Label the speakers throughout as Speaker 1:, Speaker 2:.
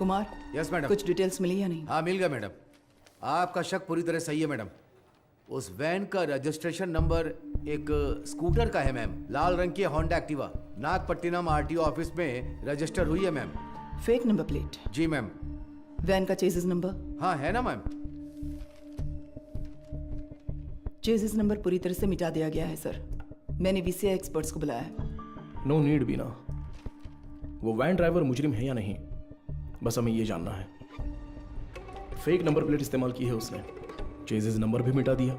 Speaker 1: Kumar,
Speaker 2: yes madam.
Speaker 1: कुछ details मिली या नहीं?
Speaker 2: हाँ मिल गया मैडम। आपका शक पूरी तरह सही है मैडम। उस वैन का रजिस्ट्रेशन नंबर एक स्कूटर का है मैम, लाल रंग की Honda Activa. Nagapattinam RTO office में रजिस्टर हुई है मैम।
Speaker 1: Fake number plate?
Speaker 2: जी मैम।
Speaker 1: वैन का चेसिस नंबर?
Speaker 2: हाँ है ना मैम।
Speaker 1: चेसिस नंबर पूरी तरह से मिटा दिया गया है सर। मैंने वीसीआई एक्सपर्ट्स को बुलाया है।
Speaker 3: नो नीड बीना। वो वैन ड्राइवर मुजरिम है या नहीं, बस हमें ये जानना है। फेक नंबर प्लेट इस्तेमाल की है उसने, चेजिस नंबर भी मिटा दिया।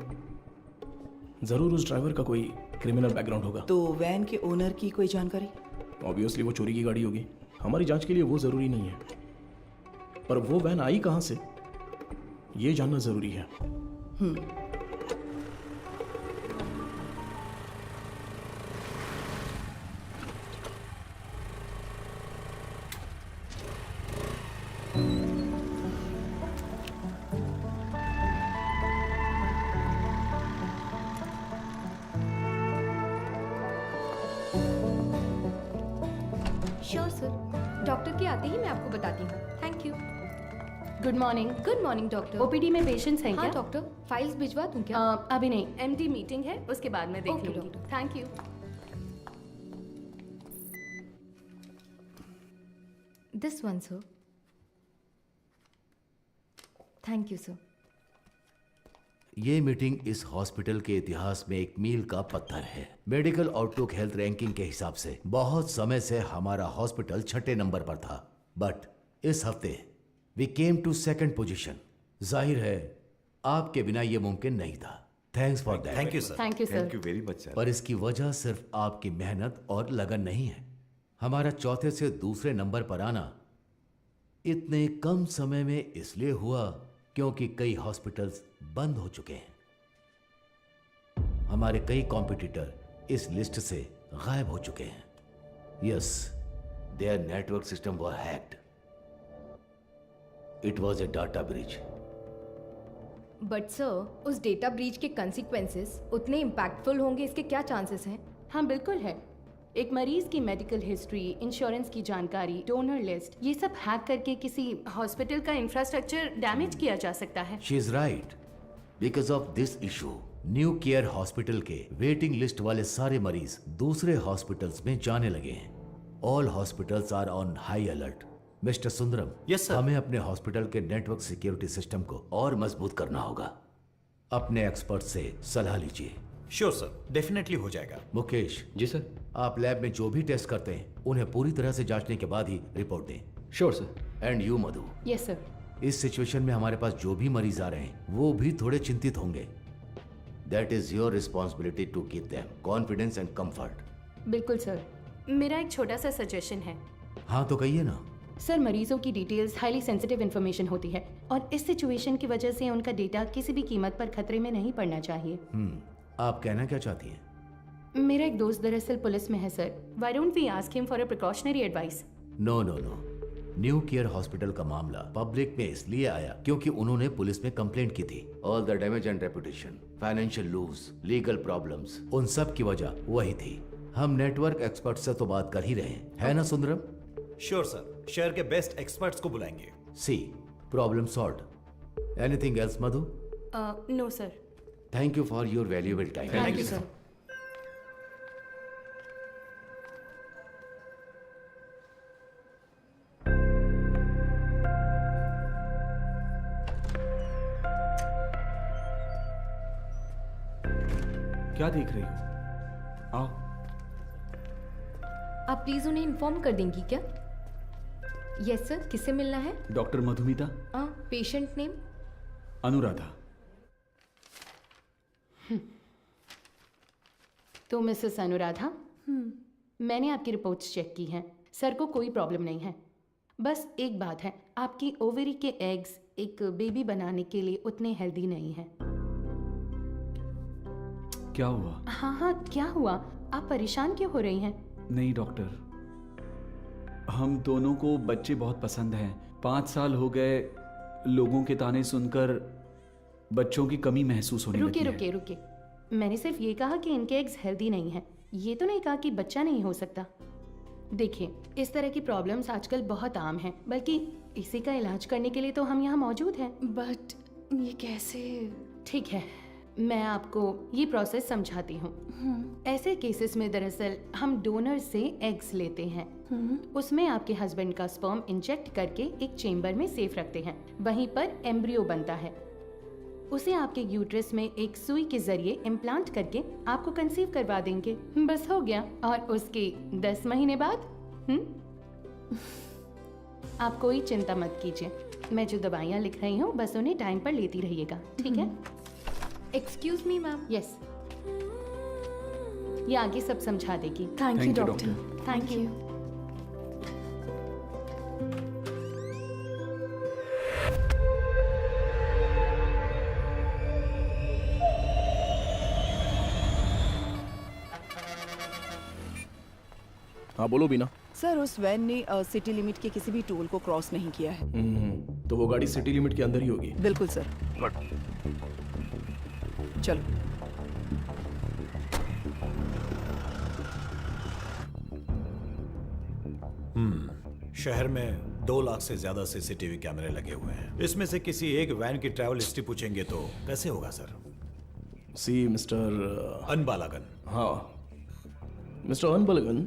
Speaker 3: जरूर उस ड्राइवर का कोई क्रिमिनल बैकग्राउंड होगा।
Speaker 1: तो वैन के ओनर की कोई जानकारी?
Speaker 3: ऑब्वियसली वो चोरी की गाड़ी होगी। हमारी जांच के लिए वो जरूरी नहीं है, पर वो वैन आई कहां से ये जानना जरूरी है।
Speaker 4: श्योर सर, डॉक्टर के आते ही मैं आपको बताती हूँ। Thank you.
Speaker 5: Good morning.
Speaker 4: Good morning doctor.
Speaker 5: OPD में पेशेंट्स हैं
Speaker 4: हाँ
Speaker 5: क्या?
Speaker 4: डॉक्टर, फाइल्स भिजवा दूँ क्या?
Speaker 5: अभी नहीं, एमडी मीटिंग है, उसके बाद मैं देख
Speaker 4: Okay,
Speaker 5: लूंगी।
Speaker 4: doctor.
Speaker 5: Thank you.
Speaker 4: This one sir. Thank you sir.
Speaker 2: ये मीटिंग इस हॉस्पिटल के इतिहास में एक मील का पत्थर है। मेडिकल आउटलुक हेल्थ रैंकिंग के हिसाब से बहुत समय से हमारा हॉस्पिटल 6ठे नंबर पर था, बट इस हफ्ते we came to 2nd position. जाहिर है आपके बिना ये मुमकिन नहीं था। Thanks for that.
Speaker 6: Thank you sir.
Speaker 5: Thank you sir.
Speaker 6: Thank you very much sir.
Speaker 2: पर इसकी वजह सिर्फ आपकी मेहनत और लगन नहीं है। हमारा चौथे से दूसरे नंबर पर आना इतने कम समय में इसलिए हुआ क्योंकि कई हॉस्पिटल्स बंद हो चुके हैं। हमारे कई कॉम्पिटिटर इस लिस्ट से गायब हो चुके हैं। Yes, there network system were hacked. It was a data breach.
Speaker 4: But sir, उस डेटा ब्रीच के कंसिक्वेंसेस उतने इम्पैक्टफुल होंगे, इसके क्या चांसेस हैं?
Speaker 5: हाँ बिल्कुल है। एक मरीज की मेडिकल हिस्ट्री, इंश्योरेंस की जानकारी, डोनर लिस्ट, ये सब हैक करके किसी हॉस्पिटल का इंफ्रास्ट्रक्चर डैमेज किया जा सकता है।
Speaker 2: She is right. Because of this issue new care hospital के वेटिंग लिस्ट वाले सारे मरीज दूसरे हॉस्पिटल्स में जाने लगे हैं। All hospitals are on high alert. Mister Sundaram,
Speaker 6: Yes, sir.
Speaker 2: हमें अपने हॉस्पिटल के नेटवर्क सिक्योरिटी सिस्टम को और मजबूत करना होगा। अपने एक्सपर्ट से सलाह लीजिए।
Speaker 6: श्योर सर, डेफिनेटली हो जाएगा।
Speaker 2: मुकेश
Speaker 7: जी सर।
Speaker 2: आप लैब में जो भी टेस्ट करते हैं उन्हें पूरी तरह से जांचने के बाद ही रिपोर्ट दें।
Speaker 7: Sure sir.
Speaker 2: And you Madhu,
Speaker 5: yes sir.
Speaker 2: इस सिचुएशन में हमारे पास जो भी मरीज आ रहे हैं वो भी थोड़े चिंतित होंगे। That is your responsibility to give them confidence and comfort.
Speaker 5: बिल्कुल सर। मेरा एक छोटा सा सजेशन है।
Speaker 2: हाँ तो कहिए ना।
Speaker 5: सर, मरीजों की डिटेल्स हाईली सेंसिटिव इन्फॉर्मेशन होती है और इस सिचुएशन की वजह से उनका डेटा किसी भी कीमत पर खतरे में नहीं पड़ना चाहिए।
Speaker 2: आप कहना क्या चाहती हैं?
Speaker 5: मेरा एक दोस्त दरअसल पुलिस में है sir. Why don't we ask him for a precautionary advice?
Speaker 2: No no no. New care hospital का मामला पब्लिक में इसलिए आया क्योंकि उन्होंने पुलिस में कंप्लेंट की थी। All the damage and reputation, financial loss, legal problems, उन सब की वजह वही थी। हम नेटवर्क एक्सपर्ट से तो बात कर ही रहे हैं, है ना सुंदरम?
Speaker 6: श्योर सर, शहर के बेस्ट एक्सपर्ट्स को बुलाएंगे।
Speaker 2: See, problem solved. Anything else Madhu?
Speaker 5: No sir.
Speaker 2: Thank you for your valuable time.
Speaker 5: Thank you sir.
Speaker 7: क्या देख रही हो? आओ।
Speaker 4: आप प्लीज उन्हें इन्फॉर्म कर देंगी क्या? यस सर, किससे मिलना है?
Speaker 7: Doctor Madhumita.
Speaker 4: Patient name?
Speaker 7: Anuradha.
Speaker 5: तो मिसेस अनुराधा, मैंने आपकी रिपोर्ट्स चेक की हैं। सर को कोई प्रॉब्लम नहीं है। बस एक बात है, आपकी ओवरी के एग्स एक बेबी बनाने के लिए उतने हेल्दी नहीं हैं।
Speaker 7: क्या हुआ?
Speaker 5: हाँ हाँ, क्या हुआ? आप परेशान क्यों हो रही हैं?
Speaker 7: नहीं डॉक्टर, हम दोनों को बच्चे बहुत पसंद हैं। 5 साल हो गए लोगों के ताने सुनकर बच्चों की कमी महसूस होने लगी है।
Speaker 5: रुके रुके। मैंने सिर्फ ये कहा कि इनके एग्स हेल्दी नहीं हैं। ये तो नहीं कहा कि बच्चा नहीं हो सकता। देखिए, इस तरह की प्रॉब्लम्स आजकल बहुत आम हैं, बल्कि इसी का इलाज करने के लिए तो हम यहाँ मौजूद हैं।
Speaker 8: बट ये कैसे?
Speaker 5: ठीक है, मैं आपको ये प्रोसेस समझाती हूँ। ऐसे केसेस में दरअसल हम डोनर से एग्स लेते हैं, उसमें आपके हस्बैंड का स्पर्म इंजेक्ट करके एक चेम्बर में सेफ रखते हैं। वहीं पर एम्ब्रियो बनता है, उसे आपके यूट्रस में एक सुई के जरिए इम्प्लांट करके आपको कंसीव करवा देंगे। बस हो गया। और उसके 10 महीने बाद आप कोई चिंता मत कीजिए, मैं जो दवाइयाँ लिख रही हूँ बस उन्हें टाइम पर लेती रहिएगा, ठीक है?
Speaker 4: Excuse me ma'am.
Speaker 5: यस, ये आगे सब समझा देगी।
Speaker 8: Thank you
Speaker 7: Thank you,
Speaker 8: doctor.
Speaker 5: Thank you.
Speaker 3: हाँ बोलो बीना।
Speaker 1: सर उस वैन ने सिटी लिमिट के किसी भी टोल को क्रॉस नहीं किया है।
Speaker 3: तो वो गाड़ी सिटी लिमिट के अंदर ही होगी।
Speaker 1: बिल्कुल सर। चलो।
Speaker 6: शहर में 2 लाख से ज्यादा सीसीटीवी कैमरे लगे हुए हैं। इसमें से किसी एक वैन की ट्रैवल हिस्ट्री पूछेंगे तो कैसे होगा सर?
Speaker 3: सी मिस्टर
Speaker 6: अनबालागन।
Speaker 3: हाँ मिस्टर अनबलगन,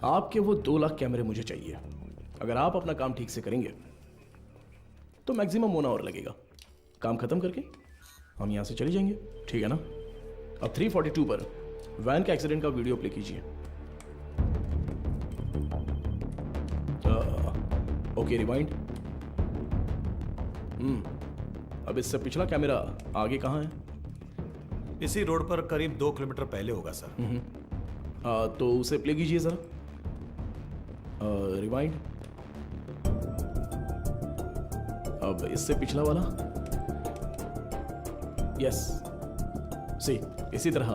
Speaker 3: आपके वो 2 लाख कैमरे मुझे चाहिए। अगर आप अपना काम ठीक से करेंगे तो मैक्सिमम 1 आवर लगेगा। काम खत्म करके हम यहाँ से चले जाएंगे, ठीक है ना? अब 342 पर वैन के एक्सीडेंट का वीडियो प्ले कीजिए। Okay rewind. अब इससे पिछला कैमरा आगे कहाँ है?
Speaker 6: इसी रोड पर करीब 2 किलोमीटर पहले होगा सर।
Speaker 3: तो उसे प्ले कीजिए जरा। रिवाइंड। अब इससे पिछला वाला। यस सी, इसी तरह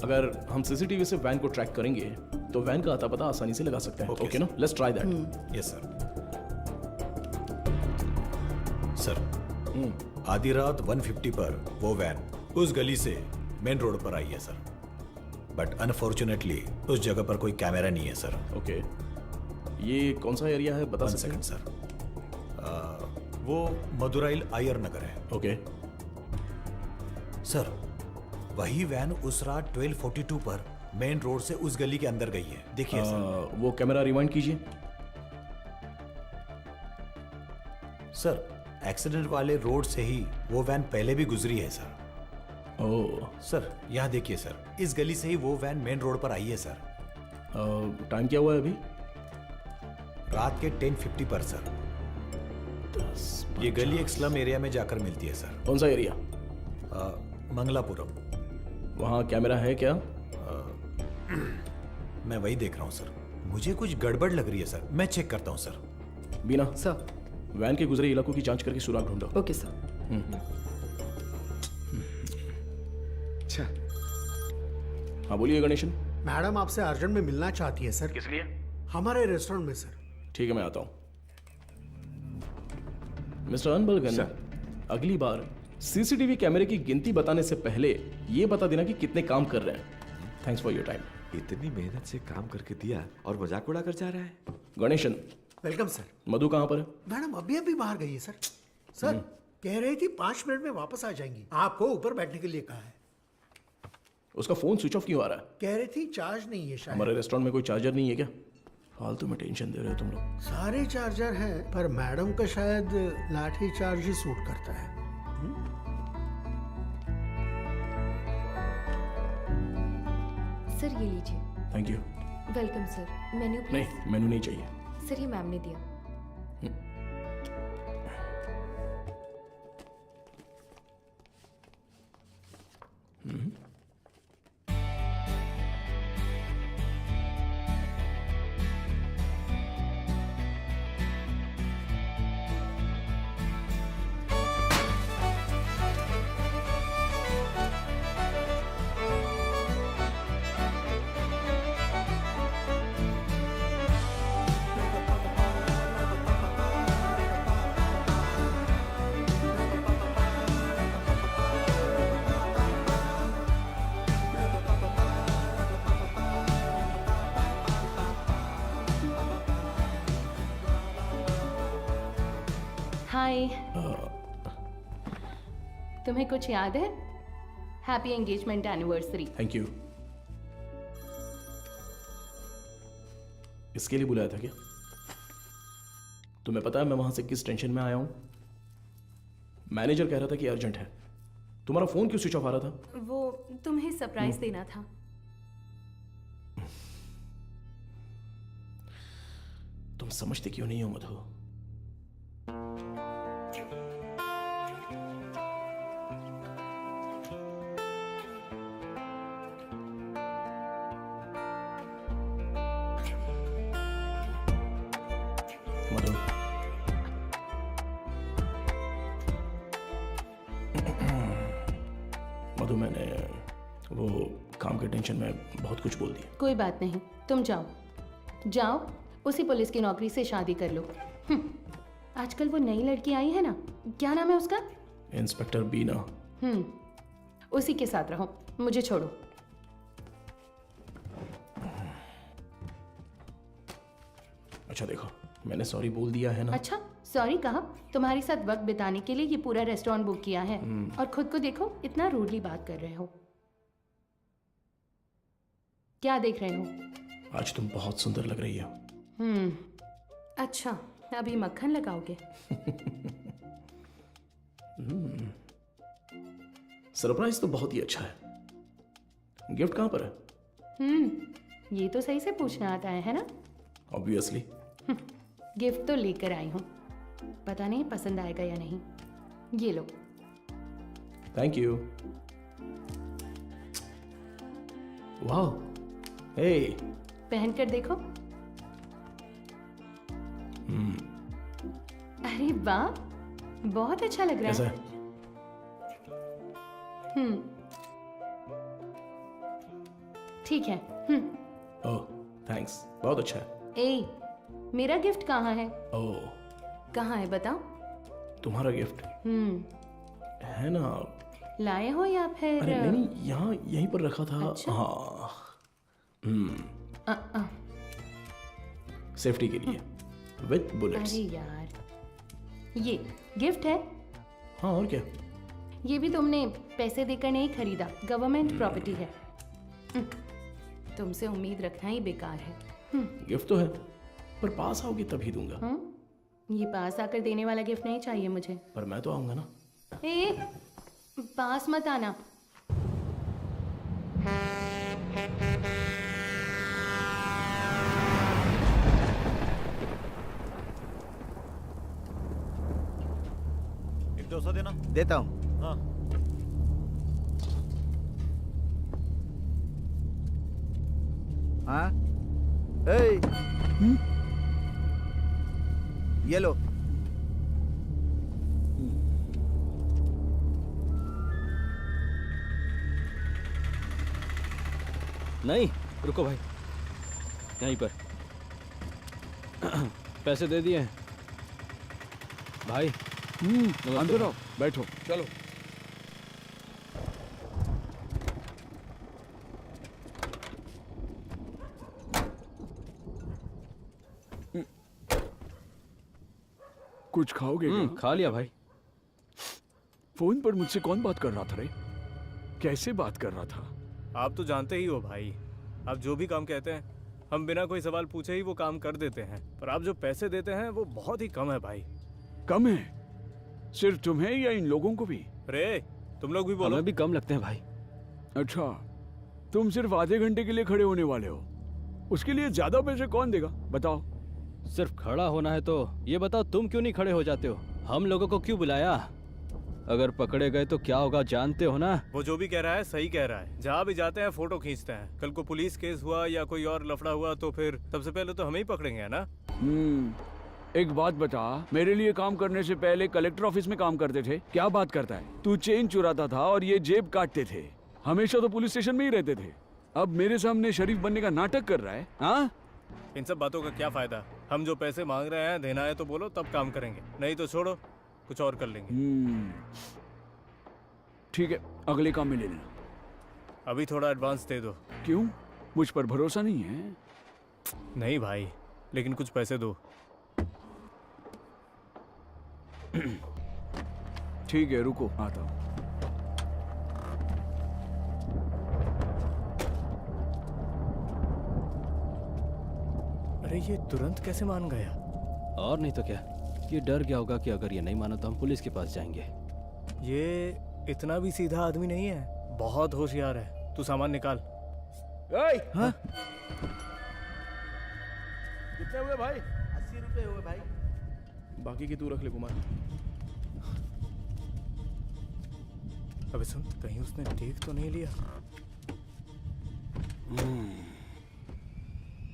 Speaker 3: अगर हम सीसीटीवी से वैन को ट्रैक करेंगे तो वैन का आता पता आसानी से लगा सकते हैं।
Speaker 6: Okay,
Speaker 3: ओके ना? Let's try that.
Speaker 6: Yes sir. Sir आधी रात 150 पर वो वैन उस गली से मेन रोड पर आई है सर, बट अनफॉर्चुनेटली उस जगह पर कोई कैमरा नहीं है सर।
Speaker 3: ओके, ये कौन सा एरिया है बता
Speaker 6: 1
Speaker 3: सकते हैं?
Speaker 6: Second sir. वो मदुराइल आयर नगर है।
Speaker 3: ओके,
Speaker 6: सर वही वैन उस रात 1242 पर मेन रोड से उस गली के अंदर गई है। देखिए सर।
Speaker 3: वो कैमरा रिवाइंड कीजिए।
Speaker 6: सर एक्सीडेंट वाले रोड से ही वो वैन पहले भी गुजरी है सर।
Speaker 3: ओह,
Speaker 6: सर यहाँ देखिए सर, इस गली से ही वो वैन मेन रोड पर आई है सर।
Speaker 3: टाइम क्या हुआ है अभी?
Speaker 6: रात के 10:50 पर सर। ये गली एक स्लम एरिया में जाकर मिलती है सर।
Speaker 3: कौन सा एरिया?
Speaker 6: मंगलापुरम।
Speaker 3: वहाँ कैमरा है क्या?
Speaker 6: मैं वही देख रहा हूँ सर, मुझे कुछ गड़बड़ लग रही है सर। मैं चेक करता हूँ सर।
Speaker 3: बीना,
Speaker 1: सर।
Speaker 3: वैन के गुजरे इलाकों की जांच करके सुराग ढूंढो।
Speaker 1: Okay sir.
Speaker 9: अच्छा
Speaker 3: हाँ बोलिए गणेशन।
Speaker 9: मैडम आपसे अर्जेंट में मिलना चाहती है सर।
Speaker 3: किस लिए?
Speaker 9: हमारे रेस्टोरेंट में सर।
Speaker 3: ठीक है, मैं आता हूँ। Mister Anbalagan,
Speaker 9: sir.
Speaker 3: अगली बार सीसीटीवी कैमरे की गिनती बताने से पहले ये बता देना कि कितने काम कर रहे हैं। Thanks for your time.
Speaker 10: इतनी मेहनत से काम करके दिया और मजाक उड़ा कर जा रहा है।
Speaker 3: Ganesan,
Speaker 9: welcome sir.
Speaker 3: मधु कहाँ पर है?
Speaker 9: मैडम अभी अभी बाहर गई है सर। सर कह रही थी 5 मिनट में वापस आ जाएंगी। आपको ऊपर बैठने के लिए कहा है।
Speaker 3: उसका फोन स्विच ऑफ क्यों आ रहा है?
Speaker 9: कह रही थी चार्ज नहीं है शायद।
Speaker 3: हमारे रेस्टोरेंट में कोई चार्जर नहीं है क्या? फालतू में टेंशन दे रहे हो तुम लोग।
Speaker 9: सारे चार्जर हैं पर मैडम का शायद लाठी चार्ज ही सूट करता है।
Speaker 4: सर ये लीजिए।
Speaker 3: Thank you.
Speaker 4: Welcome sir. Menu please.
Speaker 3: नहीं, मेनू नहीं चाहिए।
Speaker 4: सर ये मैम ने दिया।
Speaker 5: हाय। तुम्हें कुछ याद है? Happy engagement anniversary.
Speaker 3: Thank you. इसके लिए बुलाया था क्या? तुम्हें पता है मैं वहां से किस टेंशन में आया हूं? मैनेजर कह रहा था कि अर्जेंट है। तुम्हारा फोन क्यों स्विच ऑफ आ रहा था?
Speaker 8: वो तुम्हें सरप्राइज देना था।
Speaker 3: तुम समझते क्यों नहीं हो मधु? मधु, मधु, मैंने वो काम के टेंशन में बहुत कुछ बोल दिया।
Speaker 5: कोई बात नहीं, तुम जाओ जाओ, उसी पुलिस की नौकरी से शादी कर लो। आजकल वो नई लड़की आई है ना, क्या नाम है उसका?
Speaker 3: इंस्पेक्टर बीना।
Speaker 5: उसी के साथ रहो, मुझे छोड़ो।
Speaker 3: अच्छा देखो, मैंने सॉरी बोल दिया है ना।
Speaker 5: अच्छा, सॉरी कहा? तुम्हारे साथ वक्त बिताने के लिए ये पूरा रेस्टोरेंट बुक किया है और खुद को देखो, इतना रूडली बात कर रहे हो। क्या देख रहे हो?
Speaker 3: आज तुम बहुत सुंदर लग रही हो।
Speaker 5: अच्छा, अभी मक्खन लगाओगे?
Speaker 3: सरप्राइज तो बहुत ही अच्छा है। गिफ्ट कहाँ पर है?
Speaker 5: ये तो सही से पूछना आता है ना?
Speaker 3: ऑब्वियसली।
Speaker 5: गिफ्ट तो लेकर आई हूँ, पता नहीं पसंद आएगा या नहीं। ये लो।
Speaker 3: Thank you. वाह, हे,
Speaker 5: पहन कर देखो। अरे वाह, बहुत अच्छा लग रहा
Speaker 3: कैसा
Speaker 5: है।
Speaker 3: है?
Speaker 5: ठीक है।
Speaker 3: ओह, थैंक्स, बहुत अच्छा है।
Speaker 5: ए, मेरा गिफ्ट कहाँ है?
Speaker 3: ओह,
Speaker 5: कहाँ है बताओ?
Speaker 3: तुम्हारा गिफ्ट है ना?
Speaker 5: लाए हो या फिर?
Speaker 3: अरे नहीं नहीं, यहाँ यहीं पर रखा था।
Speaker 5: अच्छा?
Speaker 3: हाँ,
Speaker 5: अ,
Speaker 3: सेफ्टी के लिए विथ बुलेट्स।
Speaker 5: अरे यार, ये गिफ्ट है?
Speaker 3: हाँ, और क्या?
Speaker 5: ये भी तुमने पैसे देकर नहीं खरीदा, गवर्नमेंट प्रॉपर्टी है। तुमसे उम्मीद रखना ही बेकार है।
Speaker 3: गिफ्ट तो है, पर पास आओगे तभी दूंगा।
Speaker 5: ये पास आकर देने वाला गिफ्ट नहीं चाहिए मुझे।
Speaker 3: पर मैं तो आऊंगा ना।
Speaker 5: ए, पास मत आना।
Speaker 6: एक 200 देना।
Speaker 11: देता हूँ।
Speaker 6: हाँ,
Speaker 11: हाँ, ए, ये लो।
Speaker 12: नहीं, रुको भाई, यहीं पर पैसे दे दिए हैं भाई।
Speaker 7: अंदर आओ, बैठो।
Speaker 12: चलो।
Speaker 7: कुछ खाओगे क्या?
Speaker 12: खा लिया भाई।
Speaker 7: फोन पर मुझसे कौन बात कर रहा था रे? कैसे बात कर रहा था?
Speaker 13: आप तो जानते ही हो भाई, आप जो भी काम कहते हैं हम बिना कोई सवाल पूछे ही वो काम कर देते हैं, पर आप जो पैसे देते हैं वो बहुत ही कम है भाई।
Speaker 7: कम है? सिर्फ तुम्हें या इन लोगों को भी?
Speaker 13: रे, तुम लोग भी बोलो।
Speaker 12: हमें भी कम लगते हैं भाई।
Speaker 7: अच्छा, तुम सिर्फ आधे घंटे के लिए खड़े होने वाले हो, उसके लिए ज्यादा पैसे कौन देगा बताओ?
Speaker 12: सिर्फ खड़ा होना है तो ये बताओ, तुम क्यों नहीं खड़े हो जाते हो? हम लोगों को क्यों बुलाया? अगर पकड़े गए तो क्या होगा जानते हो ना?
Speaker 13: वो जो भी कह रहा है सही कह रहा है। जहाँ भी जाते हैं फोटो खींचते हैं। कल को पुलिस केस हुआ या कोई और लफड़ा हुआ तो फिर सबसे पहले तो हमें ही पकड़ेंगे, है ना?
Speaker 7: एक बात बता, मेरे लिए काम करने से पहले कलेक्टर ऑफिस में काम करते थे, क्या बात करता है? तू चेन चुराता था और ये जेब काटते थे, हमेशा तो पुलिस स्टेशन में ही रहते थे, अब मेरे सामने शरीफ बनने का नाटक कर रहा है। हाँ,
Speaker 13: इन सब बातों का क्या फायदा? हम जो पैसे मांग रहे हैं, देना है तो बोलो, तब काम करेंगे, नहीं तो छोड़ो, कुछ और कर लेंगे।
Speaker 7: ठीक है, अगले काम में ले लेना।
Speaker 13: अभी थोड़ा एडवांस दे दो।
Speaker 7: क्यों, मुझ पर भरोसा नहीं है?
Speaker 13: नहीं भाई, लेकिन कुछ पैसे दो।
Speaker 7: ठीक है, रुको, आता हूँ।
Speaker 13: अरे ये तुरंत कैसे मान गया?
Speaker 12: और नहीं तो क्या, ये डर गया होगा कि अगर ये नहीं माना तो हम पुलिस के पास जाएंगे।
Speaker 13: ये इतना भी सीधा आदमी नहीं है, बहुत होशियार है। तू सामान निकाल।
Speaker 11: हाँ?
Speaker 3: कितने हुए भाई?
Speaker 11: 80 रुपए हुए भाई।
Speaker 3: बाकी की तू रख ले कुमार।
Speaker 13: अबे सुन, कहीं उसने देख तो नहीं लिया?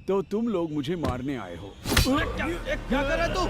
Speaker 7: तो तुम लोग मुझे मारने आए हो।
Speaker 11: क्या कर रहा है तू?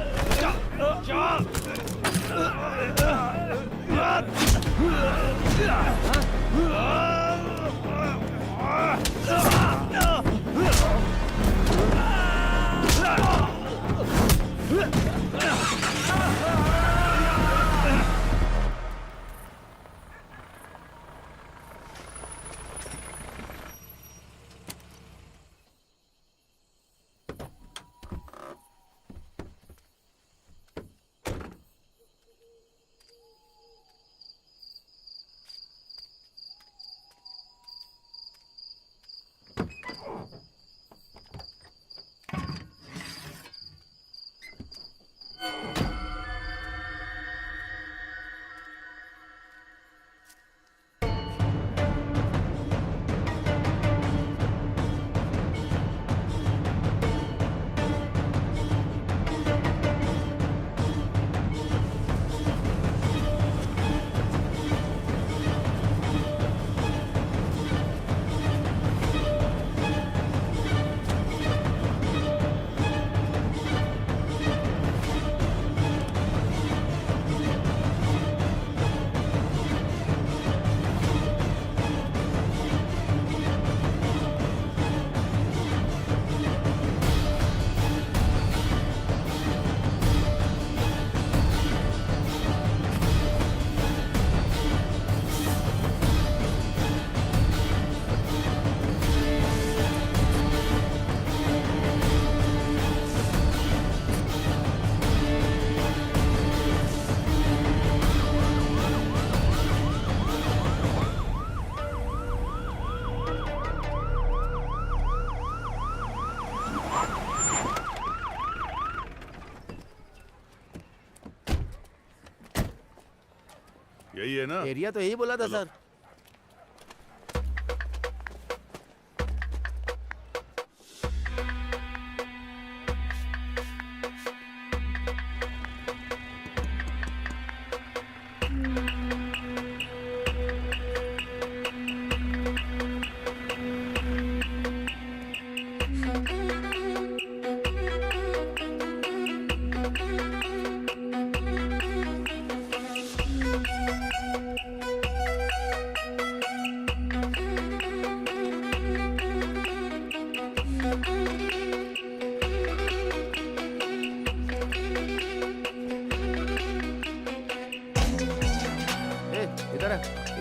Speaker 14: यही है ना?
Speaker 11: एरिया तो यही बोला था सर।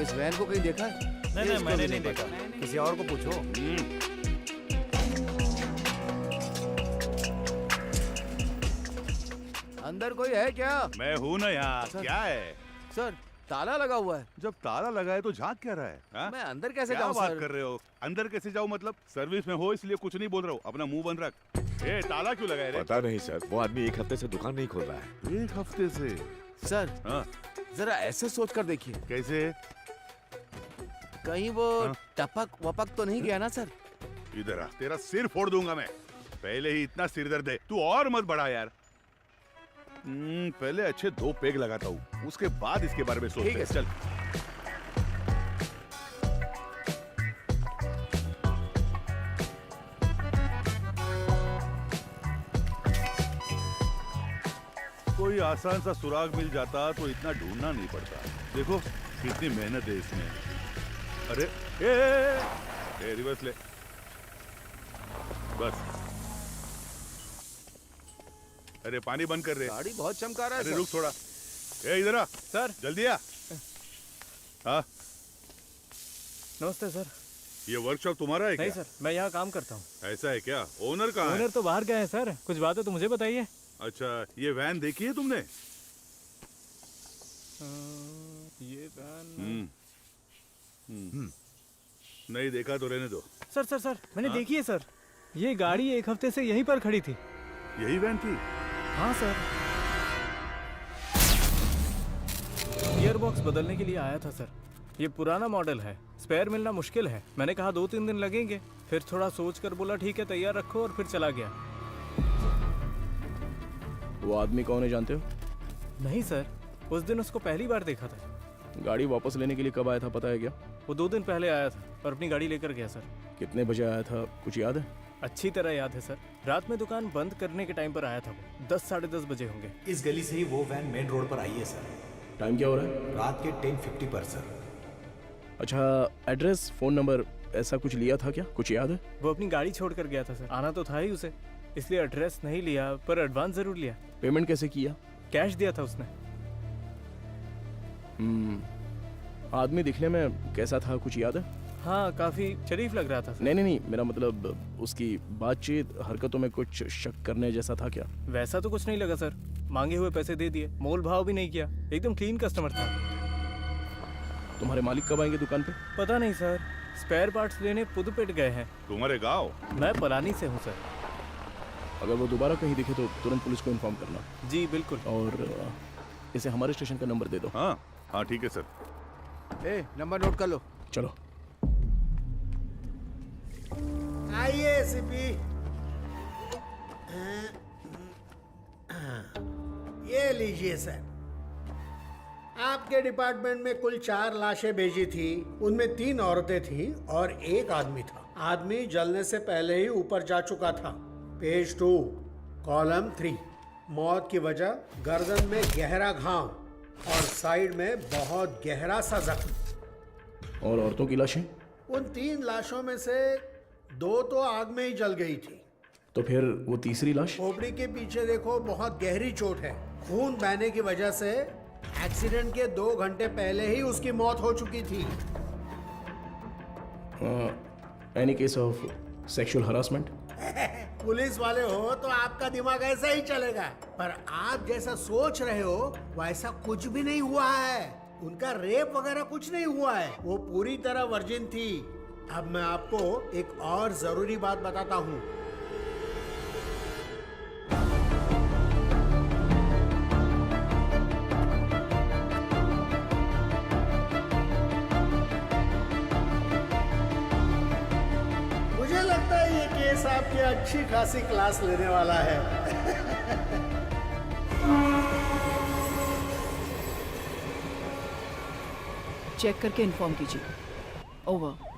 Speaker 11: इस वैन को कहीं देखा है?
Speaker 13: नहीं, मैंने नहीं देखा। किसी और को पूछो।
Speaker 11: अंदर कोई है क्या?
Speaker 14: मैं हूँ ना यहाँ। क्या है
Speaker 11: सर? ताला लगा हुआ है।
Speaker 14: जब ताला लगा है तो झांक क्या रहा है? हा?
Speaker 11: मैं अंदर कैसे
Speaker 14: क्या
Speaker 11: जाऊँ
Speaker 14: बात
Speaker 11: सर?
Speaker 14: कर रहे हो? अंदर कैसे जाऊँ मतलब? सर्विस में हो इसलिए कुछ नहीं बोल रहा हूँ। अपना मुंह बंद रख। ए, ताला क्यों लगाए रे?
Speaker 10: पता नहीं सर, वो आदमी 1 हफ्ते से दुकान नहीं खोल रहा है।
Speaker 14: 1 हफ्ते से?
Speaker 11: सर
Speaker 14: हाँ?
Speaker 11: जरा ऐसे सोच कर देखिए।
Speaker 14: कैसे?
Speaker 11: कहीं वो टपक वपक तो नहीं गया ना सर?
Speaker 14: इधर आ, तेरा सिर फोड़ दूंगा मैं। पहले ही इतना सिर दर्द है, तू और मत बढ़ा यार। पहले अच्छे 2 पेग लगाता हूँ, उसके बाद इसके बारे में सोचते हैं। चल। कोई आसान सा सुराग मिल जाता तो इतना ढूंढना नहीं पड़ता। देखो कितनी मेहनत है इसमें। अरे ए, रिवर्स ले। बस। अरे पानी बंद कर रहे।
Speaker 11: गाड़ी बहुत चमका रहा है।
Speaker 14: अरे रुक थोड़ा। ए इधर आ
Speaker 13: सर।
Speaker 14: जल्दी आ। हाँ
Speaker 13: नमस्ते सर।
Speaker 14: ये वर्कशॉप तुम्हारा है क्या?
Speaker 13: नहीं सर, मैं यहाँ काम करता हूँ।
Speaker 14: ऐसा है क्या? ओनर कहाँ है?
Speaker 13: ओनर तो बाहर गए हैं सर। कुछ बात है तो मुझे बताइए।
Speaker 14: अच्छा, ये वैन देखी है तुमने?
Speaker 13: ये वैन
Speaker 14: नहीं देखा तो रहने दो।
Speaker 13: सर सर सर मैंने देखी है सर, ये गाड़ी एक हफ्ते से यहीं पर खड़ी थी।
Speaker 14: यही वैन थी?
Speaker 13: हाँ सर, गियर बॉक्स बदलने के लिए आया था सर। ये पुराना मॉडल है, स्पेयर मिलना मुश्किल है। मैंने कहा 2-3 दिन लगेंगे, फिर थोड़ा सोच कर बोला ठीक है तैयार रखो, और फिर चला गया।
Speaker 3: वो आदमी कौन है जानते हो?
Speaker 13: नहीं सर, उस दिन उसको पहली बार देखा था।
Speaker 3: गाड़ी वापस लेने के लिए कब आया था पता है क्या?
Speaker 13: वो 2 दिन पहले आया था और अपनी गाड़ी लेकर गया सर।
Speaker 3: कितने बजे आया था कुछ याद है?
Speaker 13: अच्छी तरह याद है सर, रात में दुकान बंद करने के टाइम पर आया था वो। 10-10:30 बजे होंगे।
Speaker 6: इस गली से ही वो वैन मेन रोड पर आई है सर।
Speaker 3: टाइम क्या हो रहा है?
Speaker 6: रात के 10:50 पर सर।
Speaker 3: अच्छा, एड्रेस, फोन नंबर ऐसा कुछ लिया था क्या? कुछ याद है?
Speaker 13: वो अपनी गाड़ी छोड़ कर गया था सर, आना तो था ही उसे, इसलिए एड्रेस नहीं लिया, पर एडवांस जरूर लिया।
Speaker 3: पेमेंट कैसे किया?
Speaker 13: कैश दिया था उसने।
Speaker 3: आदमी दिखने में कैसा था कुछ याद है?
Speaker 13: हाँ, काफी शरीफ लग रहा था सर।
Speaker 3: नहीं, मेरा मतलब उसकी बातचीत, हरकतों में कुछ शक करने जैसा था क्या?
Speaker 13: वैसा तो कुछ नहीं लगा सर, मांगे हुए पैसे दे दिए, मोल भाव भी नहीं किया, एकदम क्लीन कस्टमर था।
Speaker 3: तुम्हारे मालिक कब आएंगे दुकान पे?
Speaker 13: पता नहीं सर, स्पेयर पार्ट्स लेने पुदुपेट गए हैं।
Speaker 14: तुम्हारे गाँव?
Speaker 13: मैं पलानी से हूँ सर।
Speaker 3: अगर वो दोबारा कहीं दिखे तो तुरंत पुलिस को इन्फॉर्म करना।
Speaker 13: जी बिल्कुल।
Speaker 3: और इसे हमारे स्टेशन का नंबर दे दो।
Speaker 14: हाँ ठीक है सर।
Speaker 11: नंबर नोट कर लो।
Speaker 3: चलो
Speaker 9: आइए सीपी। ये लीजिए सर, आपके डिपार्टमेंट में कुल 4 लाशें भेजी थी, उनमें 3 औरतें थीं और 1 आदमी था। आदमी जलने से पहले ही ऊपर जा चुका था। पेज 2 कॉलम 3, मौत की वजह गर्दन में गहरा घाव और साइड में बहुत गहरा सा जख्म।
Speaker 3: और औरतों की लाशें?
Speaker 9: उन 3 लाशों में से 2 तो आग में ही जल गई थी।
Speaker 3: तो फिर वो तीसरी लाश?
Speaker 9: खोपड़ी के पीछे देखो, बहुत गहरी चोट है। खून बहने की वजह से एक्सीडेंट के 2 घंटे पहले ही उसकी मौत हो चुकी थी।
Speaker 3: Any case of sexual harassment?
Speaker 9: Police वाले हो तो आपका दिमाग ऐसा ही चलेगा, पर आप जैसा सोच रहे हो वैसा कुछ भी नहीं हुआ है। उनका रेप वगैरह कुछ नहीं हुआ है, वो पूरी तरह वर्जिन थी। अब मैं आपको एक और जरूरी बात बताता हूँ। मुझे लगता है ये केस आपकी अच्छी खासी क्लास लेने वाला है।
Speaker 1: चेक करके इन्फॉर्म कीजिए। Over.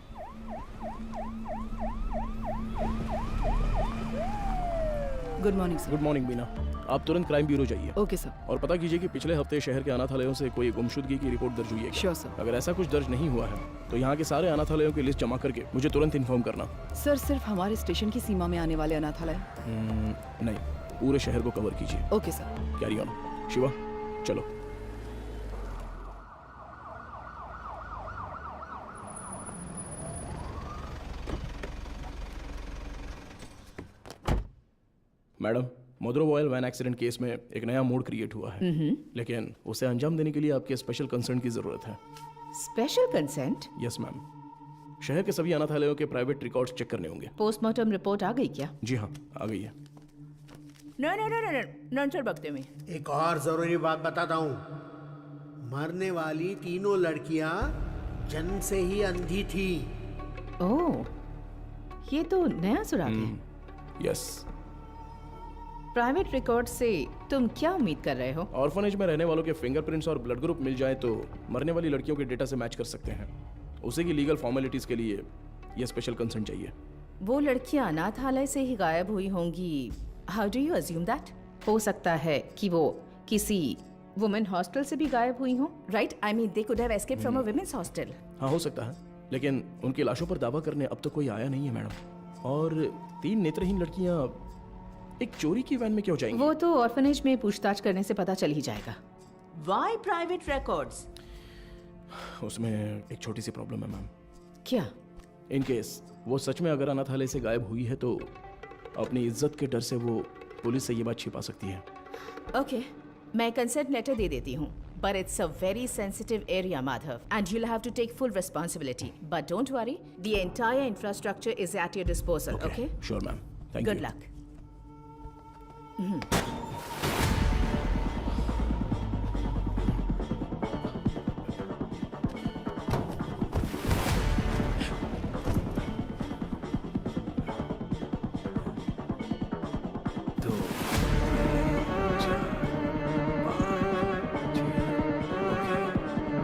Speaker 1: Good morning sir.
Speaker 3: Good morning Bina, आप तुरंत क्राइम ब्यूरो जाइए।
Speaker 1: Okay sir.
Speaker 3: और पता कीजिए कि पिछले हफ्ते शहर के अनाथालयों से कोई गुमशुदगी की रिपोर्ट दर्ज हुई है क्या?
Speaker 1: Sure sir.
Speaker 3: अगर ऐसा कुछ दर्ज नहीं हुआ है तो यहाँ के सारे अनाथालयों की लिस्ट जमा करके मुझे तुरंत इन्फॉर्म करना।
Speaker 1: सर, सिर्फ हमारे स्टेशन की सीमा में आने वाले अनाथालय?
Speaker 3: नहीं, पूरे शहर को कवर कीजिए।
Speaker 1: Okay sir.
Speaker 3: Carry on. Shiva चलो। मैडम, मदुरो ऑयल वैन एक्सीडेंट केस में एक नया मोड क्रिएट हुआ है, लेकिन उसे अंजाम देने के लिए आपके स्पेशल कंसर्न की जरूरत है।
Speaker 5: Special consent?
Speaker 3: यस मैम, शहर के सभी अनाथालयों के प्राइवेट रिकॉर्ड्स चेक करने होंगे।
Speaker 5: पोस्टमार्टम रिपोर्ट आ गई क्या?
Speaker 3: जी हाँ, आ गई है।
Speaker 5: नंतर बकते में
Speaker 9: एक और जरूरी बात बताता हूँ, मरने वाली तीनों लड़कियां जन्म से ही अंधी थी।
Speaker 5: ओह, ये तो नया सुराग है।
Speaker 3: यस।
Speaker 5: प्राइवेट रिकॉर्ड से तुम क्या उम्मीद कर रहे हो?
Speaker 3: ऑर्फनेज में रहने वालों के फिंगरप्रिंट्स और ब्लड ग्रुप मिल जाए तो मरने वाली लड़कियों के डेटा से मैच कर सकते हैं। उसे की लीगल फॉर्मेलिटीज के लिए यह स्पेशल कंसर्न चाहिए।
Speaker 5: वो लड़कियां अनाथालय से ही गायब हुई होंगी। How do you assume that? हो सकता है कि वो किसी वुमेन हॉस्टल से भी गायब हुई हो, right? I mean they could have escaped from a women's hostel.
Speaker 3: हाँ, हो सकता है, लेकिन उनकी लाशों पर दावा करने अब तक कोई आया नहीं है मैडम। और 3 नेत्रहीन लड़कियां एक चोरी की वैन में क्यों जाएंगी?
Speaker 5: वो तो ऑर्फनेज में पूछताछ करने से पता चल ही जाएगा।
Speaker 15: Why private records?
Speaker 3: उसमें एक छोटी सी प्रॉब्लम है मैम।
Speaker 5: क्या?
Speaker 3: इन केस वो सच में अगर अनाथालय से गायब हुई है तो अपनी इज्जत के डर से वो पुलिस से ये बात छिपा सकती है।
Speaker 5: ओके, मैं कंसेंट लेटर दे देती हूँ।
Speaker 15: But it's a very sensitive area, Madhav, and you'll have to take full responsibility. But don't worry, the entire infrastructure is at your disposal, okay?
Speaker 3: Sure, ma'am. Thank
Speaker 15: Good
Speaker 3: you.
Speaker 15: luck.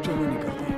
Speaker 3: चलो निकलते हैं।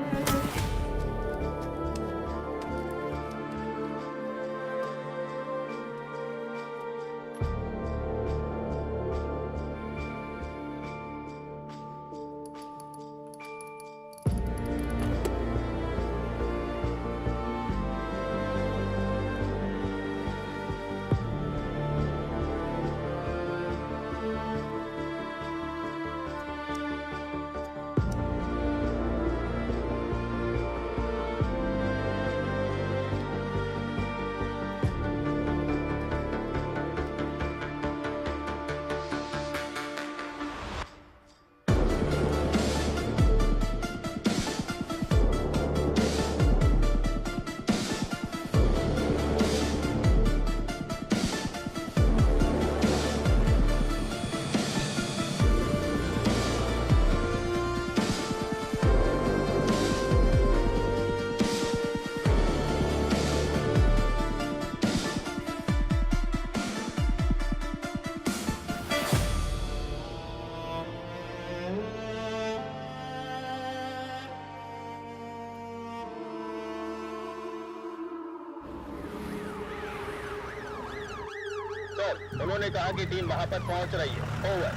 Speaker 16: Sir, उन्होंने कहा कि team वहां पर पहुंच रही है। ओवर।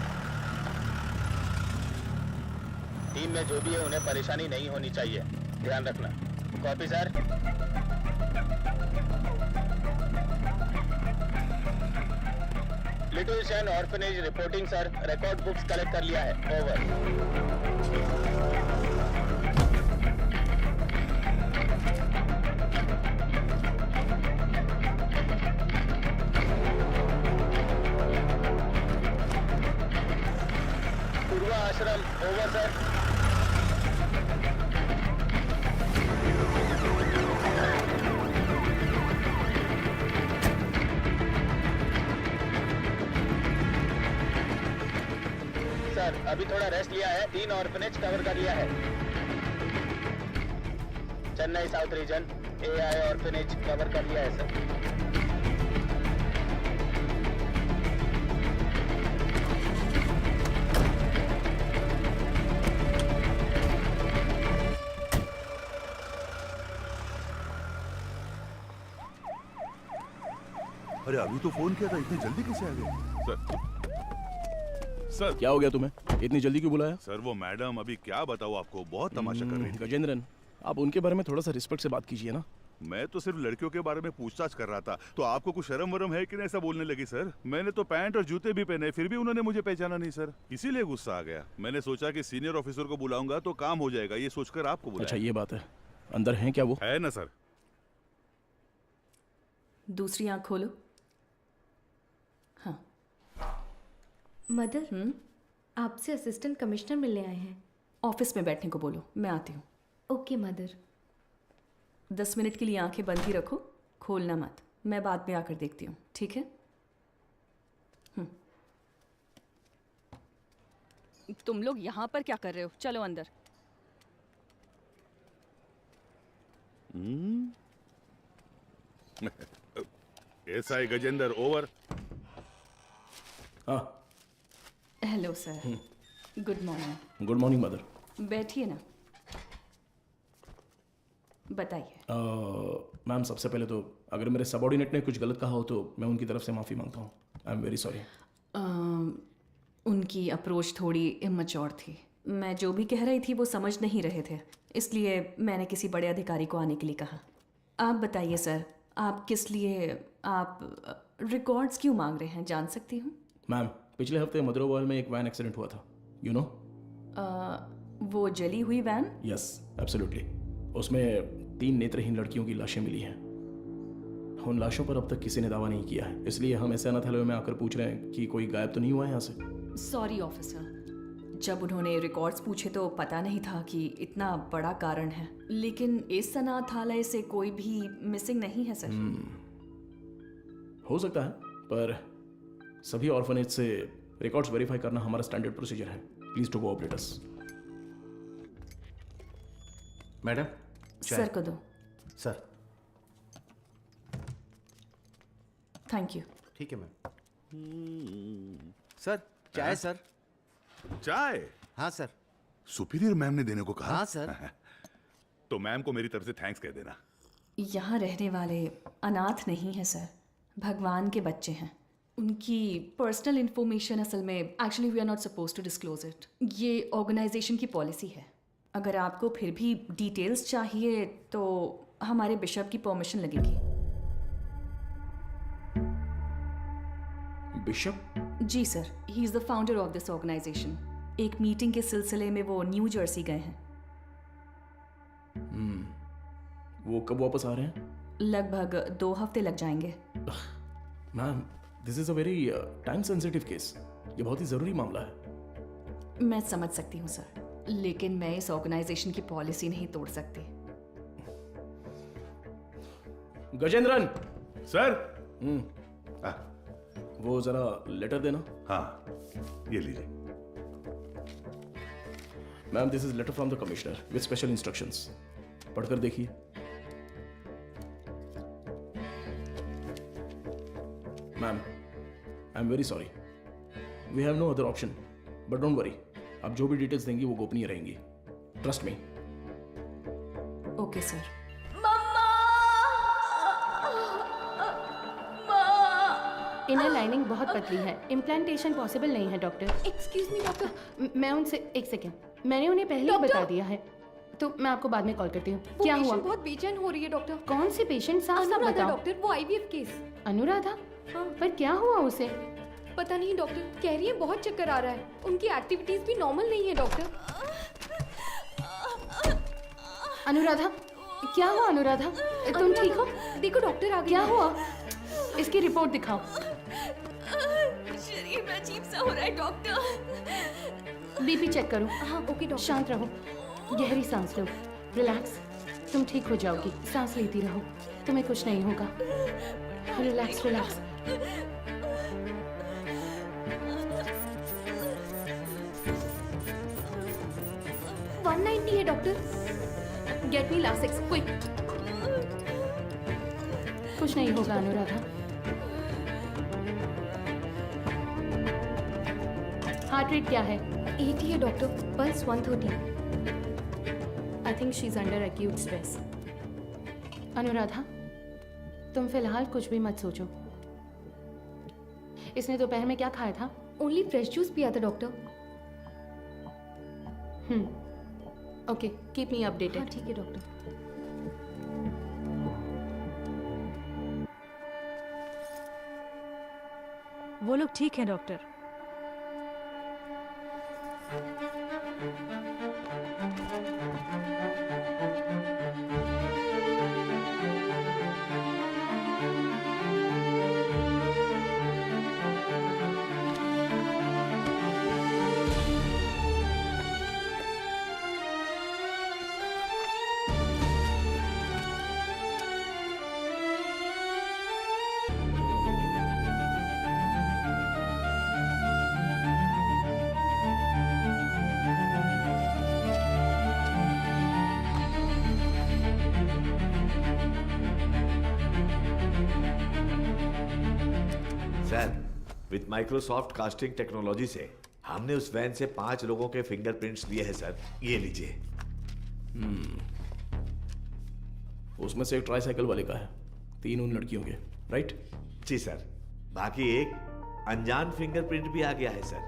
Speaker 16: टीम में जो भी है उन्हें परेशानी नहीं होनी चाहिए, ध्यान रखना। Copy sir. लिटिल शैन orphanage reporting sir, record books collect कर लिया है। ओवर। पूर्वा आश्रम, ओवर सर। सर, अभी थोड़ा रेस्ट लिया है, 3 ऑर्फनेज कवर कर लिया है। Chennai south region, AI orphanage cover कर लिया है सर।
Speaker 14: अरे अभी तो फोन किया था, इतनी जल्दी कैसे आ गए? सर
Speaker 3: क्या हो गया तुम्हें? इतनी जल्दी क्यों बुलाया?
Speaker 14: सर वो मैडम, अभी क्या बताऊँ आपको, बहुत तमाशा कर रही थी।
Speaker 3: गजेंद्रन, आप उनके बारे में थोड़ा सा रिस्पेक्ट से बात कीजिए ना।
Speaker 14: मैं तो सिर्फ लड़कियों के बारे में पूछताछ कर रहा था, तो आपको कुछ शर्म वरम है कि नहीं ऐसा बोलने लगी? सर मैंने तो पैंट और जूते भी पहने, फिर भी उन्होंने मुझे पहचाना नहीं सर, इसीलिए गुस्सा आ गया। मैंने सोचा कि सीनियर ऑफिसर को बुलाऊंगा तो काम हो जाएगा, ये सोचकर आपको बुलाया।
Speaker 3: अच्छा ये बात है, अंदर है क्या वो?
Speaker 14: है ना सर।
Speaker 8: दूसरी आंख खोलो। हाँ
Speaker 4: मदर, आपसे असिस्टेंट कमिश्नर मिलने आए हैं।
Speaker 8: ऑफिस में बैठने को बोलो, मैं आती हूँ।
Speaker 4: Okay mother.
Speaker 8: 10 मिनट के लिए आंखें बंद ही रखो, खोलना मत। मैं बाद में आकर देखती हूँ, ठीक है?
Speaker 17: तुम लोग यहाँ पर क्या कर रहे हो? चलो अंदर।
Speaker 14: SI Gajendra, over.
Speaker 3: हाँ।
Speaker 8: Hello sir, good morning.
Speaker 3: Good morning mother.
Speaker 8: बैठिए ना, बताइए।
Speaker 3: मैम सबसे पहले तो अगर मेरे सबॉर्डिनेट ने कुछ गलत कहा हो तो मैं उनकी तरफ से माफ़ी मांगता हूँ। I am very sorry.
Speaker 8: उनकी अप्रोच थोड़ी इमैच्योर थी। मैं जो भी कह रही थी वो समझ नहीं रहे थे, इसलिए मैंने किसी बड़े अधिकारी को आने के लिए कहा। आप बताइए सर, आप किस लिए आप रिकॉर्ड्स क्यों मांग रहे हैं, जान सकती हूँ?
Speaker 3: मैम पिछले हफ्ते मदरोवाल में एक वैन एक्सीडेंट हुआ था, यू नो?
Speaker 8: वो जली हुई वैन?
Speaker 3: Yes absolutely. उसमें 3 नेत्रहीन लड़कियों की लाशें मिली हैं। उन लाशों पर अब तक किसी ने दावा नहीं किया है, इसलिए हम ऐसे अनाथालय में आकर पूछ रहे हैं कि कोई गायब तो नहीं हुआ है यहाँ से।
Speaker 8: सॉरी ऑफिसर, जब उन्होंने रिकॉर्ड्स पूछे तो पता नहीं था कि इतना बड़ा कारण है, लेकिन इस अनाथालय से कोई भी मिसिंग नहीं है सर।
Speaker 3: हो सकता है, पर सभी ऑर्फनेज से रिकॉर्ड्स वेरीफाई करना हमारा स्टैंडर्ड प्रोसीजर है। Please to cooperate us.
Speaker 2: Madam
Speaker 8: sir को दो।
Speaker 2: Sir
Speaker 8: thank you.
Speaker 11: ठीक है मैम। सर चाय सर।
Speaker 14: चाय?
Speaker 11: हाँ सर।
Speaker 14: सुपीरियर मैम ने देने को कहा?
Speaker 11: हाँ सर।
Speaker 14: तो मैम को मेरी तरफ से थैंक्स कह देना।
Speaker 8: यहाँ रहने वाले अनाथ नहीं है सर, भगवान के बच्चे हैं। उनकी पर्सनल इंफॉर्मेशन असल में actually we are not suppose to disclose it. ये ऑर्गेनाइजेशन की पॉलिसी है। अगर आपको फिर भी डिटेल्स चाहिए तो हमारे बिशप की परमिशन लगेगी।
Speaker 3: बिशप?
Speaker 8: जी sir, he is the founder of this organisation. एक मीटिंग के सिलसिले में वो न्यू जर्सी गए हैं।
Speaker 3: वो कब वापस आ रहे हैं?
Speaker 8: लगभग 2 हफ्ते लग जाएंगे।
Speaker 3: Ma'am, this is a very time sensitive case. ये बहुत ही जरूरी मामला है।
Speaker 8: मैं समझ सकती हूँ सर, लेकिन मैं इस ऑर्गेनाइजेशन की पॉलिसी नहीं तोड़ सकती।
Speaker 3: गजेंद्रन
Speaker 14: सर।
Speaker 3: वो जरा लेटर देना।
Speaker 14: हाँ, ये लीजिए।
Speaker 3: Ma'am, this is letter from the commissioner with special instructions. पढ़कर देखिए। Ma'am, I am very sorry, we have no other option, but don't worry, आप जो भी डिटेल्स देंगी वो गोपनीय रहेंगी। Trust me.
Speaker 8: Okay sir.
Speaker 5: Inner lining बहुत पतली है, इम्प्लांटेशन पॉसिबल नहीं है डॉक्टर।
Speaker 4: Excuse me doctor.
Speaker 5: मैं उनसे एक सेकेंड, मैंने उन्हें पहले ही बता दिया है, तो मैं आपको बाद में कॉल करती हूँ। क्या हुआ?
Speaker 4: बहुत बेचैन हो रही है डॉक्टर।
Speaker 5: कौन सी पेशेंट? साफ साफ
Speaker 4: अनुराधा
Speaker 5: बताओ।
Speaker 4: डॉक्टर, वो आईवीएफ केस।
Speaker 5: अनुराधा? पर क्या हुआ उसे?
Speaker 4: पता नहीं डॉक्टर, कह रही है बहुत चक्कर आ रहा है। उनकी एक्टिविटीज भी नॉर्मल नहीं है डॉक्टर।
Speaker 5: अनुराधा, क्या हुआ अनुराधा? तुम ठीक हो?
Speaker 4: देखो डॉक्टर आ गए।
Speaker 5: क्या हुआ? इसकी रिपोर्ट दिखाओ।
Speaker 8: शरीर में अजीब सा हो रहा है डॉक्टर।
Speaker 5: बीपी चेक करो।
Speaker 4: हाँ ओके डॉक्टर।
Speaker 5: शांत रहो, गहरी सांस लो, रिलैक्स। तुम ठीक हो जाओगी, सांस लेती रहो, तुम्हें कुछ नहीं होगा। Relax relax.
Speaker 4: है doctor. Get me Lasix quick.
Speaker 5: कुछ नहीं होगा अनुराधा। हार्ट रेट क्या है?
Speaker 4: 80 है doctor, pulse 130।
Speaker 5: I think she is under acute stress. Anuradha, तुम फिलहाल कुछ भी मत सोचो। इसने दोपहर में क्या खाया था?
Speaker 4: ओनली फ्रेश जूस पिया था doctor.
Speaker 5: Okay, keep me updated.
Speaker 4: हाँ, ठीक है डॉक्टर।
Speaker 17: वो लोग ठीक है doctor.
Speaker 18: With Microsoft casting technology से हमने उस वैन से 5 लोगों के फिंगरप्रिंट्स लिए हैं सर। ये लीजिए।
Speaker 3: उसमें से एक ट्राईसाइकिल वाले का है, 3 उन लड़कियों के, राइट?
Speaker 18: जी सर। बाकी एक अनजान फिंगरप्रिंट भी आ गया है सर।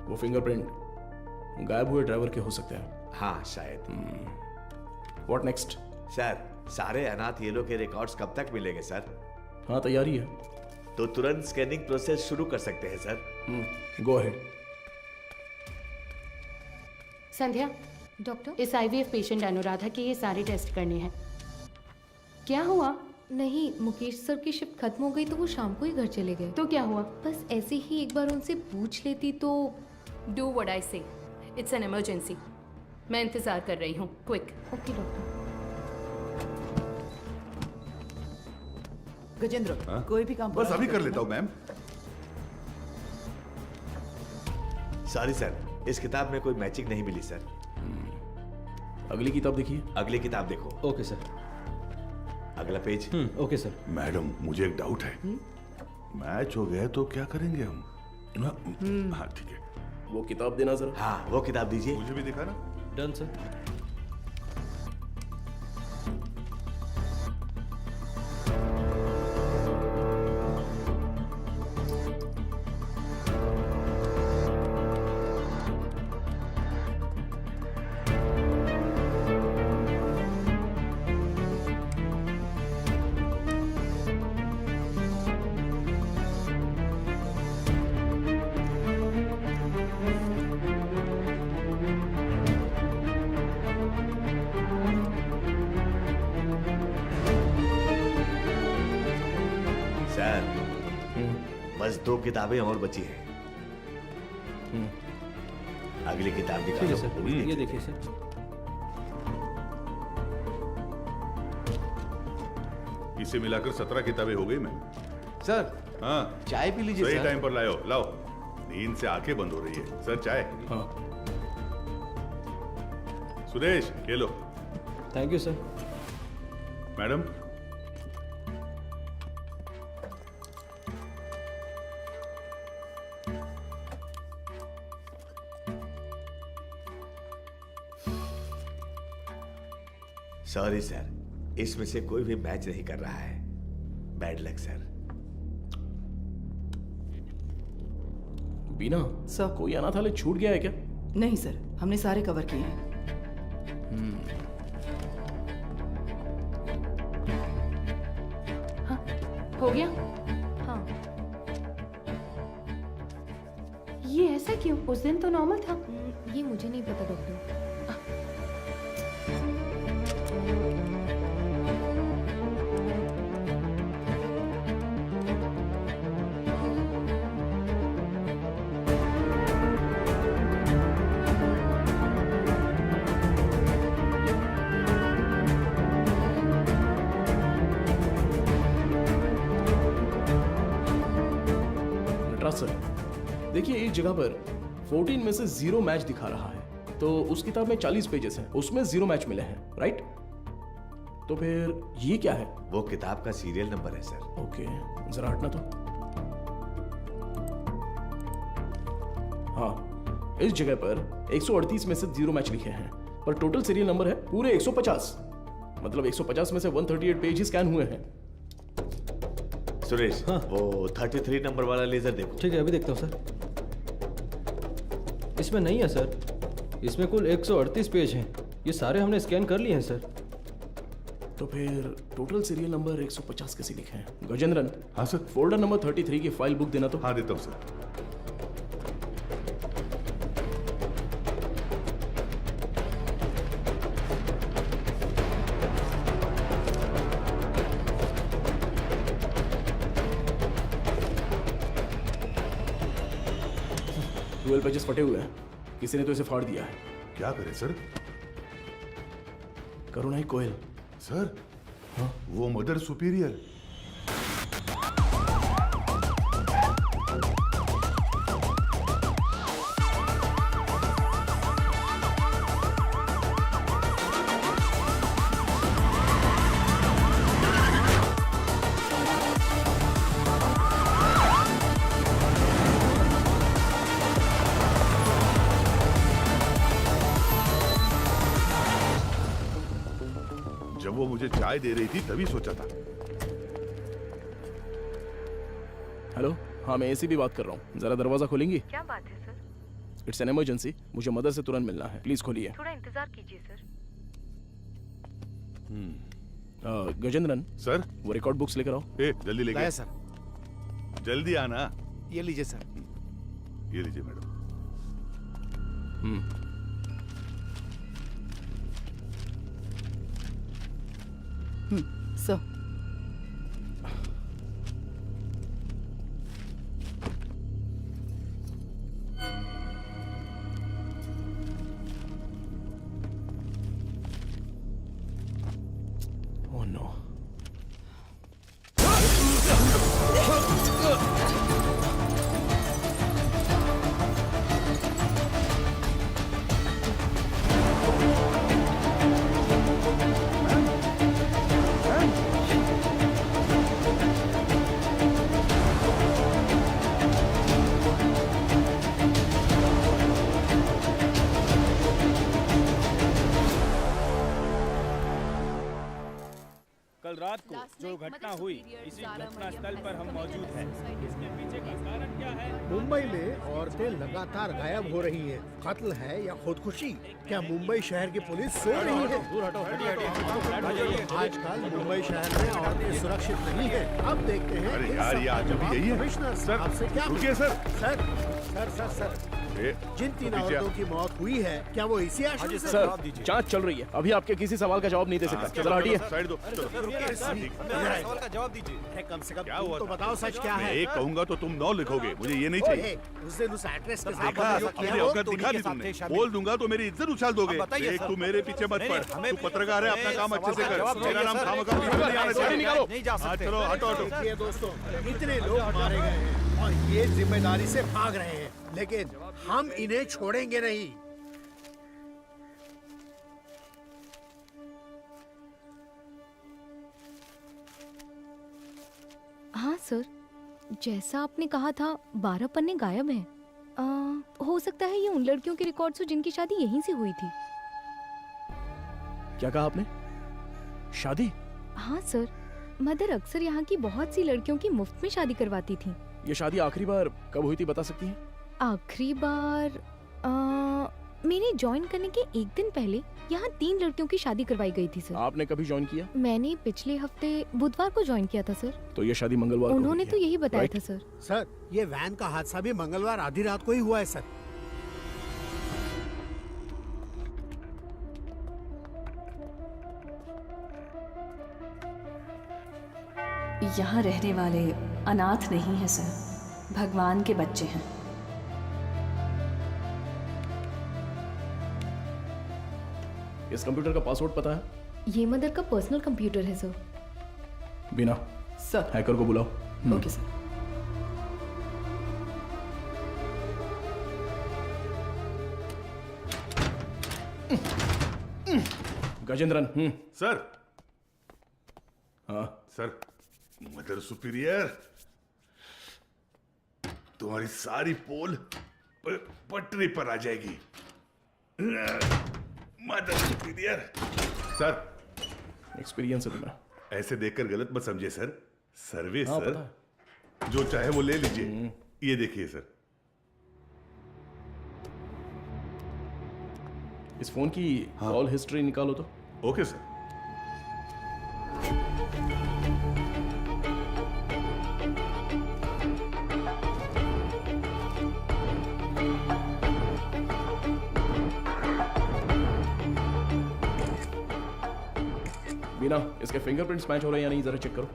Speaker 3: वो फिंगरप्रिंट गायब हुए ड्राइवर के हो सकते हैं।
Speaker 18: हाँ शायद।
Speaker 3: What next?
Speaker 18: सर, सारे अनाथ येलो के रिकॉर्ड्स कब तक मिलेंगे सर?
Speaker 3: हाँ, तैयारी है।
Speaker 18: तो तुरंत स्कैनिंग प्रोसेस शुरू कर सकते हैं sir.
Speaker 3: Go ahead.
Speaker 5: Sandhya,
Speaker 4: doctor,
Speaker 5: इस आईवीएफ पेशेंट अनुराधा के ये सारे टेस्ट करने हैं। क्या हुआ?
Speaker 4: नहीं, मुकेश सर की शिफ्ट खत्म हो गई तो वो शाम को ही घर चले गए।
Speaker 5: तो क्या हुआ?
Speaker 4: बस ऐसे ही एक बार उनसे पूछ लेती तो।
Speaker 5: डू व्हाट आई से, इट्स एन इमरजेंसी। मैं इंतजार कर रही हूँ, क्विक।
Speaker 4: Okay doctor.
Speaker 1: गजेंद्र, कोई भी काम
Speaker 14: बस अभी कर लेता हूँ मैम।
Speaker 18: सॉरी सर, इस किताब में कोई मैचिंग नहीं मिली सर।
Speaker 3: अगली किताब देखिए।
Speaker 18: अगली किताब देखो।
Speaker 12: Okay sir.
Speaker 18: अगला पेज।
Speaker 12: Okay sir.
Speaker 14: मैडम मुझे एक डाउट है, मैच हो गया तो क्या करेंगे हम? हाँ ठीक है।
Speaker 3: वो किताब देना जरा।
Speaker 18: हाँ वो किताब दीजिए।
Speaker 14: मुझे भी दिखा ना।
Speaker 12: Done sir.
Speaker 18: सर बस 2 किताबें और बची हैं। अगली किताब दिखा
Speaker 12: ठीक है
Speaker 18: दो।
Speaker 12: सर, ये देखिए सर।
Speaker 14: इसे मिलाकर 17 किताबें हो गई मैम।
Speaker 2: सर
Speaker 14: हाँ
Speaker 2: चाय पी लीजिए
Speaker 14: सही
Speaker 2: सर।
Speaker 14: टाइम पर लाओ लाओ, नींद से आंखें बंद हो रही है। सर चाय।
Speaker 3: हाँ
Speaker 14: सुरेश ये लो।
Speaker 12: Thank you sir.
Speaker 14: Madam
Speaker 18: sorry sir, इसमें से कोई भी मैच नहीं कर रहा है। Bad luck sir.
Speaker 3: Bina
Speaker 1: sir,
Speaker 3: कोई अनाथालय छूट गया है क्या?
Speaker 1: नहीं सर, हमने सारे कवर किए हैं।
Speaker 5: हो गया?
Speaker 4: हाँ।
Speaker 5: ये ऐसा क्यों? उस दिन तो नॉर्मल था।
Speaker 4: ये मुझे नहीं पता डॉक्टर।
Speaker 3: नटराज सर, देखिए एक जगह पर 14 में से 0 मैच दिखा रहा है, तो उस किताब में 40 पेजेस हैं, उसमें 0 मैच मिले हैं, राइट? तो फिर ये क्या है?
Speaker 18: वो किताब का सीरियल नंबर है सर।
Speaker 3: ओके, जरा हटना तो। हाँ, इस जगह पर 138 में से 0 मैच लिखे हैं, पर टोटल सीरियल नंबर है पूरे 150। मतलब 150 में से 138 पेज ही स्कैन हुए हैं।
Speaker 18: सुरेश, वो 33 नंबर वाला लेजर देखो।
Speaker 12: ठीक है, अभी देखता हूँ सर। इसमें नहीं है सर, इसमें कुल 138 पेज हैं। ये सारे हमने स्कैन कर लिए हैं सर।
Speaker 3: तो फिर टोटल सीरियल नंबर 150 कैसे लिखे हैं? गजेंद्रन।
Speaker 14: हाँ सर।
Speaker 3: फोल्डर नंबर 33 की फाइल बुक देना तो।
Speaker 14: हाँ देता हूँ सर।
Speaker 3: ट्वेल्व पेजेस फटे हुए हैं, किसी ने तो इसे फाड़ दिया है।
Speaker 14: क्या करें सर?
Speaker 3: करुणाई कोयल।
Speaker 14: सर हाँ? वो मदर सुपीरियर। जब वो मुझे चाय दे रही थी तभी सोचा था।
Speaker 3: हेलो, हाँ मैं एसी भी बात कर रहा हूँ, जरा दरवाजा खोलेंगी?
Speaker 17: क्या बात है सर?
Speaker 3: इट्स एन इमरजेंसी, मुझे मदर से तुरंत मिलना है, प्लीज खोलिए।
Speaker 17: थोड़ा इंतजार कीजिए सर।
Speaker 3: गजेंद्रन
Speaker 14: सर,
Speaker 3: वो रिकॉर्ड बुक्स लेकर आओ।
Speaker 14: जल्दी लेके
Speaker 11: लाया सर।
Speaker 14: जल्दी आना।
Speaker 11: ये लीजिए सर।
Speaker 14: ये लीजिए मैडम।
Speaker 1: सर,
Speaker 13: जो घटना हुई इसी घटना स्थल पर हम मौजूद हैं। इसके पीछे का कारण क्या है?
Speaker 9: मुंबई में औरतें लगातार गायब हो रही हैं। कत्ल है या खुदकुशी? क्या मुंबई शहर की पुलिस सो रही है? आजकल मुंबई शहर में औरतें सुरक्षित नहीं है। अब देखते हैं
Speaker 14: अरे यार, ये आज भी यही है।
Speaker 9: कमिश्नर
Speaker 14: सर,
Speaker 9: आपसे क्या
Speaker 14: रुकिए sir.
Speaker 9: Sir sir sir sir जिन 3 औरतों की मौत हुई है, क्या वो इसी आश्रम से?
Speaker 3: सर, जांच चल रही है, अभी आपके किसी सवाल का जवाब नहीं दे सकता। चलो हटिए।
Speaker 14: साइड दो।
Speaker 9: सवाल का जवाब दीजिए। कम से कम
Speaker 14: क्या
Speaker 9: तुम
Speaker 14: हुआ
Speaker 9: तो
Speaker 14: था?
Speaker 9: बताओ सच क्या
Speaker 14: मैं
Speaker 9: है?
Speaker 14: एक कहूंगा तो तुम 9 लिखोगे, मुझे ये नहीं चाहिए।
Speaker 9: उस दिन उस एक्ट्रेस के साथ
Speaker 14: देखा,
Speaker 9: जो किया
Speaker 14: अपनी
Speaker 9: वो
Speaker 14: औकात दिखा दी तुमने। बोल दूंगा तो मेरी इज्जत उछाल दोगे। देख, तू मेरे पीछे मत पड़। तू पत्रकार है, अपना काम अच्छे से कर। मेरा नाम खामखा नहीं आना चाहिए।
Speaker 9: नहीं जा सकते।
Speaker 14: चलो हटो हटो।
Speaker 9: देखिए दोस्तों, इतने लोग मारे गए हैं और ये जिम्मेदारी से भाग रहे हैं, लेकिन हम इन्हें छोड़ेंगे नहीं।
Speaker 4: हाँ सर, जैसा आपने कहा था 12 पन्ने गायब हैं। हो सकता है ये उन लड़कियों के रिकॉर्ड्स हो जिनकी शादी यहीं से हुई थी।
Speaker 3: क्या कहा आपने? शादी?
Speaker 4: हाँ सर, मदर अक्सर यहाँ की बहुत सी लड़कियों की मुफ्त में शादी करवाती थी।
Speaker 3: ये शादी आखिरी बार कब हुई थी, बता सकती हैं?
Speaker 4: आखिरी बार मेरे ज्वाइन करने के एक दिन पहले यहाँ 3 लड़कियों की शादी करवाई गई थी सर।
Speaker 3: आपने कभी ज्वाइन किया?
Speaker 4: मैंने पिछले हफ्ते बुधवार को ज्वाइन किया था सर।
Speaker 3: तो ये शादी मंगलवार को
Speaker 4: उन्होंने
Speaker 3: हुई
Speaker 4: तो
Speaker 3: है,
Speaker 4: यही बताया
Speaker 3: राइट?
Speaker 4: था सर।
Speaker 9: सर, ये वैन का हादसा भी मंगलवार आधी रात को ही हुआ है सर।
Speaker 8: यहाँ रहने वाले अनाथ नहीं हैं सर, भगवान के बच्चे हैं।
Speaker 3: इस कंप्यूटर का पासवर्ड पता है?
Speaker 4: ये मदर का पर्सनल कंप्यूटर है सर।
Speaker 3: बिना
Speaker 1: सर।
Speaker 3: हैकर को बुलाओ।
Speaker 1: Okay sir.
Speaker 3: गजेंद्रन।
Speaker 14: सर।
Speaker 3: हाँ
Speaker 14: सर, मदर सुपीरियर, तुम्हारी सारी पोल पटरी पर आ जाएगी। Mother superior. सर,
Speaker 3: एक्सपीरियंस है तुम्हें।
Speaker 14: ऐसे देखकर गलत मत समझिए सर। सर्विस
Speaker 3: हाँ,
Speaker 14: सर,
Speaker 3: पता
Speaker 14: जो चाहे वो ले लीजिए। ये देखिए सर।
Speaker 3: इस फोन की कॉल हिस्ट्री निकालो तो।
Speaker 14: Okay sir.
Speaker 3: बिना इसके फिंगरप्रिंट्स मैच हो रहे हैं या नहीं, जरा चेक करो।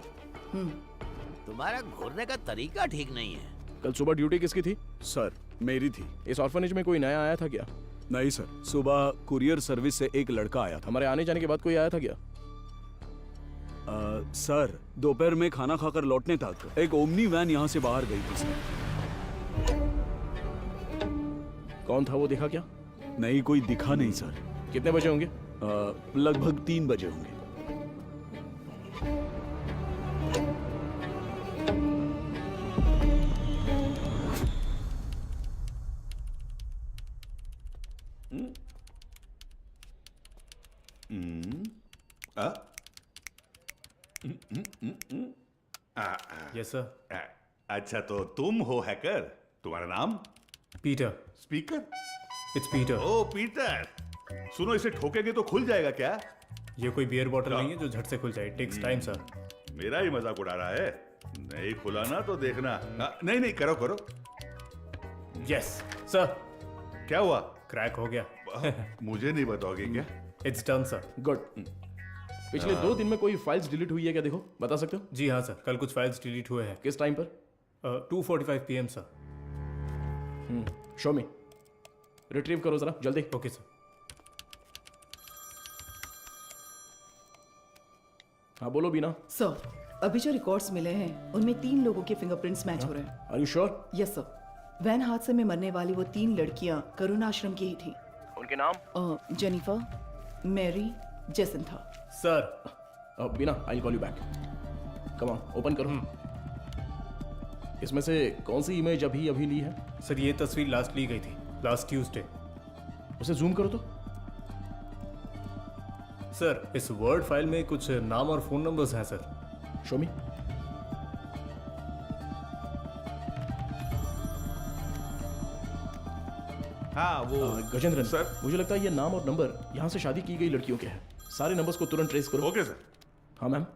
Speaker 11: तुम्हारा घूरने का तरीका ठीक नहीं है।
Speaker 3: कल सुबह ड्यूटी किसकी थी?
Speaker 7: सर, मेरी थी।
Speaker 3: इस ऑर्फनेज में कोई नया आया था क्या?
Speaker 7: नहीं सर, सुबह कुरियर सर्विस से एक लड़का आया था।
Speaker 3: हमारे आने जाने के बाद कोई आया था क्या?
Speaker 7: सर, दोपहर में खाना खाकर लौटने तक एक ओमनी वैन यहाँ से बाहर गई थी सर।
Speaker 3: कौन था वो, देखा क्या?
Speaker 7: नहीं, कोई दिखा नहीं सर।
Speaker 3: कितने बजे होंगे?
Speaker 7: लगभग 3 बजे होंगे।
Speaker 13: Yes sir.
Speaker 14: अच्छा, तो तुम हो हैकर। तुम्हारा नाम?
Speaker 13: पीटर।
Speaker 14: स्पीकर?
Speaker 13: It's Peter.
Speaker 14: ओ पीटर, सुनो, इसे ठोकेंगे तो खुल जाएगा क्या?
Speaker 13: ये कोई बियर बॉटल नहीं है जो झट से खुल जाए। Takes time sir.
Speaker 14: मेरा ही मजाक उड़ा रहा है। नहीं खुला ना तो देखना। नहीं नहीं, करो करो।
Speaker 13: Yes sir.
Speaker 14: क्या हुआ?
Speaker 13: क्रैक हो गया।
Speaker 14: मुझे नहीं बताओगे क्या?
Speaker 13: It's done sir.
Speaker 3: गुड। पिछले 2 दिन में कोई फाइल्स डिलीट हुई है क्या, देखो, बता सकते हो?
Speaker 13: जी हाँ सर, कल कुछ फाइल्स डिलीट हुए हैं।
Speaker 3: किस टाइम पर?
Speaker 13: 2:45 PM सर।
Speaker 3: शो मी। रिट्रीव करो जरा जल्दी।
Speaker 13: Okay sir.
Speaker 3: हाँ बोलो बीना।
Speaker 1: सर, अभी जो रिकॉर्ड्स मिले हैं उनमें 3 लोगों के फिंगरप्रिंट्स मैच हो रहे हैं।
Speaker 3: Are you sure?
Speaker 1: Yes sir. Van हादसे में मरने वाली वो 3 लड़कियां करुणा आश्रम की ही थी।
Speaker 3: उनके नाम?
Speaker 1: Jennifer, Mary, Jacintha.
Speaker 13: Sir.
Speaker 3: Bina, I will call you back. Come on, open करो। इसमें से कौन सी इमेज अभी अभी ली है?
Speaker 13: सर, ये तस्वीर लास्ट ली गई थी, लास्ट ट्यूसडे।
Speaker 3: उसे जूम करो तो।
Speaker 13: सर, इस वर्ड फाइल में कुछ नाम और फोन नंबर्स हैं सर।
Speaker 3: शो मी।
Speaker 6: हाँ वो
Speaker 3: गजेंद्रन सर, मुझे लगता है ये नाम और नंबर यहाँ से शादी की गई लड़कियों के हैं। सारे नंबर्स को तुरंत ट्रेस करो।
Speaker 14: Okay sir.
Speaker 3: हाँ मैम।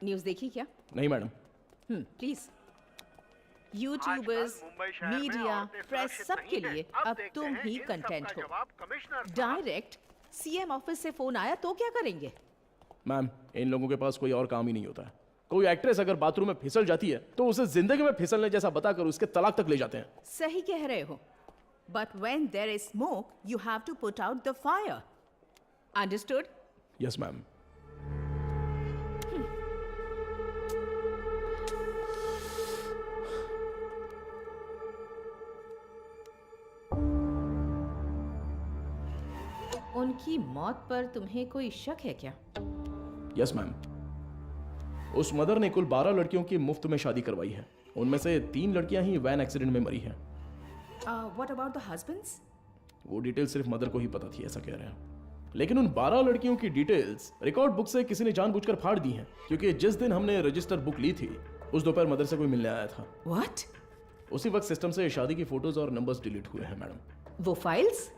Speaker 15: न्यूज़ देखी क्या?
Speaker 3: नहीं madam.
Speaker 15: Please. YouTubers, media, press सबके लिए अब तुम ही कंटेंट हो। डायरेक्ट सीएम ऑफिस से फोन आया तो क्या करेंगे?
Speaker 3: मैम, इन लोगों के पास कोई और काम ही नहीं होता है। कोई एक्ट्रेस अगर बाथरूम में फिसल जाती है तो उसे जिंदगी में फिसलने जैसा बताकर उसके तलाक तक ले जाते हैं।
Speaker 15: सही कह रहे हो। But when there is smoke you have to put out the fire. Understood?
Speaker 3: Yes ma'am.
Speaker 15: उनकी मौत पर तुम्हें कोई शक है क्या?
Speaker 3: Yes ma'am. उस मदर ने कुल 12 लड़कियों की मुफ्त में शादी करवाई है। उनमें से 3 लड़कियां ही वैन एक्सीडेंट में मरी हैं।
Speaker 15: What about the husbands?
Speaker 3: वो डिटेल सिर्फ मदर को ही पता थी, ऐसा कह रहे हैं। लेकिन उन 12 लड़कियों की डिटेल्स रिकॉर्ड बुक से किसी ने जानबूझकर फाड़ दी हैं, क्योंकि जिस दिन हमने रजिस्टर बुक ली थी उस दोपहर मदर से कोई मिलने आया था।
Speaker 15: व्हाट?
Speaker 3: उसी वक्त सिस्टम से शादी की फोटोज और नंबर्स डिलीट हुए हैं मैडम।
Speaker 15: वो फाइल्स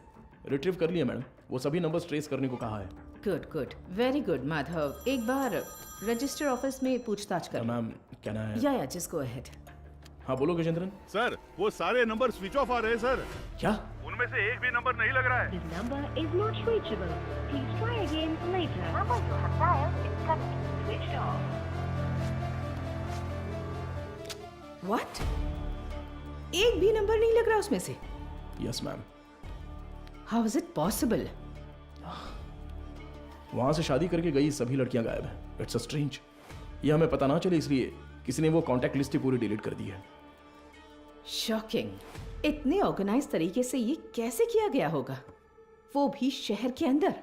Speaker 3: रिट्रीव कर लिए मैडम। वो सभी नंबर्स ट्रेस करने को कहा है।
Speaker 15: Good good, very good Madhav. एक बार रजिस्टर ऑफिस में पूछताछ कर।
Speaker 3: मैम क्या ना है?
Speaker 15: या जस्ट गो अहेड।
Speaker 3: हाँ बोलो गजेंद्रन।
Speaker 14: सर वो सारे नंबर स्विच ऑफ आ रहे हैं सर।
Speaker 3: क्या?
Speaker 14: उनमें से एक भी नंबर नहीं लग रहा है।
Speaker 19: number is not reachable. Please try again later. Number you have dialed is currently switched off.
Speaker 15: What? एक भी नंबर नहीं लग रहा उसमें से?
Speaker 3: Yes ma'am.
Speaker 15: How is it possible?
Speaker 3: वहां से शादी करके गई सभी लड़कियां गायब हैं। It's a strange. ये हमें पता ना चले इसलिए किसी ने वो कांटेक्ट लिस्ट ही पूरी डिलीट कर दी है।
Speaker 15: शॉकिंग। इतने ऑर्गेनाइज तरीके से ये कैसे किया गया होगा, वो भी शहर के अंदर?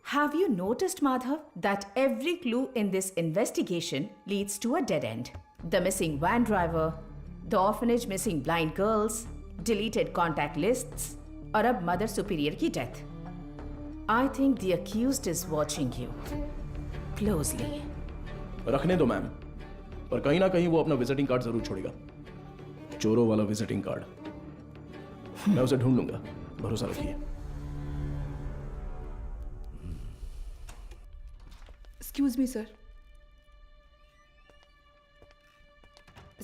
Speaker 15: Have you noticed, Madhav, that every clue in this investigation leads to a dead end? The missing van driver, the orphanage missing blind girls, deleted contact lists, और अब मदर सुपीरियर की death. I think the accused is watching you closely.
Speaker 3: रखने दो ma'am, पर कहीं ना कहीं वो अपना विजिटिंग कार्ड जरूर छोड़ेगा। चोरों वाला विजिटिंग कार्ड। मैं उसे ढूंढ लूंगा, भरोसा रखिए।
Speaker 1: Excuse me sir.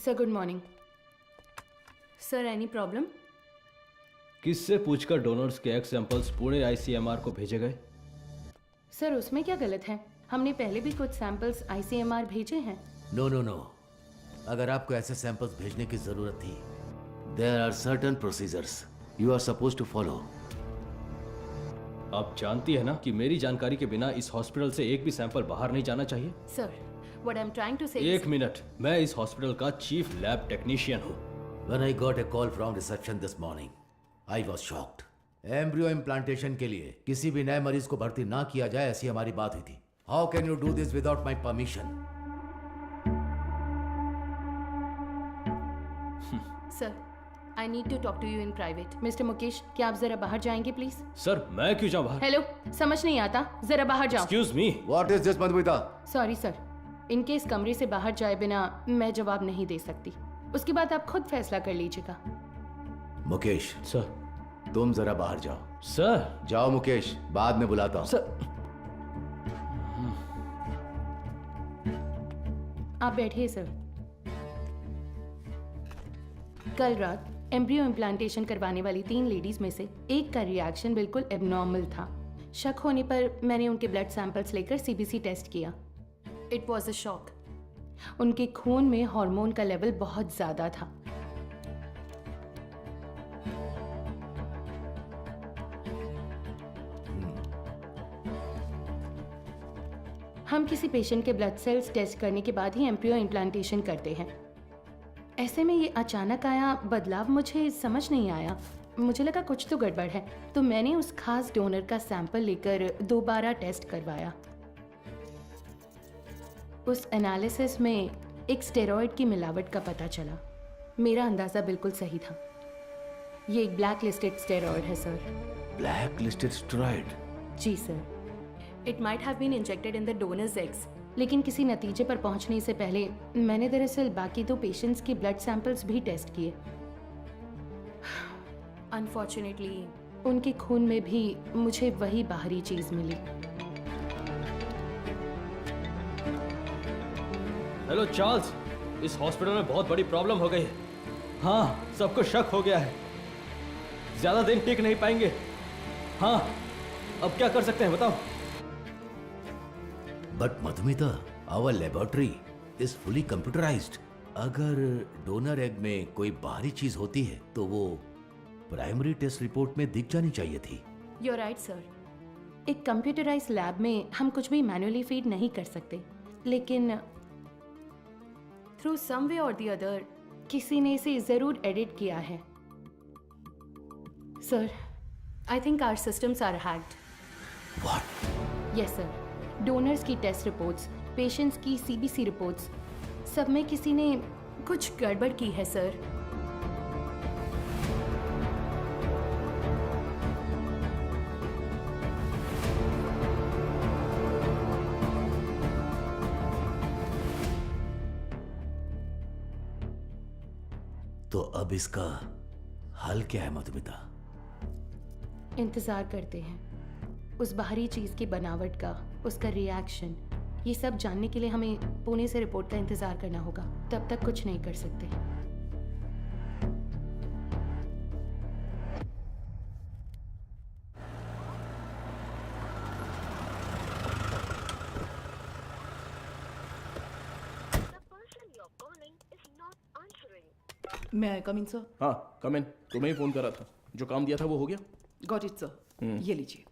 Speaker 5: Sir good morning. Sir any problem?
Speaker 12: किससे पूछकर डोनर्स के एग सैंपल्स पुणे आईसीएमआर को भेजे गए?
Speaker 5: सर उसमें क्या गलत है? हमने पहले भी कुछ सैंपल्स आईसीएमआर भेजे हैं।
Speaker 2: नो नो नो, अगर आपको ऐसे सैंपल्स भेजने की जरूरत थी, there are certain procedures you are supposed to follow.
Speaker 12: आप जानती है ना कि मेरी जानकारी के बिना इस हॉस्पिटल से एक भी सैंपल बाहर नहीं जाना चाहिए।
Speaker 5: Sir what I am trying to say.
Speaker 12: एक मिनट, मैं इस हॉस्पिटल का चीफ लैब टेक्नीशियन हूँ।
Speaker 2: When I got a call from reception this morning, I was shocked. Embryo implantation के लिए किसी भी नए मरीज को भर्ती ना किया जाए, ऐसी हमारी बात हुई थी। How can you do this without my permission?
Speaker 5: Sir I need to talk to you in private. Mister Mukesh, क्या आप जरा बाहर जाएंगे प्लीज?
Speaker 12: सर मैं क्यों जाऊं बाहर?
Speaker 5: हेलो, समझ नहीं आता, जरा बाहर जाओ।
Speaker 12: Excuse me,
Speaker 2: what is this Madhumita?
Speaker 5: Sorry sir, इनके इस कमरे से बाहर जाए बिना मैं जवाब नहीं दे सकती। उसके बाद आप खुद फैसला कर लीजिएगा।
Speaker 2: मुकेश
Speaker 12: सर,
Speaker 2: तुम जरा बाहर जाओ।
Speaker 12: सर
Speaker 2: जाओ मुकेश, बाद में बुलाता हूँ।
Speaker 12: सर
Speaker 5: आप बैठिए सर। कल रात एम्ब्रियो इम्प्लांटेशन करवाने वाली 3 लेडीज में से एक का रिएक्शन बिल्कुल एबनॉर्मल था। शक होने पर मैंने उनके ब्लड सैंपल्स लेकर सीबीसी टेस्ट किया। It was a shock. उनके खून में हार्मोन का लेवल बहुत ज्यादा था। हम किसी पेशेंट के ब्लड सेल्स टेस्ट करने के बाद ही एम्ब्रियो इम्प्लांटेशन करते हैं। ऐसे में ये अचानक आया बदलाव मुझे समझ नहीं आया। मुझे लगा कुछ तो गड़बड़ है, तो मैंने उस खास डोनर का सैंपल लेकर दोबारा टेस्ट करवाया। उस एनालिसिस में एक स्टेरॉइड की मिलावट का पता चला। मेरा अंदाज़ा बिल्कुल सही था। ये एक ब्लैक लिस्टेड स्टेरॉइड है सर।
Speaker 2: Black listed steroid?
Speaker 5: जी sir. It might have been injected in the donors eggs, लेकिन किसी नतीजे पर पहुंचने से पहले मैंने दरअसल बाकी 2 पेशेंट्स के ब्लड सैंपल्स भी टेस्ट किए। अनफॉर्चुनेटली उनके खून में भी मुझे वही बाहरी चीज मिली।
Speaker 12: हेलो चार्ल्स, इस हॉस्पिटल में बहुत बड़ी प्रॉब्लम हो गई है। हाँ, सबको शक हो गया है, ज्यादा दिन टिक नहीं पाएंगे। हाँ, अब क्या कर सकते हैं बताओ?
Speaker 2: But Madhumita, our laboratory is fully computerised. अगर डोनर एग में कोई बाहरी चीज होती है तो वो प्राइमरी टेस्ट रिपोर्ट में दिख जानी चाहिए थी।
Speaker 5: You're right, sir. एक कंप्यूटराइज्ड लैब में हम कुछ भी मैन्युअली फीड नहीं कर सकते, लेकिन थ्रू सम वे और द अदर किसी ने इसे जरूर एडिट किया है। Sir, I think our systems are hacked.
Speaker 2: What?
Speaker 5: Yes sir. Donors की टेस्ट रिपोर्ट्स, पेशेंट्स की सीबीसी रिपोर्ट्स, सब में किसी ने कुछ गड़बड़ की है सर।
Speaker 2: तो अब इसका हल क्या है मधुमिता?
Speaker 5: इंतजार करते हैं उस बाहरी चीज की बनावट का, उसका रिएक्शन, ये सब जानने के लिए हमें पुणे से रिपोर्ट का इंतजार करना होगा। तब तक कुछ नहीं कर सकते।
Speaker 1: मैं आई कम इन सर?
Speaker 3: हाँ, कम इन। तुम्हें ही फोन करा था, जो काम दिया था वो हो गया?
Speaker 1: Got it sir. ये लीजिए।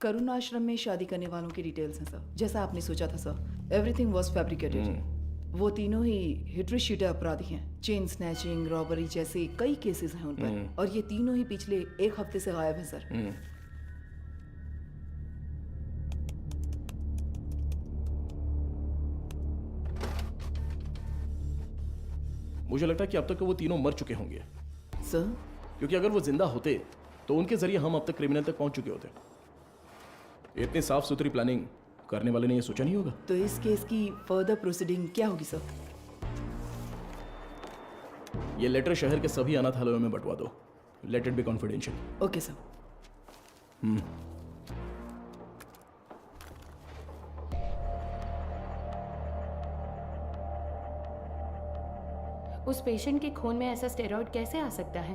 Speaker 1: करुण आश्रम में शादी करने वालों की डिटेल्स हैं सर, जैसा आपने सोचा था सर। Everything was fabricated. वो तीनों ही हिस्ट्री शीटर अपराधी हैं। चेन स्नैचिंग, रॉबरी जैसे कई केसेस हैं उन पर, और ये तीनों ही पिछले 1 हफ्ते से गायब हैं सर।
Speaker 3: मुझे लगता है कि अब तक वो तीनों मर चुके होंगे
Speaker 1: सर,
Speaker 3: क्योंकि अगर वो जिंदा होते तो उनके जरिए हम अब तक क्रिमिनल तक पहुंच चुके होते। इतनी साफ सुथरी प्लानिंग करने वाले ने ये सोचा नहीं होगा।
Speaker 1: तो इस केस की फर्दर प्रोसीडिंग क्या होगी सर?
Speaker 3: ये लेटर शहर के सभी अनाथालयों में बंटवा दो। Let it be confidential.
Speaker 1: Okay sir.
Speaker 5: उस पेशेंट के खून में ऐसा स्टेरॉइड कैसे आ सकता है?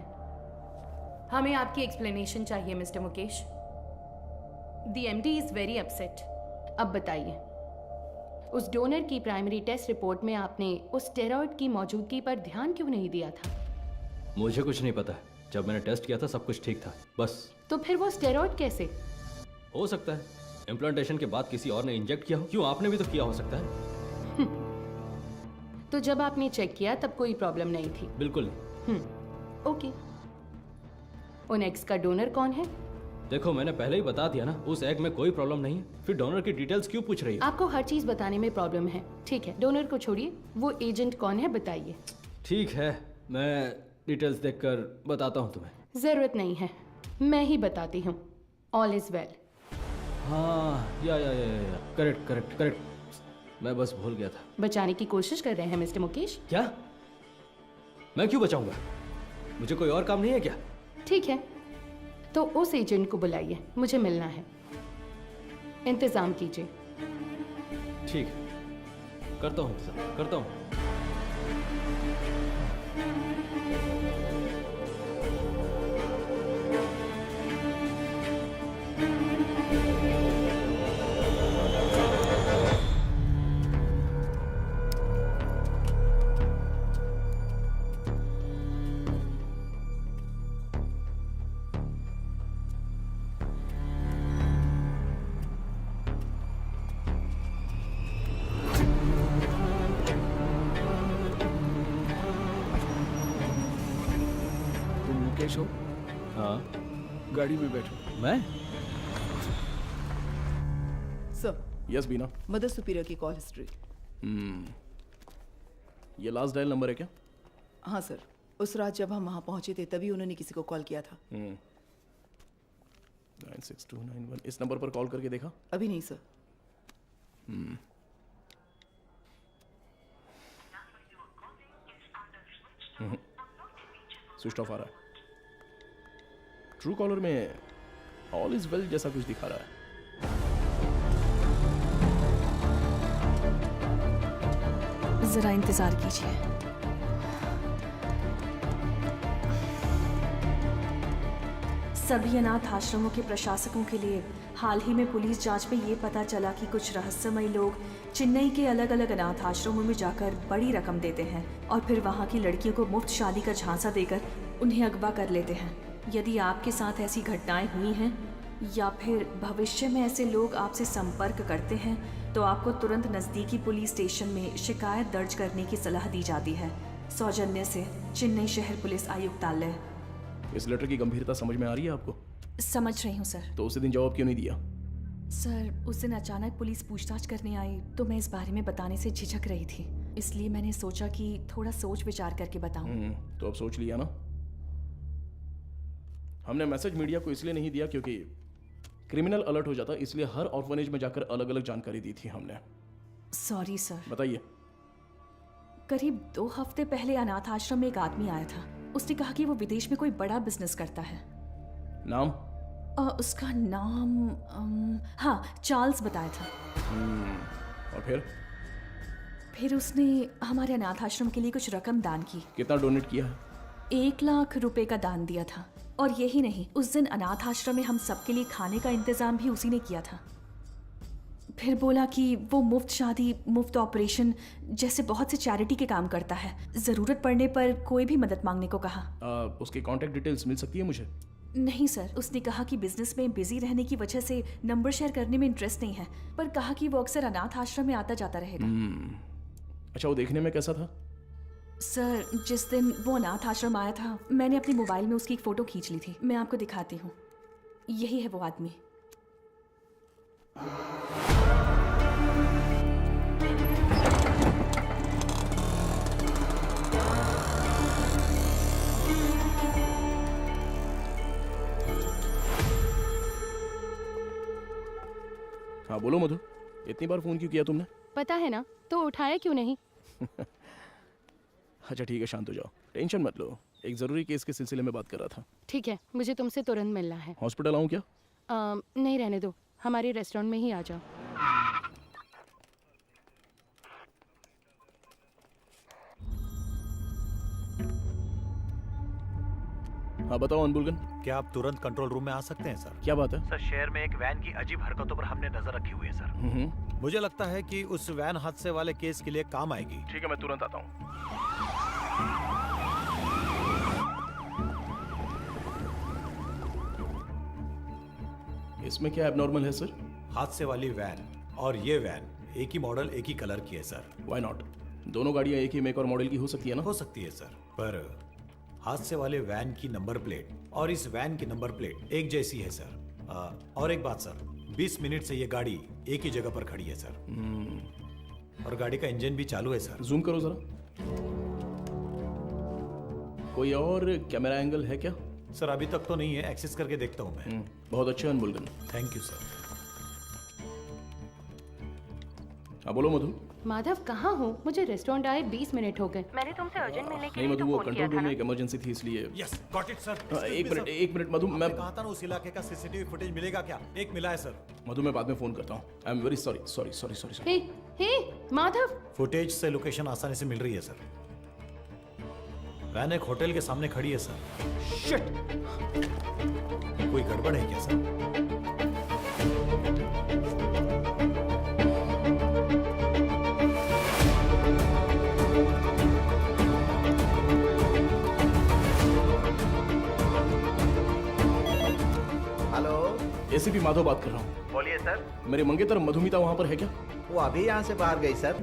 Speaker 5: हमें आपकी एक्सप्लेनेशन चाहिए mister Mukesh. The MD is very upset. अब बताइए, उस डोनर की प्राइमरी टेस्ट रिपोर्ट में आपने उस स्टेरॉइड की मौजूदगी पर ध्यान क्यों नहीं दिया था?
Speaker 12: मुझे कुछ नहीं पता। जब मैंने टेस्ट किया था सब कुछ ठीक था, बस।
Speaker 5: तो फिर वो स्टेरॉइड कैसे?
Speaker 12: हो सकता है इम्प्लांटेशन के बाद किसी और ने इंजेक्ट किया हो। क्यों, आपने भी तो किया हो सकता है।
Speaker 5: तो जब आपने चेक किया तब कोई प्रॉब्लम नहीं थी?
Speaker 12: बिल्कुल नहीं।
Speaker 5: ओके। उन एग्स का डोनर कौन है?
Speaker 12: देखो, मैंने पहले ही बता दिया ना, उस एग में कोई प्रॉब्लम नहीं है। फिर डोनर की डिटेल्स क्यों पूछ रही हो?
Speaker 5: आपको हर चीज बताने में प्रॉब्लम है। ठीक है, डोनर को छोड़िए, वो एजेंट कौन है बताइए।
Speaker 12: ठीक है, मैं डिटेल्स देखकर बताता हूँ तुम्हें।
Speaker 5: जरूरत नहीं है, मैं ही बताती हूँ। All is well.
Speaker 12: हाँ, या करेक्ट करेक्ट करेक्ट। मैं बस भूल गया था।
Speaker 5: बचाने की कोशिश कर रहे हैं मिस्टर मुकेश?
Speaker 12: क्या? मैं क्यों बचाऊंगा? मुझे कोई और काम नहीं है क्या?
Speaker 5: ठीक है, तो उस एजेंट को बुलाइए, मुझे मिलना है। इंतजाम कीजिए।
Speaker 12: ठीक है, करता हूँ इंतजाम, करता हूँ।
Speaker 3: मुकेश हो? हाँ
Speaker 7: गाड़ी में बैठो।
Speaker 3: मैं?
Speaker 1: सर,
Speaker 3: यस बीना।
Speaker 1: मदर सुपीरियर की कॉल हिस्ट्री।
Speaker 3: ये लास्ट डायल नंबर है क्या?
Speaker 1: हाँ सर, उस रात जब हम वहाँ पहुँचे थे तभी उन्होंने किसी को कॉल किया था।
Speaker 3: 96291। इस नंबर पर कॉल करके देखा?
Speaker 1: अभी नहीं सर।
Speaker 3: स्विच ऑफ आ रहा है। ट्रू कॉलर में ऑल इज वेल जैसा कुछ दिखा रहा है।
Speaker 8: जरा इंतजार कीजिए। सभी अनाथ आश्रमों के प्रशासकों के लिए हाल ही में पुलिस जांच में ये पता चला कि कुछ रहस्यमयी लोग चेन्नई के अलग अलग अनाथ आश्रमों में जाकर बड़ी रकम देते हैं और फिर वहाँ की लड़कियों को मुफ्त शादी का झांसा देकर उन्हें अगवा कर लेते हैं। यदि आपके साथ ऐसी घटनाएं हुई हैं या फिर भविष्य में ऐसे लोग आपसे संपर्क करते हैं तो आपको तुरंत नज़दीकी पुलिस स्टेशन में शिकायत दर्ज करने की सलाह दी जाती है। सौजन्य से चेन्नई शहर पुलिस आयुक्तालय।
Speaker 3: इस लेटर की गंभीरता समझ में आ रही है आपको?
Speaker 8: समझ रही हूँ सर।
Speaker 3: तो उसी दिन जवाब क्यों नहीं दिया?
Speaker 8: सर, उस दिन अचानक पुलिस पूछताछ करने आई तो मैं इस बारे में बताने से झिझक रही थी, इसलिए मैंने सोचा कि थोड़ा सोच विचार करके बताऊं।
Speaker 3: तो अब सोच लिया ना? हमने मैसेज मीडिया को इसलिए नहीं दिया क्योंकि क्रिमिनल अलर्ट हो जाता, इसलिए हर ऑर्फनेज में जाकर अलग अलग जानकारी दी थी हमने।
Speaker 8: Sorry sir.
Speaker 3: बताइए।
Speaker 8: करीब 2 हफ्ते पहले अनाथ आश्रम में एक आदमी आया था। उसने कहा कि वो विदेश में कोई बड़ा बिजनेस करता है।
Speaker 3: नाम?
Speaker 8: उसका नाम हाँ, चार्ल्स बताया था।
Speaker 3: और
Speaker 8: फिर उसने हमारे अनाथ आश्रम के लिए कुछ रकम दान की।
Speaker 3: कितना डोनेट किया है?
Speaker 8: 1 लाख रुपए का दान दिया था। और यही नहीं, उस दिन अनाथ आश्रम में हम सबके लिए खाने का इंतजाम भी उसी ने किया था। फिर बोला कि वो मुफ्त शादी, मुफ्त ऑपरेशन जैसे बहुत से चैरिटी के काम करता है। जरूरत पड़ने पर कोई भी मदद मांगने को कहा।
Speaker 3: उसकी कांटेक्ट डिटेल्स मिल सकती है मुझे?
Speaker 8: नहीं सर, उसने कहा कि बिजनेस में बिजी रहने की वजह से नंबर शेयर करने में इंटरेस्ट नहीं है, पर कहा कि वो अक्सर अनाथ आश्रम में आता जाता रहेगा।
Speaker 3: अच्छा, वो देखने में कैसा था?
Speaker 8: सर, जिस दिन वो अनाथ आश्रम आया था मैंने अपने मोबाइल में उसकी एक फ़ोटो खींच ली थी। मैं आपको दिखाती हूँ। यही है वो आदमी।
Speaker 3: हाँ बोलो मधु, इतनी बार फोन क्यों किया तुमने?
Speaker 5: पता है ना, तो उठाया क्यों नहीं?
Speaker 3: अच्छा ठीक है, शांत हो जाओ, टेंशन मत लो। एक जरूरी केस के सिलसिले में बात कर रहा था।
Speaker 5: ठीक है, मुझे तुमसे तुरंत मिलना है।
Speaker 3: हॉस्पिटल आऊँ क्या?
Speaker 5: नहीं, रहने दो, हमारे रेस्टोरेंट में ही आ जाओ।
Speaker 3: हाँ बताओ अनबुलगन।
Speaker 6: क्या आप तुरंत कंट्रोल रूम में आ सकते हैं सर?
Speaker 3: क्या बात है?
Speaker 6: सर, शहर में एक वैन की अजीब हरकतों पर हमने नजर रखी हुई है सर। मुझे लगता है कि उस वैन हादसे वाले केस के लिए काम आएगी।
Speaker 3: ठीक है, मैं तुरंत आता हूँ। इसमें क्या एबनॉर्मल है सर?
Speaker 6: हादसे वाली वैन और ये वैन एक ही मॉडल, एक ही कलर की है सर।
Speaker 3: Why not? दोनों गाड़ियाँ एक ही मेक और मॉडल की हो सकती है ना?
Speaker 6: हो सकती है सर, पर हादसे वाले वैन की नंबर प्लेट और इस वैन की नंबर प्लेट एक जैसी है सर। और एक बात सर, 20 मिनट से ये गाड़ी एक ही जगह पर खड़ी है सर। और गाड़ी का इंजन भी चालू है सर।
Speaker 3: जूम करो जरा। कोई और कैमरा एंगल है क्या?
Speaker 6: सर अभी तक तो नहीं है, एक्सेस करके देखता हूँ मैं।
Speaker 3: बहुत अच्छा अनबुलगन।
Speaker 6: Thank you sir.
Speaker 3: हाँ बोलो मधु।
Speaker 5: माधव कहाँ हो? मुझे रेस्टोरेंट आए 20 मिनट हो गए। मैंने तुमसे अर्जेंट मिलने के
Speaker 3: नहीं
Speaker 5: लिए
Speaker 3: मधु, वो कंट्रोल रूम में एक इमरजेंसी थी इसलिए।
Speaker 6: Yes, got it sir.
Speaker 3: एक मिनट मधु, मैं
Speaker 6: कहा था ना उस इलाके का सीसीटीवी फुटेज मिलेगा क्या? एक मिला है सर।
Speaker 3: मधु मैं बाद में फोन करता हूँ। I am very sorry.
Speaker 5: Hey Madhav,
Speaker 6: footage से लोकेशन आसानी से मिल रही है सर। वैन एक होटल के सामने खड़ी है सर। शिट! कोई गड़बड़ है क्या सर?
Speaker 3: एसीपी माधव बात कर रहा हूँ।
Speaker 16: बोलिए सर।
Speaker 3: मेरे मंगेतर मधुमिता वहाँ पर है क्या?
Speaker 16: वो अभी यहाँ से बाहर गई sir.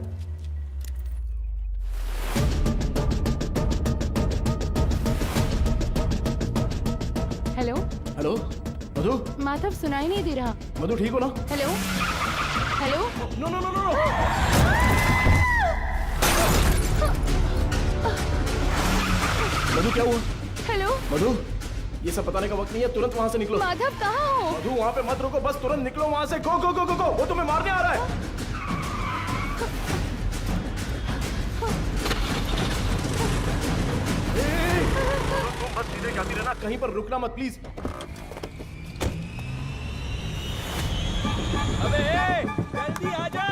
Speaker 5: Hello
Speaker 3: hello Madhu.
Speaker 5: Madhav, सुनाई नहीं दे रहा।
Speaker 3: मधु ठीक हो ना?
Speaker 5: Hello hello.
Speaker 3: No no no no no. Madhu क्या हुआ?
Speaker 5: हेलो
Speaker 3: मधु, ये सब बताने का वक्त नहीं है, तुरंत वहां से निकलो।
Speaker 5: माधव कहाँ हो?
Speaker 3: मधु वहां पे मत रुको, बस तुरंत निकलो वहां से। गो गो गो गो गो, वो तुम्हें मारने आ रहा है। तुम बस सीधे जाती रहना, कहीं पर रुकना मत प्लीज।
Speaker 12: अबे जल्दी आजा।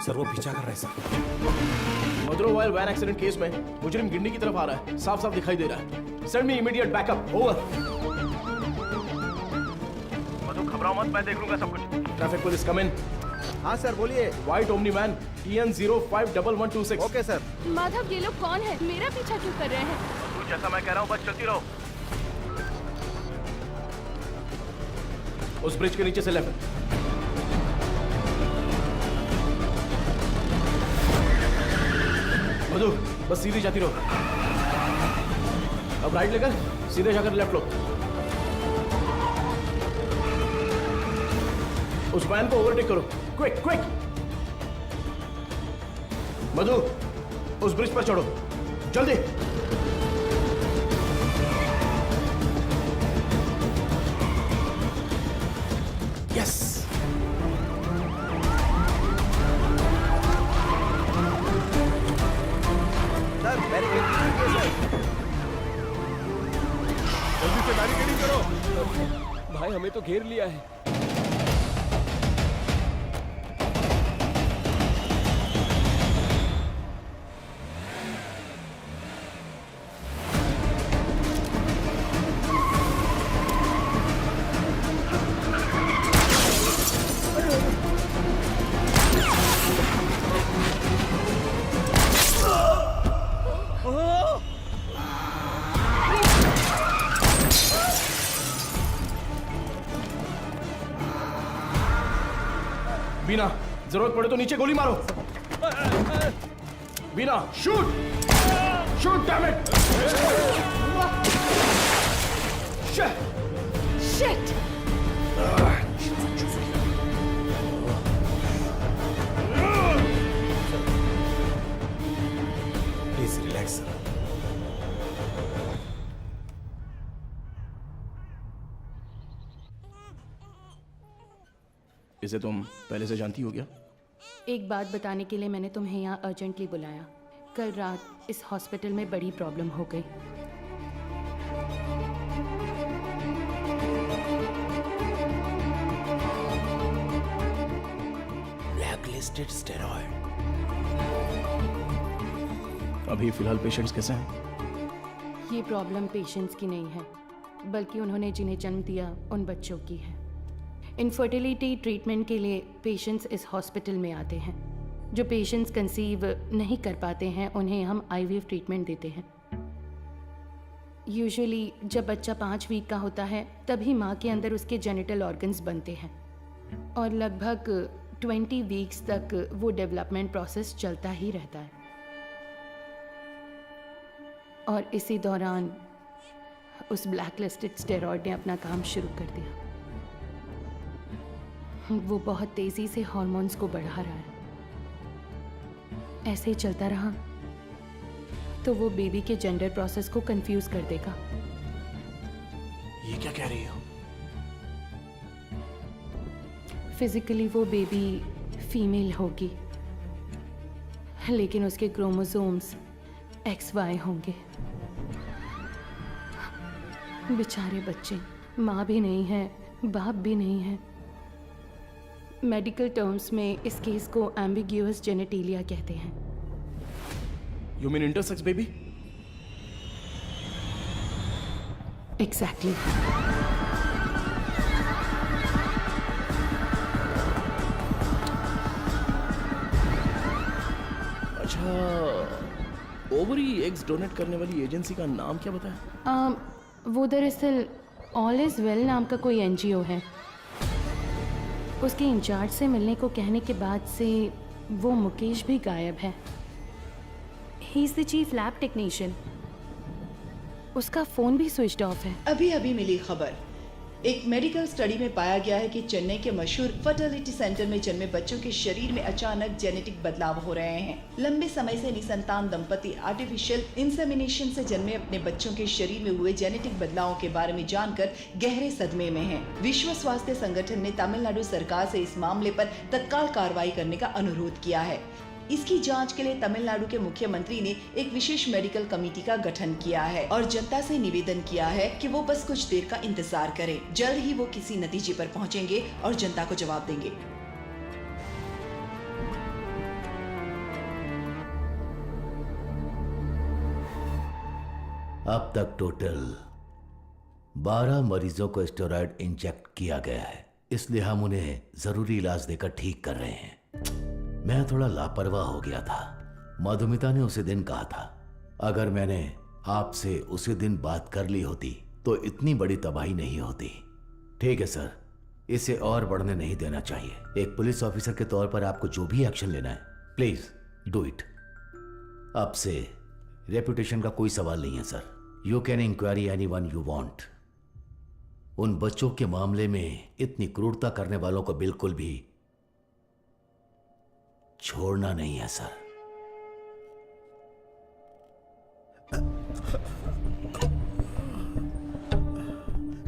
Speaker 6: सर वो पीछा कर रहा है सर।
Speaker 3: मदुरवाइल वैन एक्सीडेंट केस में मुजरिम गिंडी की तरफ आ रहा है, साफ साफ दिखाई दे रहा है। Send me immediate backup. Over. Madhu घबराओ मत, मैं देख लूंगा सब कुछ। Traffic police come in.
Speaker 11: हाँ सर बोलिए।
Speaker 3: White Omni van TN 051126।
Speaker 11: Okay sir.
Speaker 5: Madhav, ये लोग कौन है? मेरा पीछा क्यों कर रहे हैं?
Speaker 3: मधु जैसा मैं कह रहा हूँ बस चलती रहो। उस ब्रिज के नीचे से लेफ्ट। मधु बस सीधी जाती रहो। अब राइट लेकर सीधे जाकर लेफ्ट लो। उस वैन को ओवरटेक करो, क्विक क्विक। मधु उस ब्रिज पर चढ़ो, जल्दी। यस।
Speaker 11: सर बैरिकेड कीजिए सर।
Speaker 7: जल्दी से बैरिकेडिंग करो। भाई हमें तो घेर लिया है।
Speaker 3: बीना जरूरत पड़े तो नीचे गोली मारो। Bina shoot shoot damn it.
Speaker 5: Shit.
Speaker 6: Please relax sir.
Speaker 3: इसे तुम पहले से जानती हो क्या?
Speaker 5: एक बात बताने के लिए मैंने तुम्हें यहाँ अर्जेंटली बुलाया। कल रात इस हॉस्पिटल में बड़ी प्रॉब्लम हो गई।
Speaker 6: Blacklisted steroid.
Speaker 3: अभी फिलहाल पेशेंट्स कैसे हैं?
Speaker 5: ये प्रॉब्लम पेशेंट्स की नहीं है, बल्कि उन्होंने जिन्हें जन्म दिया उन बच्चों की है। इनफर्टिलिटी ट्रीटमेंट के लिए पेशेंट्स इस हॉस्पिटल में आते हैं। जो पेशेंट्स कंसीव नहीं कर पाते हैं उन्हें हम IVF ट्रीटमेंट देते हैं। यूजुअली जब बच्चा 5 वीक का होता है तभी माँ के अंदर उसके जेनिटल ऑर्गन्स बनते हैं और लगभग 20 वीक्स तक वो डेवलपमेंट प्रोसेस चलता ही रहता है। और इसी दौरान उस ब्लैकलिस्टेड स्टेरॉइड ने अपना काम शुरू कर दिया। वो बहुत तेजी से हार्मोन्स को बढ़ा रहा है। ऐसे ही चलता रहा तो वो बेबी के जेंडर प्रोसेस को कंफ्यूज कर देगा।
Speaker 3: ये क्या कह रही हो?
Speaker 5: फिजिकली वो बेबी फीमेल होगी, लेकिन उसके क्रोमोसोम्स XY होंगे। बेचारे बच्चे, माँ भी नहीं है, बाप भी नहीं है। मेडिकल टर्म्स में इस केस को एम्बिग्यूअस जेनेटिलिया कहते हैं।
Speaker 3: You mean intersex baby?
Speaker 5: Exactly.
Speaker 3: अच्छा, ओवरी एग्स डोनेट करने वाली एजेंसी का नाम क्या बताया?
Speaker 5: वो दरअसल ऑल इज वेल नाम का कोई NGO है। उसके इंचार्ज से मिलने को कहने के बाद से वो मुकेश भी गायब है। He is the chief lab technician. उसका फोन भी स्विच्ड ऑफ है।
Speaker 1: अभी अभी मिली खबर, एक मेडिकल स्टडी में पाया गया है कि चेन्नई के मशहूर फर्टिलिटी सेंटर में जन्मे बच्चों के शरीर में अचानक जेनेटिक बदलाव हो रहे हैं। लंबे समय से निसंतान दंपति आर्टिफिशियल इंसेमिनेशन से जन्मे अपने बच्चों के शरीर में हुए जेनेटिक बदलावों के बारे में जानकर गहरे सदमे में हैं। विश्व स्वास्थ्य संगठन ने तमिलनाडु सरकार से इस मामले पर तत्काल कार्रवाई करने का अनुरोध किया है। इसकी जांच के लिए तमिलनाडु के मुख्यमंत्री ने एक विशेष मेडिकल कमेटी का गठन किया है और जनता से निवेदन किया है कि वो बस कुछ देर का इंतजार करें। जल्द ही वो किसी नतीजे पर पहुंचेंगे और जनता को जवाब देंगे।
Speaker 2: अब तक टोटल 12 मरीजों को स्टेरॉयड इंजेक्ट किया गया है, इसलिए हम उन्हें जरूरी इलाज देकर ठीक कर रहे हैं। मैं थोड़ा लापरवाह हो गया था। मधुमिता ने उसी दिन कहा था, अगर मैंने आपसे उसी दिन बात कर ली होती तो इतनी बड़ी तबाही नहीं होती। ठीक है सर, इसे और बढ़ने नहीं देना चाहिए। एक पुलिस ऑफिसर के तौर पर आपको जो भी एक्शन लेना है, प्लीज डू इट। आपसे रेपुटेशन का कोई सवाल नहीं है sir. You can inquiry anyone you want. उन बच्चों के मामले में इतनी क्रूरता करने वालों को बिल्कुल भी छोड़ना नहीं है सर।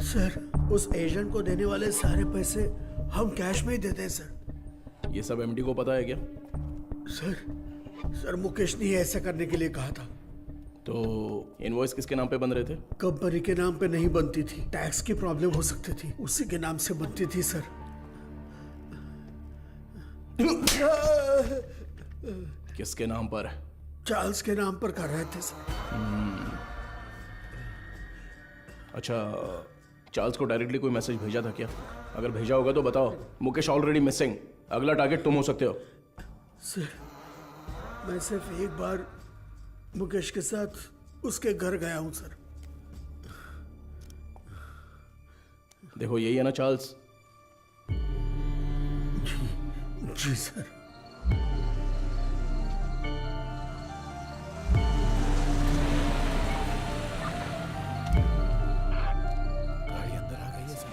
Speaker 9: सर, उस एजेंट को देने वाले सारे पैसे हम कैश में ही देते हैं सर।
Speaker 3: ये सब एमडी को पता है क्या?
Speaker 9: सर मुकेश ने ऐसा करने के लिए कहा था।
Speaker 3: तो इनवॉइस किसके नाम पे बन रहे थे?
Speaker 9: कंपनी के नाम पे नहीं बनती थी, टैक्स की प्रॉब्लम हो सकती थी, उसी के नाम से बनती थी सर।
Speaker 3: किसके नाम पर?
Speaker 9: चार्ल्स के नाम पर कर रहे थे सर।
Speaker 3: अच्छा, चार्ल्स को डायरेक्टली कोई मैसेज भेजा था क्या? अगर भेजा होगा तो बताओ। मुकेश ऑलरेडी मिसिंग, अगला टारगेट तुम हो सकते हो।
Speaker 9: सर, मैं सिर्फ एक बार मुकेश के साथ उसके घर गया हूं सर।
Speaker 3: देखो, यही है ना चार्ल्स?
Speaker 9: जी सर।
Speaker 6: गाड़ी अंदर आ गई है सर।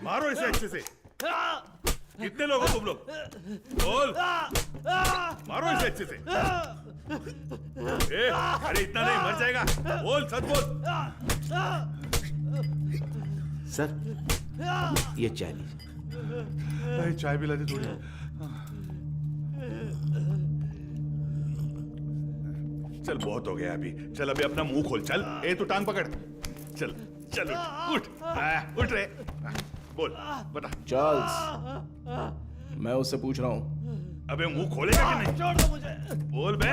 Speaker 14: मारो इसे अच्छे से। कितने लोग हो तुम लोग? बोल, मारो इसे अच्छे से। अरे इतना नहीं, मर जाएगा। बोल, सच बोल।
Speaker 2: सर, ये चाय लीजिए।
Speaker 14: चाय पिला दे थोड़ी। चल बहुत हो गया अभी, चल अभी अपना मुंह खोल, चल। ए तू टांग पकड़, चल चल उठ उठ रे, बोल बता।
Speaker 3: चार्ल्स, मैं उससे पूछ रहा हूँ।
Speaker 14: अबे मुंह खोलेगा कि नहीं?
Speaker 12: छोड़ दो मुझे।
Speaker 14: बोल बे।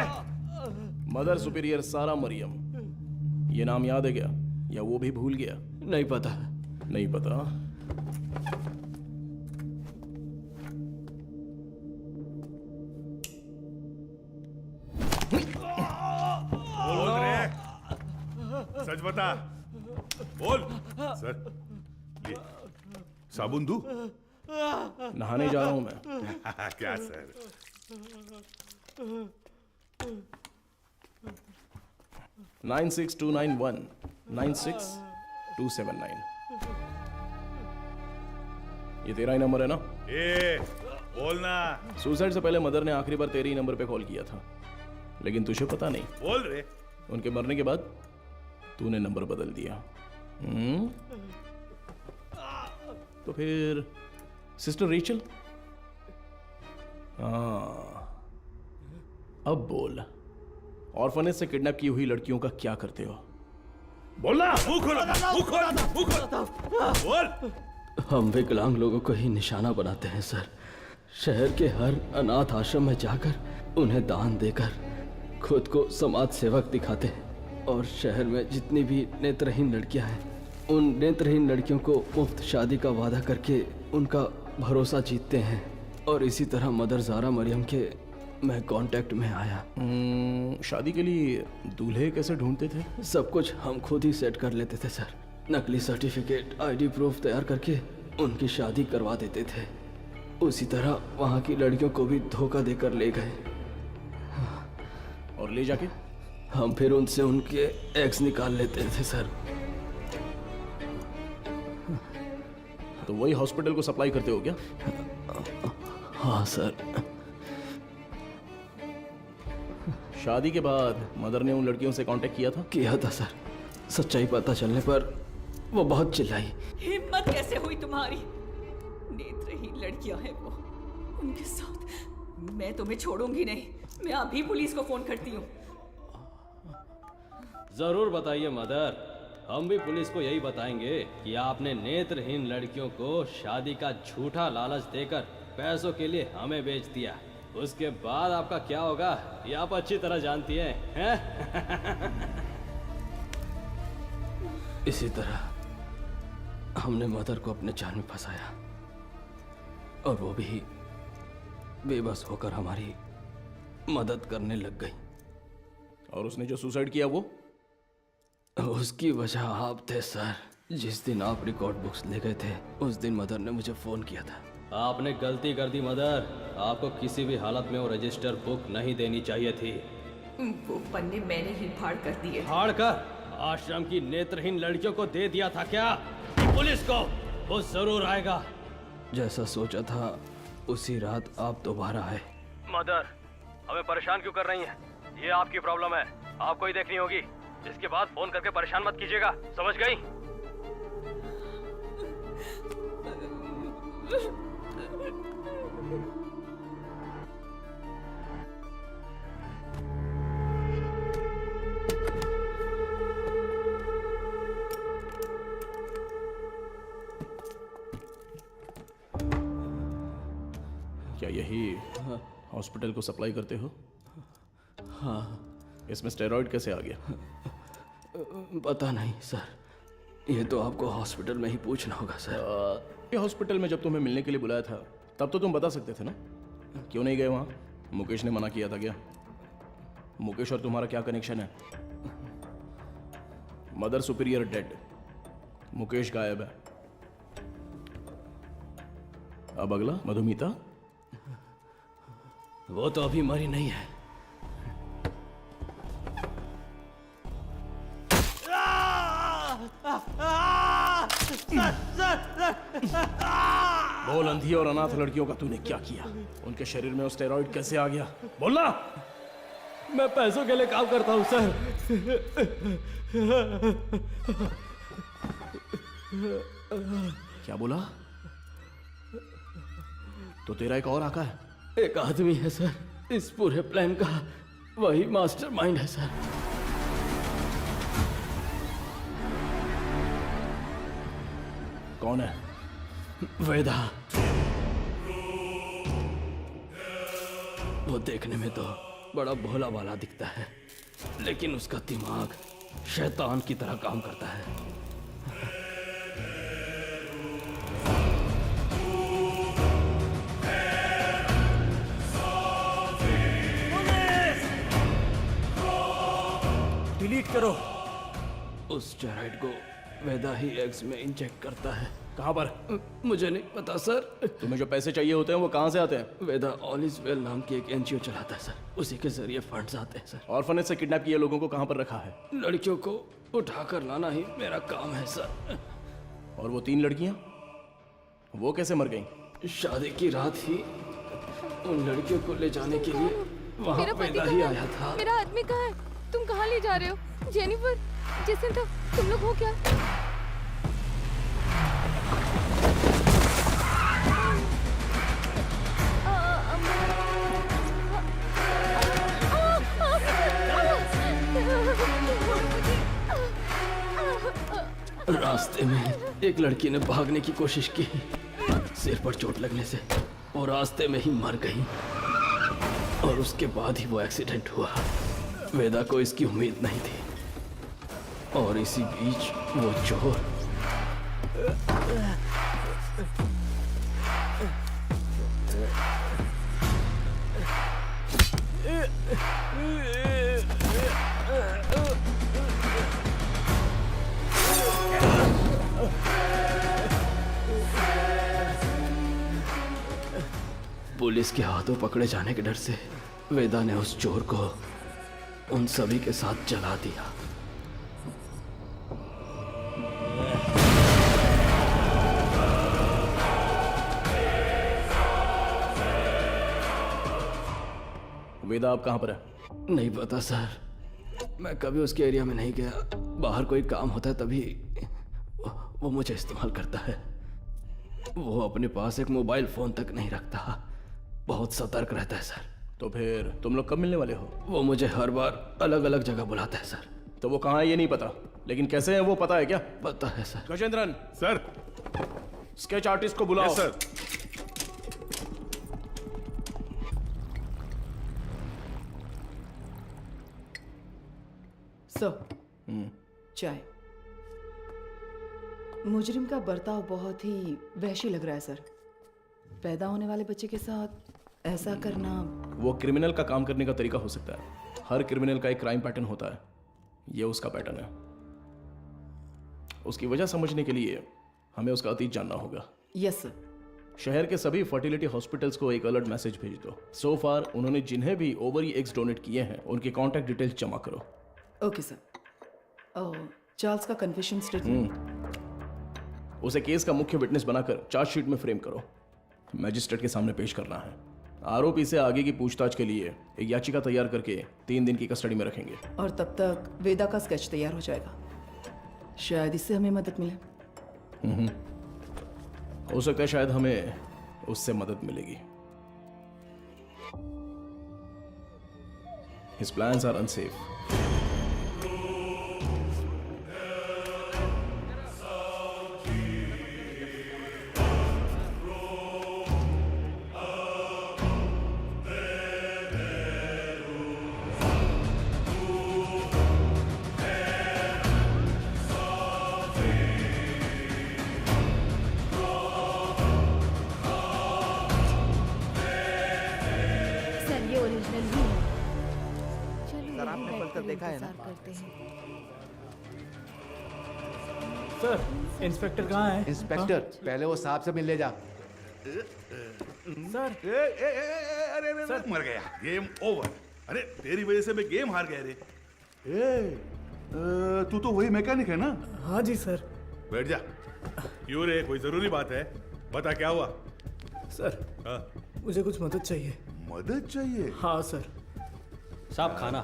Speaker 3: मदर सुपीरियर सारा मरियम, ये नाम याद है क्या, या वो भी भूल गया?
Speaker 12: नहीं पता।
Speaker 3: नहीं पता?
Speaker 14: बोल रे, सच बता, बोल। सर ये साबुन दूं?
Speaker 3: नहाने जा रहा हूं मैं।
Speaker 14: क्या सर?
Speaker 3: 96291 96279, ये तेरा ही नंबर है ना?
Speaker 14: ए बोलना।
Speaker 3: सुसाइड से पहले मदर ने आखिरी बार तेरे ही नंबर पे कॉल किया था, लेकिन तुझे पता नहीं।
Speaker 14: बोल रे।
Speaker 3: उनके मरने के बाद तूने नंबर बदल दिया। तो फिर सिस्टर रेचल? हाँ, अब बोल, ऑर्फनेज से किडनैप की हुई लड़कियों का क्या करते हो? बोलना।
Speaker 14: मुंह खोल, मुंह खोल, मुंह खोल, बोल।
Speaker 12: हम विकलांग लोगों को ही निशाना बनाते हैं सर। शहर के हर अनाथ आश्रम में जाकर उन्हें दान देकर खुद को समाज सेवक दिखाते हैं, और शहर में जितनी भी नेत्रहीन लड़कियां हैं, उन नेत्रहीन लड़कियों को मुफ्त शादी का वादा करके उनका भरोसा जीतते हैं। और इसी तरह मदर ज़ारा मरियम के मैं कांटेक्ट में आया।
Speaker 3: शादी के लिए दूल्हे कैसे ढूंढते थे?
Speaker 12: सब कुछ हम खुद ही सेट कर लेते थे सर। नकली सर्टिफिकेट, आईडी प्रूफ तैयार करके उनकी शादी करवा देते थे। उसी तरह वहाँ की लड़कियों को भी धोखा देकर ले गए,
Speaker 3: और ले जाके
Speaker 12: हम फिर उनसे उनके एग्स निकाल लेते थे सर।
Speaker 3: तो वही हॉस्पिटल को सप्लाई करते हो क्या?
Speaker 12: हाँ सर।
Speaker 3: शादी के बाद मदर ने उन लड़कियों से कांटेक्ट किया था?
Speaker 12: किया था सर। सच्चाई पता चलने पर वो बहुत चिल्लाई।
Speaker 8: हिम्मत कैसे हुई तुम्हारी? नेत्रहीन लड़कियां हैं वो, उनके साथ मैं तुम्हें छोड़ूंगी नहीं। मैं अभी पुलिस को फोन करती हूँ।
Speaker 12: जरूर बताइए मदर, हम भी पुलिस को यही बताएंगे कि आपने नेत्रहीन लड़कियों को शादी का झूठा लालच देकर पैसों के लिए हमें बेच दिया। उसके बाद आपका क्या होगा ये आप अच्छी तरह जानती हैं? इसी तरह हमने मदर को अपने जाल में फंसाया, और वो भी बेबस होकर हमारी मदद करने लग गई।
Speaker 3: और उसने जो सुसाइड किया वो?
Speaker 12: उसकी वजह आप थे सर। जिस दिन आप रिकॉर्ड बुक्स ले गए थे उस दिन मदर ने मुझे फोन किया था। आपने गलती कर दी मदर, आपको किसी भी हालत में वो रजिस्टर बुक नहीं देनी चाहिए थी।
Speaker 8: वो पन्ने मैंने ही फाड़ कर दिए।
Speaker 12: फाड़ कर आश्रम की नेत्रहीन लड़कियों को दे दिया था क्या? पुलिस को वो जरूर आएगा। जैसा सोचा था उसी रात आप दोबारा आए। मदर, हमें परेशान क्यों कर रही हैं? ये आपकी प्रॉब्लम है, आपको ही देखनी होगी। इसके बाद फोन करके परेशान मत कीजिएगा, समझ गई?
Speaker 3: क्या यही हॉस्पिटल को सप्लाई करते हो?
Speaker 12: हाँ।
Speaker 3: इसमें स्टेरॉइड कैसे आ गया?
Speaker 12: पता नहीं सर, ये तो आपको हॉस्पिटल में ही पूछना होगा सर।
Speaker 3: ये हॉस्पिटल में जब तुम्हें मिलने के लिए बुलाया था तब तो तुम बता सकते थे ना, क्यों नहीं गए वहाँ? मुकेश ने मना किया था क्या? मुकेश और तुम्हारा क्या कनेक्शन है? मदर सुपीरियर डेड, मुकेश गायब है। अब अगला मधुमिता,
Speaker 12: वो तो अभी मरी नहीं है।
Speaker 3: बोल, अंधी और अनाथ लड़कियों का तूने क्या किया? उनके शरीर में वो स्टेरॉइड कैसे आ गया? बोलना।
Speaker 12: मैं पैसों के लिए काम करता हूँ सर।
Speaker 3: क्या बोला? तो तेरा एक और आका है?
Speaker 12: एक आदमी है सर, इस पूरे प्लान का वही मास्टरमाइंड है सर।
Speaker 3: कौन है?
Speaker 12: वेदा। वो देखने में तो बड़ा भोला वाला दिखता है, लेकिन उसका दिमाग शैतान की तरह काम करता है।
Speaker 3: डिलीट करो।
Speaker 12: उस स्टेरॉइड को वेदा ही एग्स में इंजेक्ट करता है।
Speaker 3: कहाँ पर?
Speaker 12: मुझे नहीं पता सर।
Speaker 3: तुम्हें जो पैसे चाहिए होते हैं वो कहाँ से आते हैं?
Speaker 12: वेदा ऑल इज वेल नाम की एक एनजीओ चलाता है सर, उसी के जरिए फंड्स आते हैं सर।
Speaker 3: ऑर्फनेज से किडनैप किए लोगों को कहाँ पर रखा है?
Speaker 12: लड़कियों को उठाकर लाना ही मेरा काम है सर।
Speaker 3: और वो 3 लड़कियाँ, वो कैसे मर गईं?
Speaker 12: शादी की रात ही उन लड़कियों को ले जाने के लिए वहाँ वेदा ही आया था।
Speaker 4: मेरा आदमी कहाँ है? तुम कहाँ ले जा रहे हो? जेनिफर, जेसिंथा, तुम लोग हो क्या?
Speaker 12: रास्ते में एक लड़की ने भागने की कोशिश की, सिर पर चोट लगने से वो रास्ते में ही मर गई और उसके बाद ही वो एक्सीडेंट हुआ। वेदा को इसकी उम्मीद नहीं थी और इसी बीच वो चोर पुलिस के हाथों पकड़े जाने के डर से वेदा ने उस चोर को उन सभी के साथ जला दिया।
Speaker 3: वेदा आप कहाँ पर है?
Speaker 12: नहीं पता सर, मैं कभी उसके एरिया में नहीं गया। बाहर कोई काम होता है तभी वो मुझे इस्तेमाल करता है। वो अपने पास एक मोबाइल फोन तक नहीं रखता, बहुत सतर्क रहता है सर।
Speaker 3: तो फिर तुम लोग कब मिलने वाले हो?
Speaker 12: वो मुझे हर बार अलग अलग जगह बुलाता है सर।
Speaker 3: तो वो कहाँ है ये नहीं पता, लेकिन कैसे है वो पता है क्या?
Speaker 12: पता है sir.
Speaker 3: Gajendran
Speaker 14: sir,
Speaker 3: sketch artist को बुलाओ।
Speaker 14: सर।
Speaker 1: सर, चाय। मुजरिम का बर्ताव बहुत ही वहशी लग रहा है सर। पैदा होने वाले बच्चे के साथ ऐसा करना।
Speaker 3: वो क्रिमिनल का काम करने का तरीका हो सकता है। हर क्रिमिनल का एक क्राइम पैटर्न होता है, ये उसका पैटर्न है। उसकी वजह समझने के लिए हमें उसका अतीत जानना होगा।
Speaker 1: Yes sir.
Speaker 3: शहर के सभी फर्टिलिटी हॉस्पिटल्स को एक अलर्ट मैसेज भेज दो। सो फार उन्होंने जिन्हें भी ओवरी एग्स डोनेट किए हैं उनके कॉन्टैक्ट डिटेल्स जमा करो।
Speaker 1: Okay sir. चार्ल्स का कन्फेशन स्टेटमेंट
Speaker 3: उसे केस का मुख्य विटनेस बनाकर चार्जशीट में फ्रेम करो। मैजिस्ट्रेट के सामने पेश करना है। आरोपी से आगे की पूछताछ के लिए एक याचिका तैयार करके 3 दिन की कस्टडी में रखेंगे।
Speaker 1: और तब तक वेदा का स्केच तैयार हो जाएगा। शायद इससे हमें मदद मिले।
Speaker 3: हो सकता है शायद हमें उससे मदद मिलेगी। His plans are unsafe.
Speaker 11: देखा है ना?
Speaker 13: सर, इंस्पेक्टर कहाँ है?
Speaker 2: इंस्पेक्टर, पहले वो साहब से मिल ले जा।
Speaker 13: सर,
Speaker 14: अरे सर, मर गया। Game over. अरे तेरी वजह से मैं गेम हार गया रे। तू तो वही मैकेनिक है ना?
Speaker 13: हाँ जी सर।
Speaker 14: बैठ जा। क्यों रे, कोई जरूरी बात है? बता क्या हुआ?
Speaker 13: सर, मुझे कुछ मदद चाहिए।
Speaker 14: मदद चाहिए?
Speaker 13: हाँ सर।
Speaker 14: साहब खाना।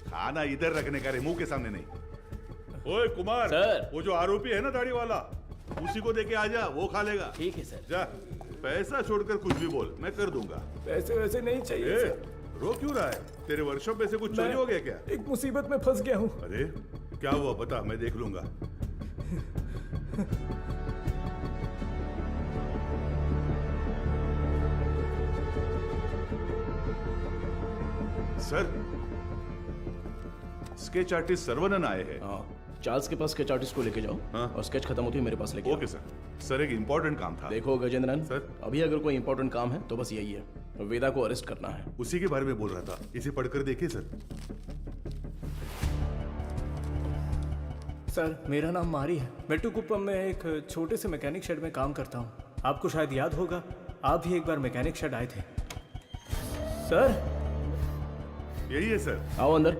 Speaker 14: खाना इधर रखने का रे, मुंह के सामने नहीं। ओए कुमार,
Speaker 12: सर।
Speaker 14: वो जो आरोपी है ना दाढ़ी वाला, उसी को देके आ जा, वो खा लेगा।
Speaker 12: ठीक है सर।
Speaker 14: जा पैसा छोड़कर कुछ भी बोल, मैं कर दूंगा।
Speaker 3: पैसे वैसे नहीं चाहिए सर।
Speaker 14: रो क्यों रहा है? तेरे वर्कशॉप में से कुछ चोरी हो गया क्या?
Speaker 3: एक मुसीबत में फंस गया हूँ।
Speaker 14: अरे क्या हुआ बता, मैं देख लूंगा। सर, स्केच आर्टिस्ट सर्वनन आए हैं।
Speaker 3: चार्ल्स के पास स्केच आर्टिस्ट को लेके जाओ। और स्केच खत्म होती है मेरे पास लेके आओ।
Speaker 14: Okay sir. सर एक इम्पोर्टेंट काम था।
Speaker 3: देखो गजेंद्रन
Speaker 14: सर,
Speaker 3: अभी अगर कोई इंपॉर्टेंट काम है तो बस यही है, वेदा को अरेस्ट करना है।
Speaker 14: उसी के बारे में बोल रहा था, इसे पढ़कर देखिए सर।
Speaker 13: सर मेरा नाम मारी है, मेट्टुकुप्पम में एक छोटे से मैकेनिक शेड में काम करता हूँ। आपको शायद याद होगा, आप भी एक बार मैकेनिक शेड आए थे। सर
Speaker 14: यही है सर।
Speaker 3: आओ अंदर।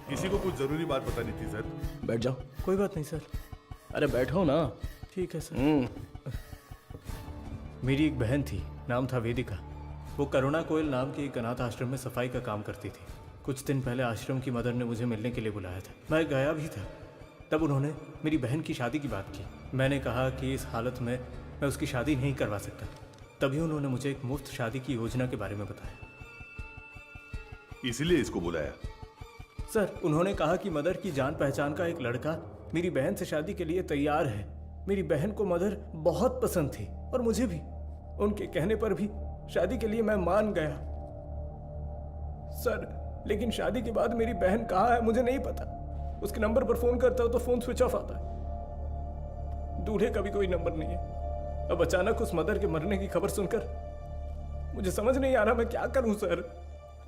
Speaker 14: किसी को कुछ जरूरी बात बतानी थी सर।
Speaker 3: बैठ जाओ।
Speaker 13: कोई बात नहीं सर।
Speaker 3: अरे बैठो ना।
Speaker 13: ठीक है सर। मेरी एक बहन थी, नाम था वेदिका। वो करुणा कोयल नाम के एक अनाथ आश्रम में सफाई का काम करती थी। कुछ दिन पहले आश्रम की मदर ने मुझे मिलने के लिए बुलाया था। मैं गया भी था। तब उन्होंने मेरी बहन की शादी की बात की। मैंने कहा कि इस हालत में मैं उसकी शादी नहीं करवा सकता। तभी उन्होंने मुझे एक मुफ्त शादी की योजना के बारे में बताया।
Speaker 14: इसीलिए इसको बुलाया?
Speaker 13: सर उन्होंने कहा कि मदर की जान पहचान का एक लड़का मेरी बहन से शादी के लिए तैयार है। मेरी बहन को मदर बहुत पसंद थी और मुझे भी। उनके कहने पर भी शादी के लिए मैं मान गया। सर लेकिन शादी के बाद मेरी बहन कहाँ है मुझे नहीं पता। उसके नंबर पर फोन करता हूँ तो फोन स्विच ऑफ आता है। दूल्हे का भी कोई नंबर नहीं है। अब अचानक उस मदर के मरने की खबर सुनकर मुझे समझ नहीं आ रहा मैं क्या करूं सर।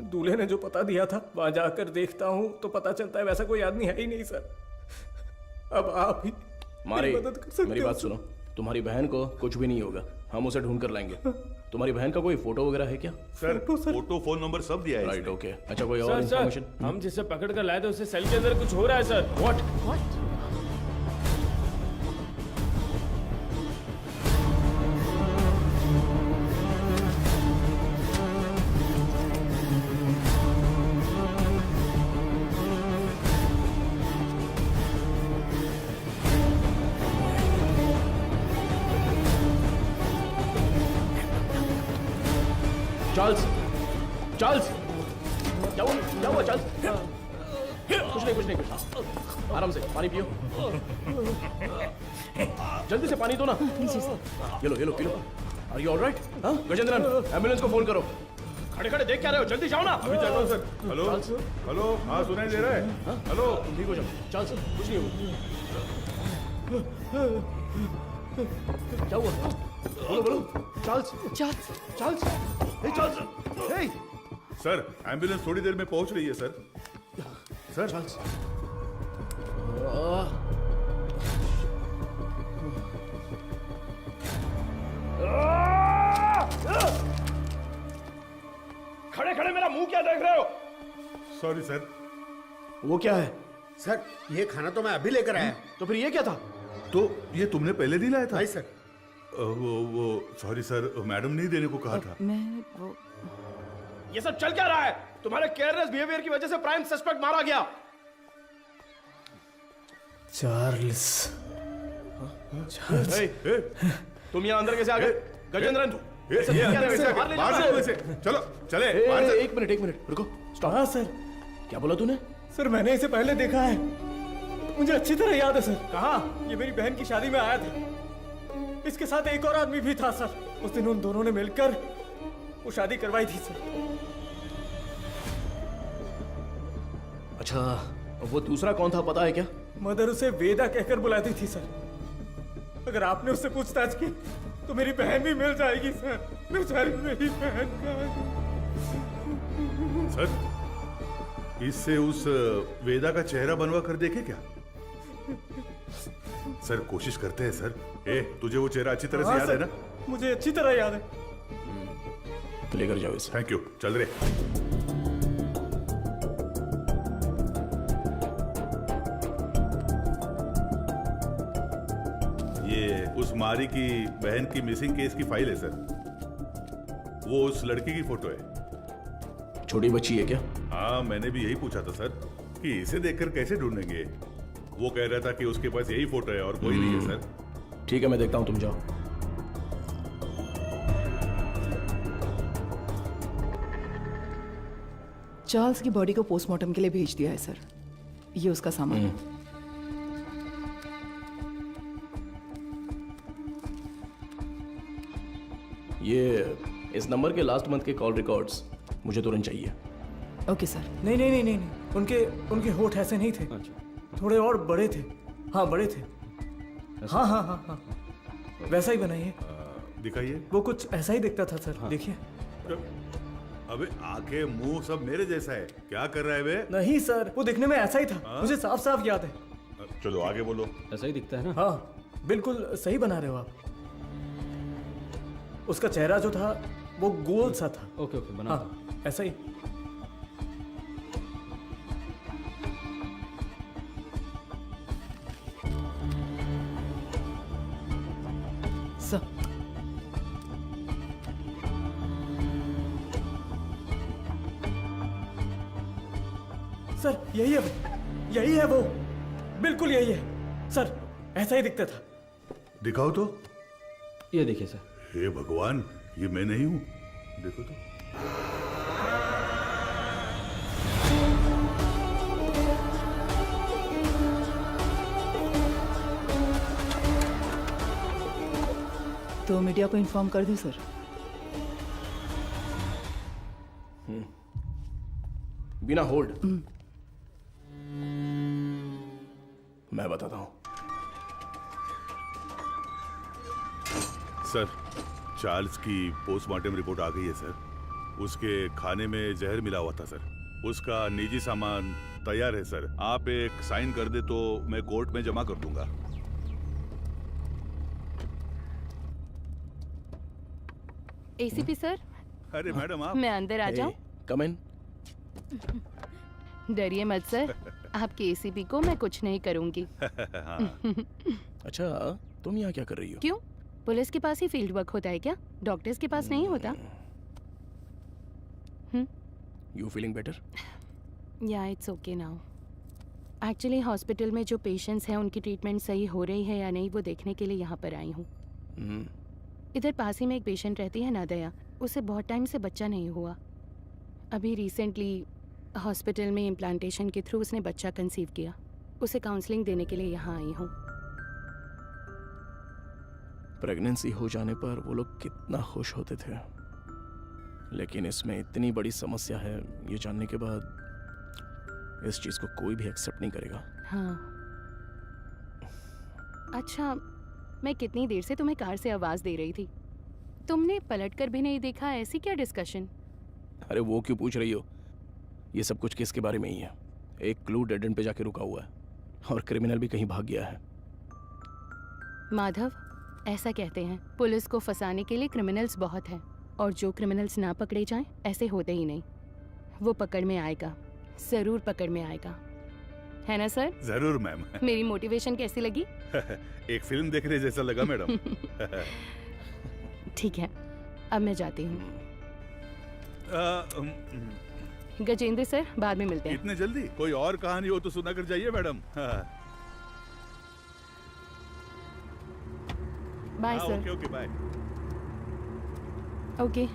Speaker 13: दूल्हे ने जो पता दिया था वहां जाकर देखता हूं तो पता चलता है वैसा कोई आदमी है ही नहीं सर। अब आप ही
Speaker 3: मारे
Speaker 13: मदद कर सकते
Speaker 3: मेरी
Speaker 13: हो
Speaker 3: बात
Speaker 13: सर।
Speaker 3: सुनो, तुम्हारी बहन को कुछ भी नहीं होगा, हम उसे ढूंढ कर लाएंगे। तुम्हारी बहन का कोई फोटो वगैरह है क्या?
Speaker 14: सर फोटो फोन नंबर सब दिया है।
Speaker 3: Right okay. अच्छा कोई और
Speaker 12: सर
Speaker 3: इन्फॉर्मेशन?
Speaker 12: हम जिसे पकड़ कर लाए थे उससे सेल के अंदर कुछ हो रहा है सर।
Speaker 3: व्हाट? चार्ल्स, चार्ल्स, क्या हुआ चार्ल्स? कुछ नहीं आराम से पानी पियो। जल्दी से पानी दो ना। ये लो पी लो। Are you all right? Gajendran ambulance को फोन करो। खड़े देख क्या रहे हो, जल्दी जाओ ना।
Speaker 14: अभी चल रहा हूं सर। हेलो हाँ सुनाई दे रहा है? हेलो
Speaker 3: ठीक हो जाओ। चार्ल्स कुछ नहीं होगा। क्या हुआ? बोलो चार्ल्स। हे
Speaker 14: सर एम्बुलेंस थोड़ी देर में पहुंच रही है सर।
Speaker 3: चार्ल्स खड़े मेरा मुंह क्या देख रहे हो?
Speaker 14: Sorry sir.
Speaker 3: वो क्या है?
Speaker 9: सर ये खाना तो मैं अभी लेकर आया।
Speaker 3: तो फिर ये क्या था?
Speaker 14: तो ये तुमने पहले नहीं लाया था?
Speaker 9: नहीं सर।
Speaker 14: वो सॉरी सर, मैडम ने देने को कहा था।
Speaker 1: मैं वो
Speaker 3: ये सब चल क्या रहा है? तुम्हारे केयरलेस बिहेवियर की वजह से प्राइम सस्पेक्ट मारा गया।
Speaker 13: चार्ल्स।
Speaker 3: तुम यहाँ अंदर कैसे आ गए? गजेंद्रन
Speaker 14: चलो चले।
Speaker 3: एक मिनट रुको स्टॉप।
Speaker 13: हाँ सर।
Speaker 3: क्या बोला तूने?
Speaker 13: सर मैंने इसे पहले देखा है, मुझे अच्छी तरह याद है सर। कहाँ? ये मेरी बहन की शादी में आया था। इसके साथ एक और आदमी भी था सर। उस दिन उन दोनों ने मिलकर वो शादी करवाई थी सर।
Speaker 3: अच्छा वो दूसरा कौन था पता है क्या?
Speaker 13: मदर उसे वेदा कहकर बुलाती थी सर। अगर आपने उससे पूछताछ की तो मेरी बहन भी मिल जाएगी सर। बेचारी मेरी बहन का।
Speaker 14: सर इससे उस वेदा का चेहरा बनवा कर देखे क्या? सर कोशिश करते हैं सर। तुझे वो चेहरा अच्छी तरह से याद है ना?
Speaker 13: मुझे अच्छी तरह याद है।
Speaker 3: लेकर जाओ इसे।
Speaker 14: Thank you. चल रहे। ये उस मारी की बहन की मिसिंग केस की फाइल है सर। वो उस लड़की की फोटो है।
Speaker 3: छोटी बच्ची है क्या?
Speaker 14: हाँ मैंने भी यही पूछा था सर कि इसे देखकर कैसे ढूंढेंगे। वो कह रहा था कि उसके पास यही फोटो है और कोई नहीं है सर।
Speaker 3: ठीक है मैं देखता हूं, तुम जाओ।
Speaker 1: चार्ल्स की बॉडी को पोस्टमार्टम के लिए भेज दिया है सर। ये उसका सामान है।
Speaker 3: ये इस नंबर के लास्ट मंथ के कॉल रिकॉर्ड्स मुझे तुरंत चाहिए।
Speaker 1: Okay sir.
Speaker 13: नहीं नहीं नहीं नहीं नहीं, उनके होठ ऐसे नहीं थे, थोड़े और बड़े थे। हाँ बड़े थे। हाँ हाँ हाँ हाँ वैसा ही बनाइए।
Speaker 14: दिखाइए।
Speaker 13: वो कुछ ऐसा ही दिखता था सर। देखिए।
Speaker 14: अबे आंखें मुंह सब मेरे जैसा है, क्या कर रहा है बे?
Speaker 13: नहीं सर, वो दिखने में ऐसा ही था। मुझे साफ साफ याद है।
Speaker 14: चलो आगे बोलो।
Speaker 12: ऐसा ही दिखता है ना?
Speaker 13: हाँ बिल्कुल सही बना रहे हो आप। उसका चेहरा जो था वो गोल सा था।
Speaker 12: ओके ओके बना।
Speaker 13: हाँ ऐसा ही। सर यही है वो, बिल्कुल यही है सर, ऐसा ही दिखता था।
Speaker 14: दिखाओ तो।
Speaker 12: ये देखिए सर।
Speaker 14: हे भगवान, ये मैं नहीं हूं, देखो तो।
Speaker 1: तो मीडिया को इन्फॉर्म कर दूं सर?
Speaker 3: बिना होल्ड मैं बताता हूं।
Speaker 14: सर, चार्ल्स की पोस्टमार्टम रिपोर्ट आ गई है सर। उसके खाने में जहर मिला हुआ था सर। उसका निजी सामान तैयार है सर। आप एक साइन कर दे तो मैं कोर्ट में जमा कर दूंगा।
Speaker 5: ACP sir.
Speaker 14: अरे मैडम आप।
Speaker 5: मैं अंदर आ जाऊं?
Speaker 3: कम इन।
Speaker 5: डरिए मत सर, आपके एसीपी को मैं कुछ नहीं करूंगी।
Speaker 3: अच्छा, तुम यहाँ क्या कर रही हो?
Speaker 5: क्यों? पुलिस के पास ही फील्ड वर्क होता है क्या? डॉक्टर्स के पास नहीं होता?
Speaker 3: You feeling better?
Speaker 5: या it's okay now. Actually hospital में जो पेशेंट्स हैं उनकी ट्रीटमेंट सही हो रही है या नहीं वो देखने के लिए यहाँ पर आई हूँ। इधर पास ही में एक पेशेंट रहती है नादया, उसे बहुत टाइम से बच्चा नहीं हुआ। अभी रिसेंटली हॉस्पिटल में इम्प्लांटेशन के थ्रू उसने बच्चा कंसीव किया। उसे काउंसलिंग देने के लिए यहाँ आई हूँ।
Speaker 3: प्रेगनेंसी हो जाने पर वो लोग कितना खुश होते थे, लेकिन इसमें इतनी बड़ी समस्या है ये जानने के बाद इस चीज को कोई भी एक्सेप्ट नहीं करेगा।
Speaker 5: हाँ। अच्छा, मैं कितनी देर से तुम्हें कार से आवाज दे रही थी, तुमने पलटकर भी नहीं देखा? ऐसी क्या डिस्कशन?
Speaker 3: अरे वो क्यों पूछ रही हो? ये सब कुछ किसके बारे में ही है। एक क्लू डेड एंड पे जाके रुका हुआ है और क्रिमिनल भी कहीं भाग गया है।
Speaker 5: माधव, ऐसा कहते हैं पुलिस को फंसाने के लिए क्रिमिनल्स बहुत हैं, और जो क्रिमिनल्स ना पकड़े जाएं ऐसे होते ही नहीं। वो पकड़ में आएगा, जरूर पकड़ में आएगा, है ना सर?
Speaker 14: जरूर मैम।
Speaker 5: मेरी मोटिवेशन कैसी लगी?
Speaker 14: एक फिल्म देखने जैसा लगा मैडम।
Speaker 5: ठीक है, अब मैं जाती हूँ। गजेंद्र सर, बाद में मिलते हैं।
Speaker 14: इतने जल्दी? कोई और कहानी हो तो सुना कर जाइए madam.
Speaker 5: Bye sir.
Speaker 14: Okay okay bye.
Speaker 5: Okay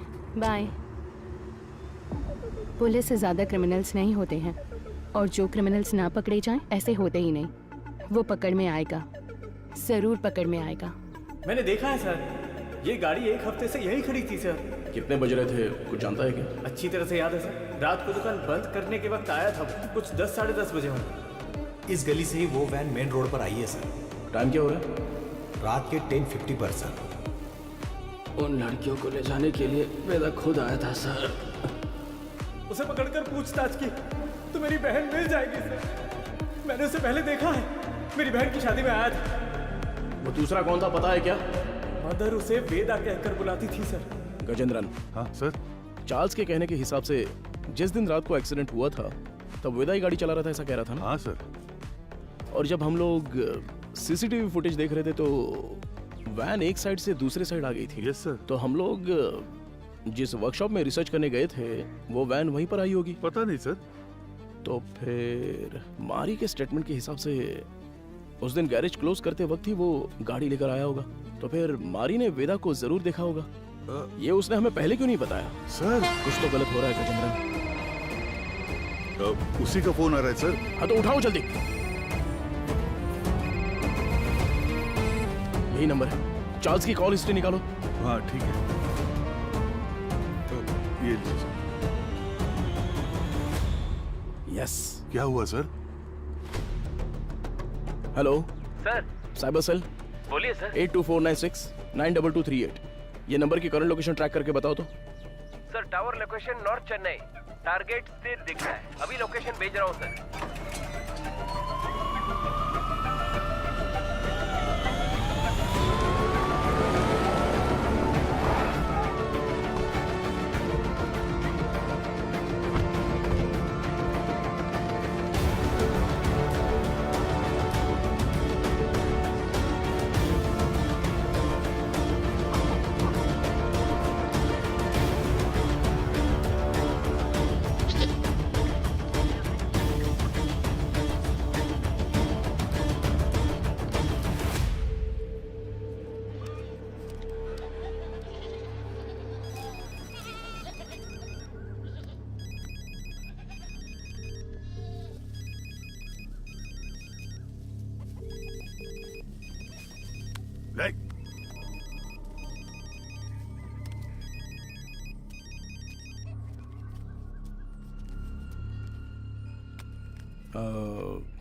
Speaker 5: bye. Police से ज्यादा क्रिमिनल्स नहीं होते हैं, और जो क्रिमिनल्स ना पकड़े जाएं ऐसे होते ही नहीं। वो पकड़ में आएगा, जरूर पकड़ में आएगा।
Speaker 13: मैंने देखा है सर, ये गाड़ी एक हफ्ते से यही खड़ी थी सर।
Speaker 3: कितने बज रहे थे कुछ जानता है क्या?
Speaker 13: अच्छी तरह से याद है सर, रात को दुकान बंद करने के वक्त आया था, कुछ 10 साढ़े 10 बजे होंगे।
Speaker 6: इस गली से ही वो वैन मेन रोड पर आई है सर।
Speaker 3: टाइम क्या हो रहा है?
Speaker 6: रात के 10:50 पर सर।
Speaker 12: उन लड़कियों को ले जाने के लिए वेदा खुद आया था सर।
Speaker 13: उसे पकड़कर पूछताछ की तो मेरी बहन मिल जाएगी सर। मैंने उसे पहले देखा है, मेरी बहन की शादी में आया था।
Speaker 3: वो दूसरा कौन था पता है क्या?
Speaker 13: मदर उसे वेदा कहकर बुलाती थी सर।
Speaker 3: गजेंद्रन।
Speaker 14: हाँ सर।
Speaker 3: चार्ल्स के कहने के हिसाब से जिस दिन रात को एक्सीडेंट हुआ था तब वेदा ही गाड़ी चला रहा था, ऐसा कह रहा था ना?
Speaker 14: हाँ सर।
Speaker 3: और जब हम लोग सीसीटीवी फुटेज देख रहे थे तो वैन एक साइड से दूसरे साइड आ गई थी।
Speaker 14: Yes sir.
Speaker 3: तो हम लोग जिस वर्कशॉप में रिसर्च करने गए थे वो वैन वहीं पर आई होगी।
Speaker 14: पता नहीं सर।
Speaker 3: तो फिर मारी के स्टेटमेंट के हिसाब से उस दिन गैरेज क्लोज करते वक्त ही वो गाड़ी लेकर आया होगा। तो फिर मारी ने वेदा को जरूर देखा होगा। ये उसने हमें पहले क्यों नहीं बताया?
Speaker 14: सर
Speaker 3: कुछ तो गलत हो रहा है गजेंद्रन।
Speaker 14: उसी का फोन आ रहा है सर।
Speaker 3: हाँ तो उठाओ जल्दी। यही नंबर है। चार्ल्स की कॉल हिस्ट्री निकालो।
Speaker 14: हाँ ठीक है, तो ये लीजिए सर।
Speaker 3: यस।
Speaker 14: क्या हुआ sir?
Speaker 3: Hello
Speaker 20: sir.
Speaker 3: Cyber cell.
Speaker 20: बोलिए सर।
Speaker 3: 8249692238। ये नंबर की करंट लोकेशन ट्रैक करके बताओ तो।
Speaker 20: Sir tower location north Chennai, target स्थिर दिख रहा है। अभी लोकेशन भेज रहा हूँ सर।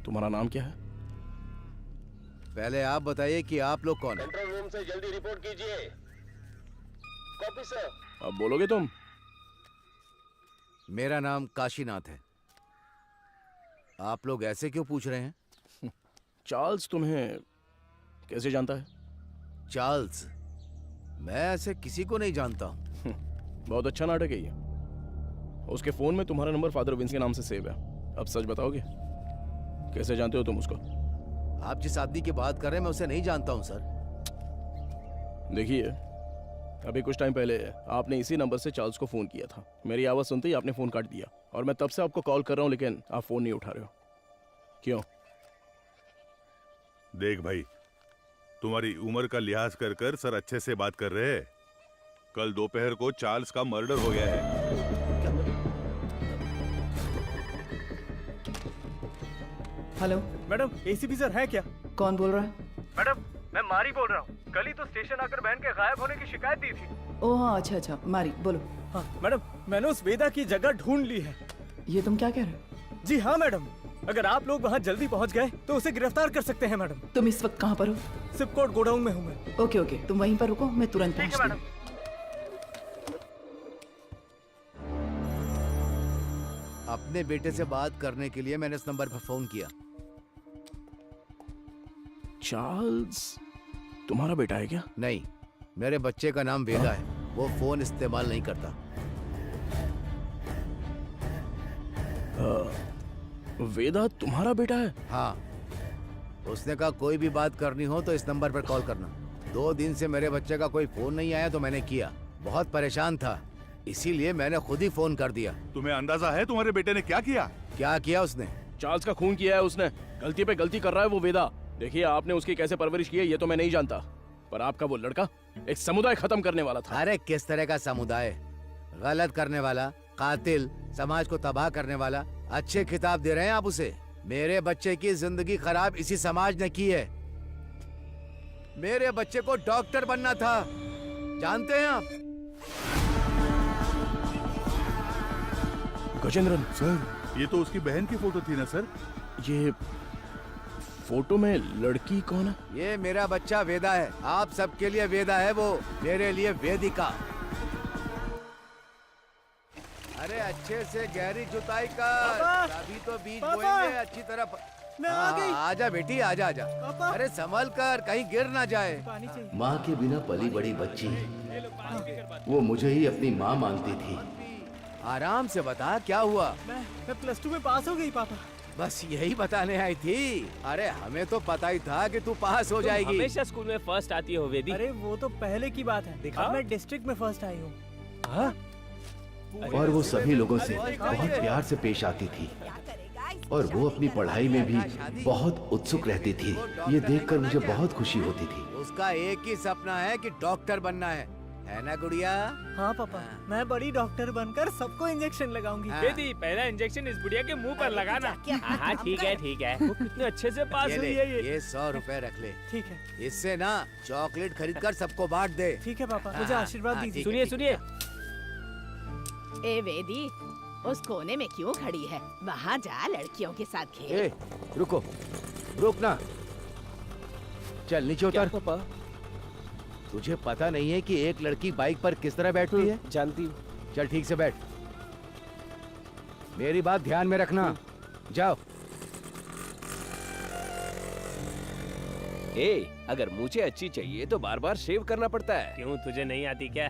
Speaker 3: तुम्हारा नाम क्या है?
Speaker 11: पहले आप बताइए कि आप लोग कौन हैं?
Speaker 16: कंट्रोल रूम से जल्दी रिपोर्ट कीजिए। Copy sir.
Speaker 3: अब बोलोगे तुम?
Speaker 11: मेरा नाम काशीनाथ है। आप लोग ऐसे क्यों पूछ रहे हैं?
Speaker 3: चार्ल्स तुम्हें कैसे जानता है?
Speaker 11: चार्ल्स? मैं ऐसे किसी को नहीं जानता हूँ।
Speaker 3: बहुत अच्छा नाटक है ये। उसके फोन में तुम्हारा नंबर फादर विंस के नाम से सेव है। अब सच बताओगे, कैसे जानते हो तुम उसको?
Speaker 11: आप जिस आदमी की बात कर रहे हैं मैं उसे नहीं जानता हूँ सर।
Speaker 3: देखिए, अभी कुछ टाइम पहले आपने इसी नंबर से चार्ल्स को फोन किया था। मेरी आवाज सुनते ही आपने फोन काट दिया और मैं तब से आपको कॉल कर रहा हूँ, लेकिन आप फोन नहीं उठा रहे हो। क्यों?
Speaker 14: देख भाई, तुम्हारी उम्र का लिहाज कर कर सर अच्छे से बात कर रहे हैं। कल दोपहर को चार्ल्स का मर्डर हो गया है।
Speaker 1: हेलो
Speaker 20: मैडम, एसीपी सर है क्या?
Speaker 1: कौन बोल रहा है?
Speaker 20: मैडम मैं मारी बोल रहा हूँ। कल ही तो स्टेशन आकर बहन के गायब होने की शिकायत दी थी।
Speaker 1: ओह हाँ, अच्छा अच्छा, मारी बोलो।
Speaker 20: हाँ मैडम, मैंने उस वेदा की जगह ढूंढ ली है।
Speaker 1: ये तुम क्या कह रहे हो?
Speaker 20: जी हाँ मैडम, अगर आप लोग वहाँ जल्दी पहुँच गए तो उसे गिरफ्तार कर सकते हैं मैडम।
Speaker 1: तुम इस वक्त कहाँ पर हो?
Speaker 20: सिपकोट गोडाउन में हूँ मैं।
Speaker 1: ओके ओके, तुम वहीं पर रुको, मैं तुरंत पहुँचती हूँ।
Speaker 11: अपने बेटे से बात करने के लिए मैंने इस नंबर पर फोन किया।
Speaker 3: चार्ल्स तुम्हारा बेटा है क्या?
Speaker 11: नहीं, मेरे बच्चे का नाम वेदा है। वो फोन इस्तेमाल नहीं करता।
Speaker 3: वेदा तुम्हारा बेटा है?
Speaker 11: हाँ, उसने कहा कोई भी बात करनी हो तो इस नंबर पर कॉल करना। 2 दिन से मेरे बच्चे का कोई फोन नहीं आया तो मैंने किया। बहुत परेशान था, इसीलिए मैंने खुद ही फोन कर दिया।
Speaker 14: तुम्हें अंदाजा है तुम्हारे बेटे ने क्या किया?
Speaker 11: क्या किया उसने?
Speaker 3: चार्ल्स का खून किया है उसने। गलती पे गलती कर रहा है वो वेदा। देखिए, आपने उसकी कैसे परवरिश की है ये तो मैं नहीं जानता, पर आपका वो लड़का एक समुदाय खत्म करने वाला था।
Speaker 11: अरे किस तरह का समुदाय? गलत करने वाला, कातिल, समाज को तबाह करने वाला। अच्छे खिताब दे रहे हैं आप उसे। मेरे बच्चे की जिंदगी खराब इसी समाज ने की है। मेरे बच्चे को डॉक्टर बनना था, जानते हैं आप?
Speaker 3: गजेंद्रन
Speaker 14: सर, ये तो उसकी बहन की फोटो थी ना सर?
Speaker 3: ये फोटो में लड़की कौन है?
Speaker 11: ये मेरा बच्चा वेदा है। आप सबके लिए वेदा है वो, मेरे लिए वेदिका। अरे अच्छे से गहरी जुताई कर, अभी तो बीज बोएंगे अच्छी तरह।
Speaker 20: मैं आ गई।
Speaker 11: आजा बेटी, आजा आजा। अरे संभल कर, कहीं गिर ना जाए।
Speaker 2: माँ के बिना पली बड़ी बच्ची, वो मुझे ही अपनी माँ मानती थी।
Speaker 11: आराम से बता, क्या हुआ?
Speaker 20: मैं +2 में पास हो गई पापा।
Speaker 11: बस यही बताने आई थी। अरे हमें तो पता ही था कि तू पास हो जाएगी।
Speaker 20: हमेशा स्कूल में फर्स्ट आती हो वेदी। अरे वो तो पहले की बात है। देखा, मैं डिस्ट्रिक्ट में फर्स्ट आई हूँ।
Speaker 2: और वो सभी लोगों से बहुत प्यार से पेश आती थी और वो अपनी पढ़ाई में भी बहुत उत्सुक रहती थी। ये देखकर मुझे बहुत खुशी होती थी।
Speaker 11: उसका एक ही सपना है कि डॉक्टर बनना है। है ना गुड़िया?
Speaker 20: हाँ पापा, मैं बड़ी डॉक्टर बनकर सबको इंजेक्शन लगाऊंगी।
Speaker 11: हाँ।
Speaker 20: दीदी पहला इंजेक्शन इस बुढ़िया के मुंह पर लगाना। हाँ ठीक है ठीक है। वो कितने अच्छे से पास
Speaker 11: ये
Speaker 20: हुई
Speaker 11: ले,
Speaker 20: है ये।
Speaker 11: ये 100 रुपए रख ले।
Speaker 20: ठीक है।
Speaker 11: इससे ना चॉकलेट खरीद कर सबको बांट दे।
Speaker 20: ठीक है पापा, मुझे आशीर्वाद दीजिए।
Speaker 11: सुनिए
Speaker 20: सुनिए।
Speaker 21: ए वेदी, उस कोने में क्यों खड़ी है? वहाँ जा, लड़कियों के साथ खेल।
Speaker 11: ए, रुको, रुक ना। चल नीचे उतर।
Speaker 12: पापा?
Speaker 11: तुझे पता नहीं है कि एक लड़की बाइक पर किस तरह बैठती है?
Speaker 12: जानती हूँ।
Speaker 11: चल ठीक से बैठ। मेरी बात ध्यान में रखना। जाओ।
Speaker 22: अगर मुझे अच्छी चाहिए तो बार बार शेव करना पड़ता है।
Speaker 20: क्यों, तुझे नहीं आती क्या?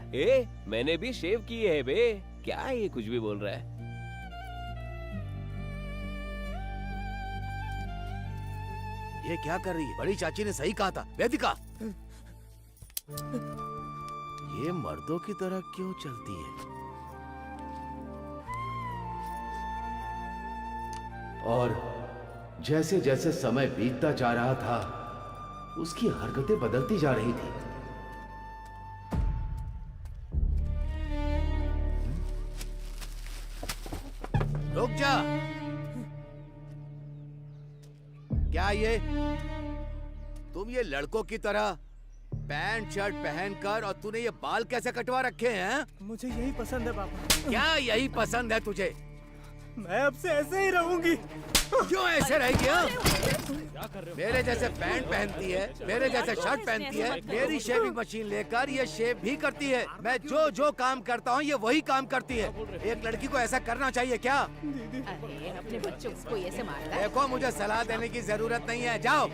Speaker 22: मैंने भी शेव की है बे। क्या ये कुछ भी बोल रहा है?
Speaker 11: ये क्या कर रही है? बड़ी चाची ने सही कहा था। वेदिका, ये मर्दों की तरह क्यों चलती है? और जैसे जैसे समय बीतता जा रहा था, उसकी हरकतें बदलती जा रही थी। रुक जा। क्या ये तुम ये लड़कों की तरह पैंट शर्ट पहनकर और तूने ये बाल कैसे कटवा रखे हैं?
Speaker 20: मुझे यही पसंद है पापा।
Speaker 11: क्या यही पसंद है तुझे?
Speaker 20: मैं अब से ऐसे ही रहूंगी।
Speaker 11: क्यों ऐसे रहेगी? हाँ? मेरे जैसे पैंट पहनती है, मेरे जैसे शर्ट पहनती है, मेरी शेविंग मशीन लेकर ये शेव भी करती है। मैं जो जो काम करता हूँ ये वही काम करती है। एक लड़की को ऐसा करना चाहिए क्या?
Speaker 21: अरे अपने बच्चों को कोई ऐसे मारता है?
Speaker 11: देखो, मुझे सलाह देने की जरूरत नहीं है। जाओ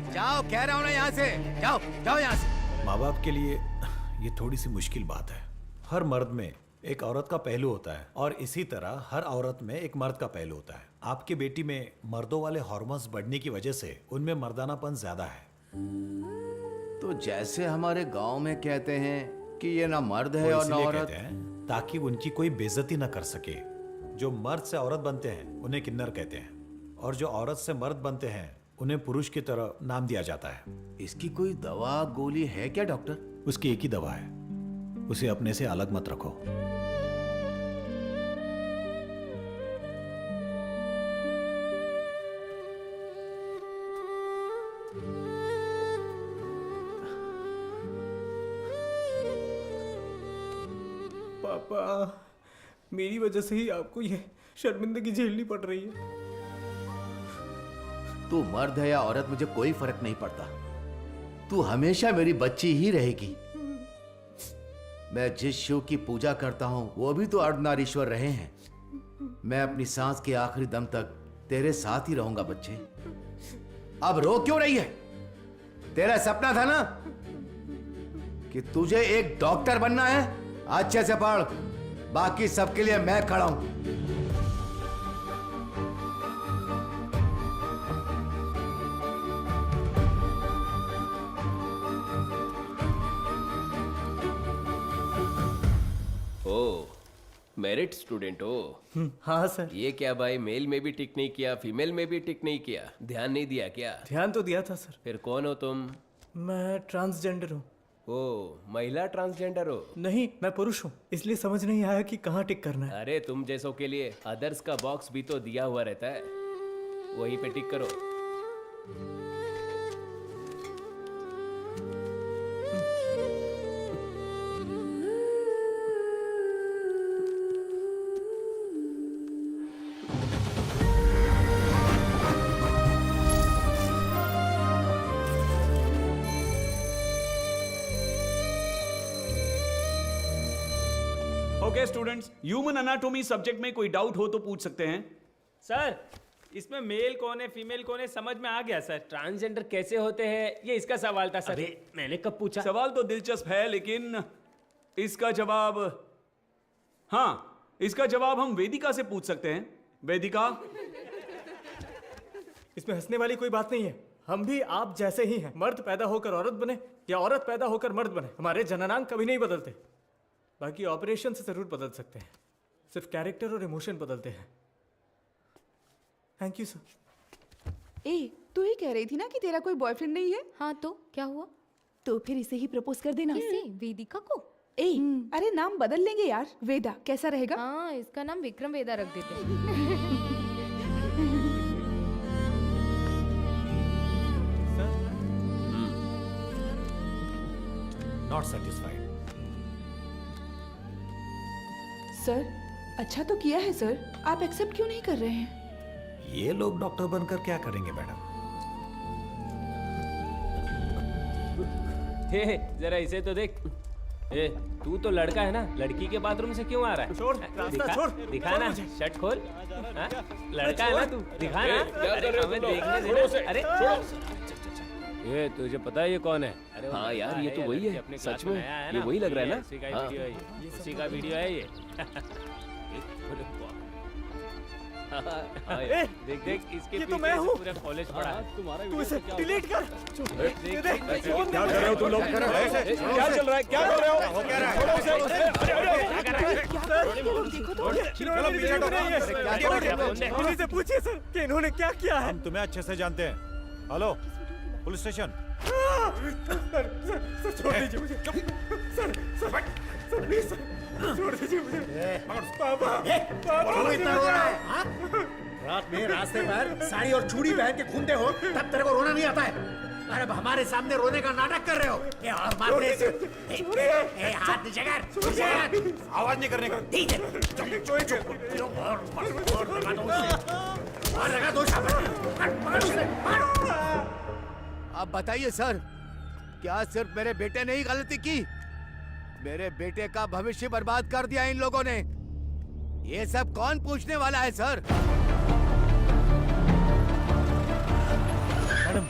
Speaker 11: जाओ, कह रहा हूँ ना, यहाँ से जाओ, जाओ यहाँ से।
Speaker 6: माँ बाप के लिए ये थोड़ी सी मुश्किल बात है। हर मर्द में एक औरत का पहलू होता है और इसी तरह हर औरत में एक मर्द का पहलू होता है। आपकी बेटी में मर्दों वाले हार्मोन्स बढ़ने की वजह से उनमें मर्दानापन ज्यादा है।
Speaker 11: तो जैसे हमारे गांव में कहते हैं कि ये ना मर्द है
Speaker 6: वो
Speaker 11: और ना
Speaker 6: इसलिए
Speaker 11: औरत।
Speaker 6: कहते हैं ताकि उनकी कोई बेइज्जती न कर सके। जो मर्द से औरत बनते हैं उन्हें किन्नर कहते हैं, और जो औरत से मर्द बनते हैं उन्हें पुरुष की तरह नाम दिया जाता है।
Speaker 11: इसकी कोई दवा गोली है क्या डॉक्टर?
Speaker 6: उसकी एक ही दवा है, उसे अपने से अलग मत रखो।
Speaker 13: पापा, मेरी वजह से ही आपको ये शर्मिंदगी झेलनी पड़ रही है।
Speaker 11: तू मर्द है या औरत, मुझे कोई फर्क नहीं पड़ता। तू हमेशा मेरी बच्ची ही रहेगी। मैं जिस शिव की पूजा करता हूं वो भी तो अर्धनारीश्वर रहे हैं। मैं अपनी सांस के आखिरी दम तक तेरे साथ ही रहूंगा बच्चे। अब रो क्यों रही है? तेरा सपना था ना कि तुझे एक डॉक्टर बनना है। अच्छे से पढ़, बाकी सबके लिए मैं खड़ा हूं।
Speaker 22: मेरिट स्टूडेंट हो?
Speaker 20: हाँ सर।
Speaker 22: ये क्या भाई, मेल में भी टिक नहीं किया, फीमेल में भी टिक नहीं किया, ध्यान नहीं दिया क्या?
Speaker 20: ध्यान तो दिया था सर।
Speaker 22: फिर कौन हो तुम?
Speaker 20: मैं ट्रांसजेंडर हूँ।
Speaker 22: ओ, महिला ट्रांसजेंडर हो?
Speaker 20: नहीं, मैं पुरुष हूँ, इसलिए समझ नहीं आया कि कहाँ टिक करना है।
Speaker 22: अरे तुम जैसों के लिए अदर्स का बॉक्स भी तो दिया हुआ रहता है, वहीं पे टिक करो।
Speaker 7: Okay students, human anatomy subject में कोई डाउट हो तो पूछ सकते हैं।
Speaker 20: सर, इसमें मेल कौन है फीमेल कौन है समझ में आ गया सर।
Speaker 22: ट्रांसजेंडर कैसे होते हैं, ये इसका सवाल था सर।
Speaker 20: अबे, मैंने कब पूछा?
Speaker 7: सवाल तो दिलचस्प है, लेकिन इसका जवाब, हाँ, इसका जवाब हम वेदिका से पूछ सकते हैं। वेदिका,
Speaker 20: इसमें हंसने वाली कोई बात नहीं है। हम भी आप जैसे ही हैं। मर्द पैदा होकर औरत बने या औरत पैदा होकर मर्द बने, हमारे जननांग कभी नहीं बदलते। बाकी ऑपरेशन से जरूर बदल सकते हैं, सिर्फ कैरेक्टर और इमोशन बदलते हैं। Thank you sir.
Speaker 1: ए, तू ही कह रही थी ना कि तेरा कोई बॉयफ्रेंड नहीं है?
Speaker 4: हाँ तो क्या हुआ?
Speaker 1: तो फिर इसे ही प्रपोज कर देना।
Speaker 4: किसे? वेदिका को?
Speaker 15: ए, अरे नाम बदल लेंगे यार, वेदा कैसा रहेगा?
Speaker 4: हाँ, इसका नाम विक्रम वेदा रख देते हैं।
Speaker 6: Not satisfied.
Speaker 15: सर, अच्छा तो किया है सर, आप एक्सेप्ट क्यों नहीं कर रहे हैं?
Speaker 6: ये लोग डॉक्टर बनकर क्या करेंगे मैडम?
Speaker 22: हे जरा इसे तो देख। ए, तू तो लड़का है ना, लड़की के बाथरूम से क्यों आ रहा है?
Speaker 20: छोड़, रास्ता छोड़,
Speaker 22: दिखा ना, शर्ट खोल। हाँ? लड़का है ना तू, दिखा ना। अरे हमें देखने देना। अरे ये तुझे पता है ये कौन है? अरे
Speaker 12: हाँ यार, ये तो वही है। सच में ये वही लग रहा है ना?
Speaker 22: उसी का वीडियो है ये। उसी का वीडियो है ये। देख देख इसके
Speaker 20: ये तो
Speaker 22: पीछे
Speaker 20: मैं
Speaker 22: से
Speaker 20: हूँ।
Speaker 22: पूरा कॉलेज पड़ा है।
Speaker 12: तुम्हारा
Speaker 20: तू इसे डिलीट कर।
Speaker 22: देख
Speaker 20: क्या कर रहे हो तुम लोग? क्या चल रहा है? क्या कर रहे हो? क्या कर से पूछिए सर कि इन्होंने क्या किया है।
Speaker 6: हम तुम्हें अच्छे से जानते हैं। Hello, police station.
Speaker 20: सर छोड़ दीजिए मुझे। सर प्लीज सर छोड़ दीजिए मुझे। पापा
Speaker 9: क्यों इतना रो रहा है? हाँ? रात में रास्ते पर साड़ी और चूड़ी पहन के घूमते हो, तब तेरे को रोना नहीं आता है? अरे अब हमारे सामने रोने का नाटक कर रहे हो? ए, और मारने से हाथ नीचे कर,
Speaker 6: आवाज नहीं करने का।
Speaker 9: ठीक है, और लगा दो पकड़ उसे, मार।
Speaker 11: अब बताइए सर, क्या सिर्फ मेरे बेटे ने ही गलती की? मेरे बेटे का भविष्य बर्बाद कर दिया इन लोगों ने। ये सब कौन पूछने वाला है सर?
Speaker 20: मैडम,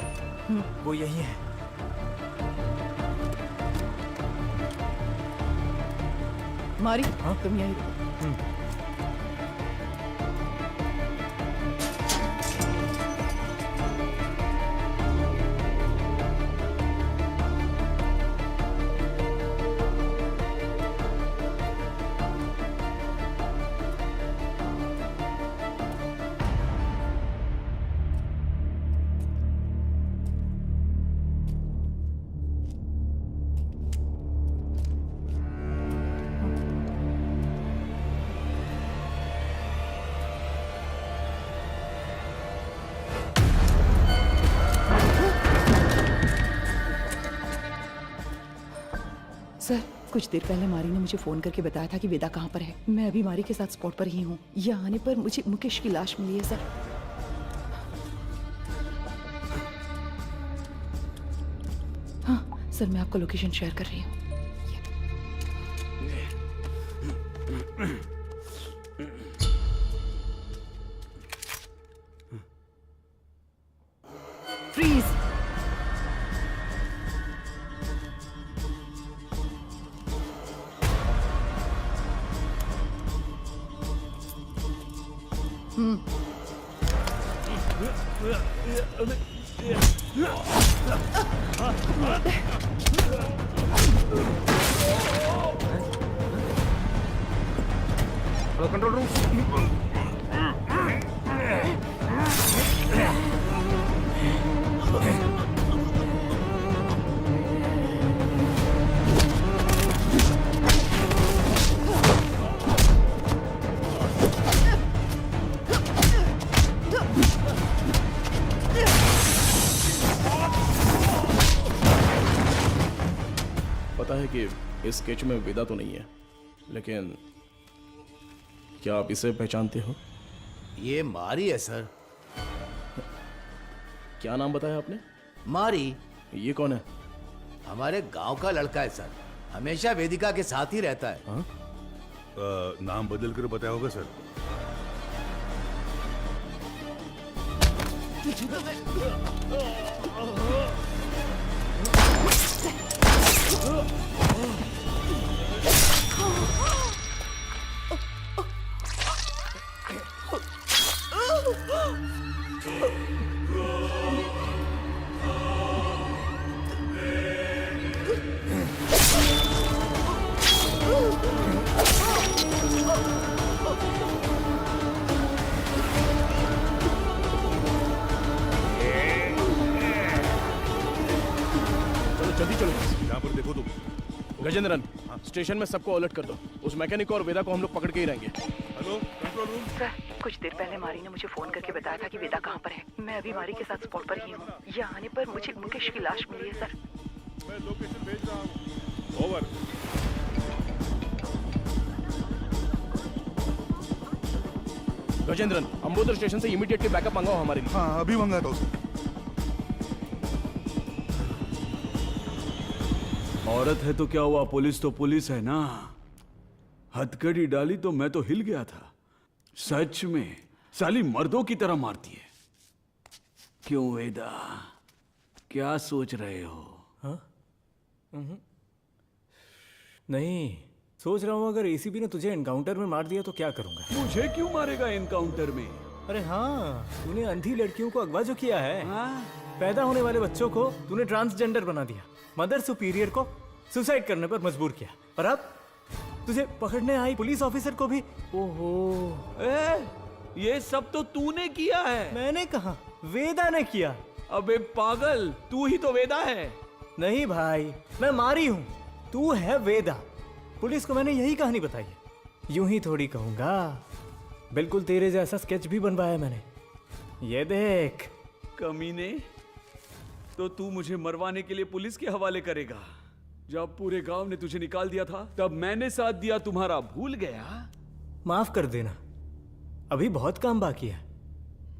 Speaker 20: वो यही है।
Speaker 1: मारी, तुम यहीं रुको। सर, कुछ देर पहले मारी ने मुझे फोन करके बताया था कि वेदा कहाँ पर है। मैं अभी मारी के साथ स्पॉट पर ही हूँ। यहाँ आने पर मुझे मुकेश की लाश मिली है सर। हाँ सर, मैं आपको लोकेशन शेयर कर रही हूँ। फ्रीज।
Speaker 20: Control room.
Speaker 3: पता है कि इस स्केच में वेदा तो नहीं है, लेकिन क्या आप इसे पहचानते हो?
Speaker 11: ये मारी है सर।
Speaker 3: क्या नाम बताया आपने?
Speaker 11: मारी।
Speaker 3: ये कौन है?
Speaker 11: हमारे गांव का लड़का है सर, हमेशा वेदिका के साथ ही रहता है।
Speaker 3: हाँ?
Speaker 14: नाम बदल कर बताया होगा सर।
Speaker 3: चलो जल्दी चलो।
Speaker 14: यहाँ पर देखो तुम।
Speaker 3: गजेंद्रन, स्टेशन में सबको अलर्ट कर दो। उस मैकेनिक और वेदा को हम लोग पकड़ के ही रहेंगे।
Speaker 14: Hello control room.
Speaker 1: सर, कुछ देर पहले मारी ने मुझे फोन करके बताया था कि वेदा कहाँ पर है। मैं अभी मारी के साथ स्पॉट पर ही हूँ। यहाँ आने पर मुझे मुकेश की लाश मिली है सर।
Speaker 14: मैं लोकेशन भेज रहा हूँ। ओवर।
Speaker 3: गजेंद्रन, अंबोदर स्टेशन से इमीडिएटली बैकअप मंगाओ हमारे लिए।
Speaker 14: हाँ अभी मंगाता हूँ।
Speaker 7: औरत है तो क्या हुआ, पुलिस तो पुलिस है ना। हथकड़ी डाली तो मैं तो हिल गया था। सच में साली मर्दों की तरह मारती है। क्यों वेदा, क्या सोच रहे हो?
Speaker 20: हाँ? नहीं, सोच रहा हूँ अगर एसीपी ने तुझे एनकाउंटर में मार दिया तो क्या करूंगा।
Speaker 7: मुझे क्यों मारेगा एनकाउंटर में?
Speaker 20: अरे हाँ, तूने अंधी लड़कियों को अगवा जो किया है। पैदा होने वाले बच्चों को तूने ट्रांसजेंडर बना दिया। मदर सुपीरियर को सुसाइड करने पर मजबूर किया। और अब तुझे पकड़ने आई पुलिस ऑफिसर को भी। ओहो,
Speaker 7: ये सब तो तूने किया है।
Speaker 20: मैंने कहा, वेदा ने किया।
Speaker 7: अबे पागल, तू ही तो वेदा है।
Speaker 20: नहीं भाई, मैं मारी हूँ, तू है वेदा। पुलिस को मैंने यही कहानी बताई है। यूं ही थोड़ी कहूंगा, बिल्कुल तेरे जैसा स्केच भी बनवाया मैंने। ये देख।
Speaker 7: कमीने, तो तू मुझे मरवाने के लिए पुलिस के हवाले करेगा? जब पूरे गांव ने तुझे निकाल दिया था तब मैंने साथ दिया तुम्हारा, भूल गया?
Speaker 20: माफ कर देना, अभी बहुत काम बाकी है।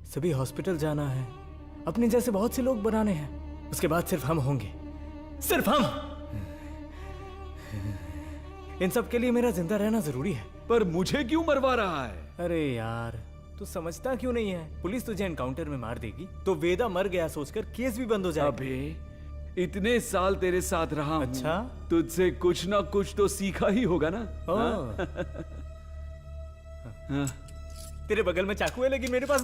Speaker 20: सभी हॉस्पिटल जाना है, अपने जैसे बहुत से लोग बनाने हैं। उसके बाद सिर्फ हम होंगे, सिर्फ हम। इन सब के लिए मेरा जिंदा रहना जरूरी है।
Speaker 7: पर मुझे क्यों मरवा रहा है?
Speaker 20: अरे यार, तू समझता क्यों नहीं है? पुलिस तुझे एनकाउंटर में मार देगी तो वेदा मर गया सोचकर केस भी बंद हो जाएगा।
Speaker 7: अबे इतने साल तेरे साथ रहा हूं,
Speaker 20: अच्छा,
Speaker 7: तुझसे कुछ ना कुछ तो सीखा ही होगा ना।
Speaker 20: हाँ? तेरे बगल में चाकू है लेकिन मेरे पास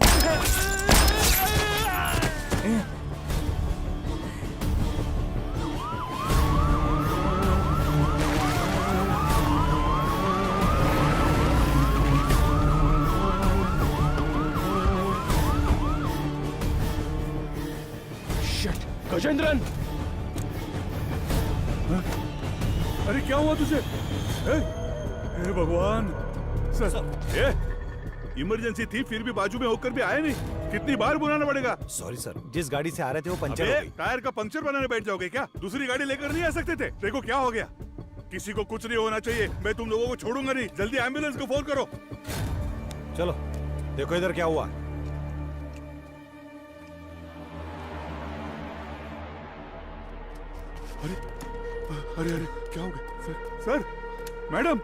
Speaker 3: गजेंद्रन!
Speaker 14: अरे क्या हुआ तुझे? हे भगवान! सर, इमरजेंसी थी फिर भी बाजू में होकर भी आए नहीं। कितनी बार बुलाना पड़ेगा?
Speaker 6: सॉरी सर, जिस गाड़ी से आ रहे थे वो पंचर हो गई।
Speaker 14: टायर का पंक्चर बनाने बैठ जाओगे क्या? दूसरी गाड़ी लेकर नहीं आ सकते थे? देखो क्या हो गया। किसी को कुछ नहीं होना चाहिए। मैं तुम लोगों को छोड़ूंगा नहीं। जल्दी एम्बुलेंस को फोन करो।
Speaker 6: चलो देखो इधर क्या हुआ।
Speaker 14: अरे अरे अरे क्या हो गया? Sir, madam,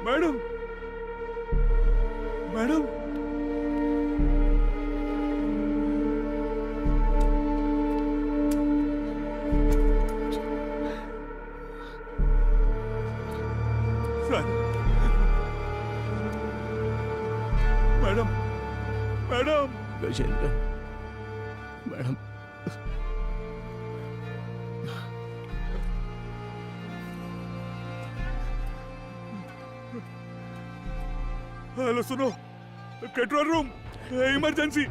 Speaker 14: madam, madam. Sir, madam, madam.
Speaker 3: Gajendra, madam.
Speaker 14: Hello सुनो, कंट्रोल रूम, इमरजेंसी।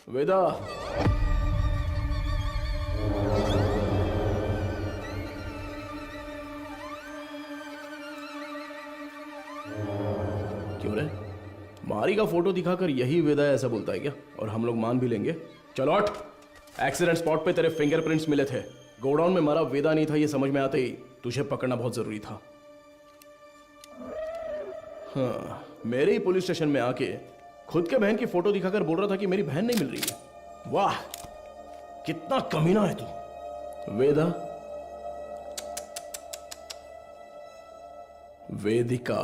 Speaker 3: वेदा, क्यों रे? मारी का फोटो दिखाकर यही वेदा ऐसा बोलता है क्या? और हम लोग मान भी लेंगे? चलो हट। एक्सीडेंट स्पॉट पे तेरे फिंगरप्रिंट्स मिले थे। गोडाउन में मरा वेदा नहीं था ये समझ में आते ही तुझे पकड़ना बहुत जरूरी था। हाँ, मेरे ही पुलिस स्टेशन में आके खुद के बहन की फोटो दिखाकर बोल रहा था कि मेरी बहन नहीं मिल रही है। वाह, कितना कमीना है तू। वेदा, वेदिका,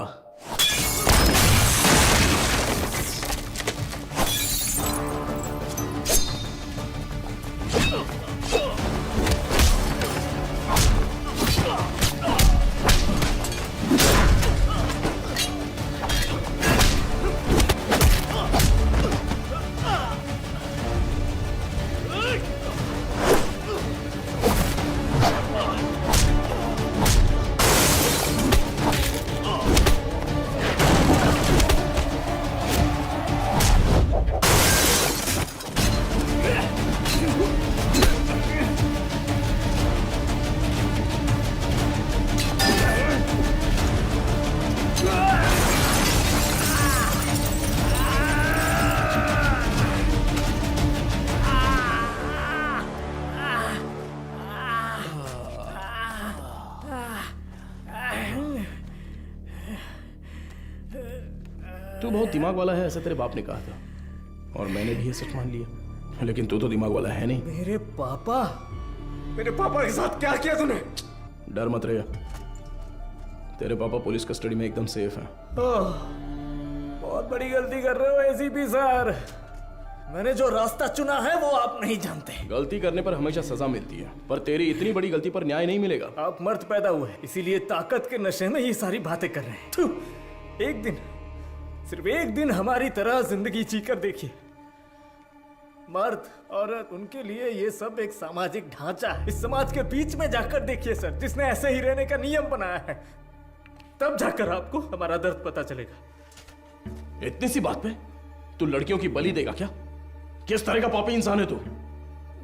Speaker 3: तू बहुत दिमाग वाला है ऐसा तेरे बाप ने कहा था और मैंने भी ये सच मान लिया, लेकिन तू तो दिमाग वाला है नहीं।
Speaker 13: मेरे पापा के साथ क्या किया तूने?
Speaker 3: डर मत रहे, तेरे पापा पुलिस कस्टडी में एकदम सेफ हैं।
Speaker 13: बहुत बड़ी गलती कर रहे हो एसीपी सर। मैंने जो रास्ता चुना है वो आप नहीं जानते।
Speaker 3: गलती करने पर हमेशा सजा मिलती है, पर तेरी इतनी बड़ी गलती पर न्याय नहीं मिलेगा।
Speaker 13: आप मर्द पैदा हुए इसीलिए ताकत के नशे में ये सारी बातें कर रहे हैं। थू, एक दिन, सिर्फ एक दिन हमारी तरह जिंदगी जीकर देखिए। मर्द औरत उनके लिए ये सब एक सामाजिक ढांचा है। इस समाज के बीच में जाकर देखिए सर, जिसने ऐसे ही रहने का नियम बनाया है, तब जाकर आपको हमारा दर्द पता चलेगा।
Speaker 3: इतनी सी बात पे तू लड़कियों की बलि देगा क्या? किस तरह का पापी इंसान है तू?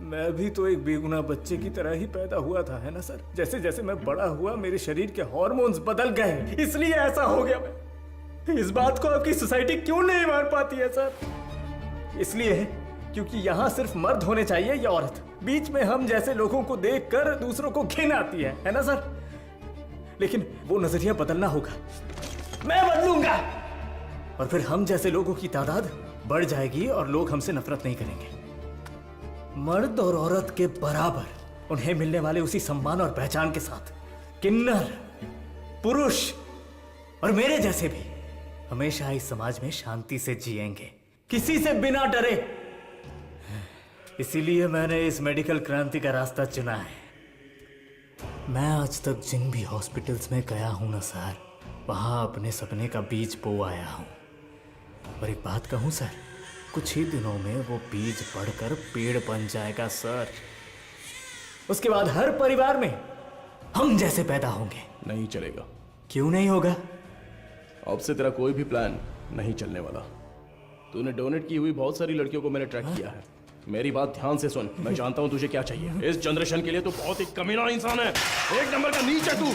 Speaker 13: मैं भी तो एक बेगुनाह बच्चे की तरह ही पैदा हुआ था, है ना सर? जैसे जैसे मैं बड़ा हुआ मेरे शरीर के हार्मोन्स बदल गए, इसलिए ऐसा हो गया। मैं इस बात को आपकी सोसाइटी क्यों नहीं मान पाती है सर? इसलिए क्योंकि यहाँ सिर्फ मर्द होने चाहिए या औरत। बीच में हम जैसे लोगों को देखकर दूसरों को घिन आती है ना सर? लेकिन वो नजरिया बदलना होगा। मैं बदलूंगा और फिर हम जैसे लोगों की तादाद बढ़ जाएगी और लोग हमसे नफरत नहीं करेंगे। मर्द और औरत के बराबर उन्हें मिलने वाले उसी सम्मान और पहचान के साथ किन्नर, पुरुष और मेरे जैसे भी हमेशा इस समाज में शांति से जिएंगे, किसी से बिना डरे। इसीलिए मैंने इस मेडिकल क्रांति का रास्ता चुना है। मैं आज तक जिन भी हॉस्पिटल्स में गया हूं ना सर, वहां अपने सपने का बीज बो आया हूं। और एक बात कहूं सर, कुछ ही दिनों में वो बीज बढ़कर पेड़ बन जाएगा सर। उसके बाद हर परिवार में हम जैसे पैदा होंगे।
Speaker 3: नहीं चलेगा।
Speaker 13: क्यों नहीं होगा?
Speaker 3: अब से तेरा कोई भी प्लान नहीं चलने वाला। तूने डोनेट की हुई बहुत सारी लड़कियों को मैंने ट्रैक किया है। मेरी बात ध्यान से सुन, मैं जानता हूं तुझे क्या चाहिए। इस जनरेशन के लिए तू बहुत ही कमीना इंसान है, एक नंबर का नीच है तू।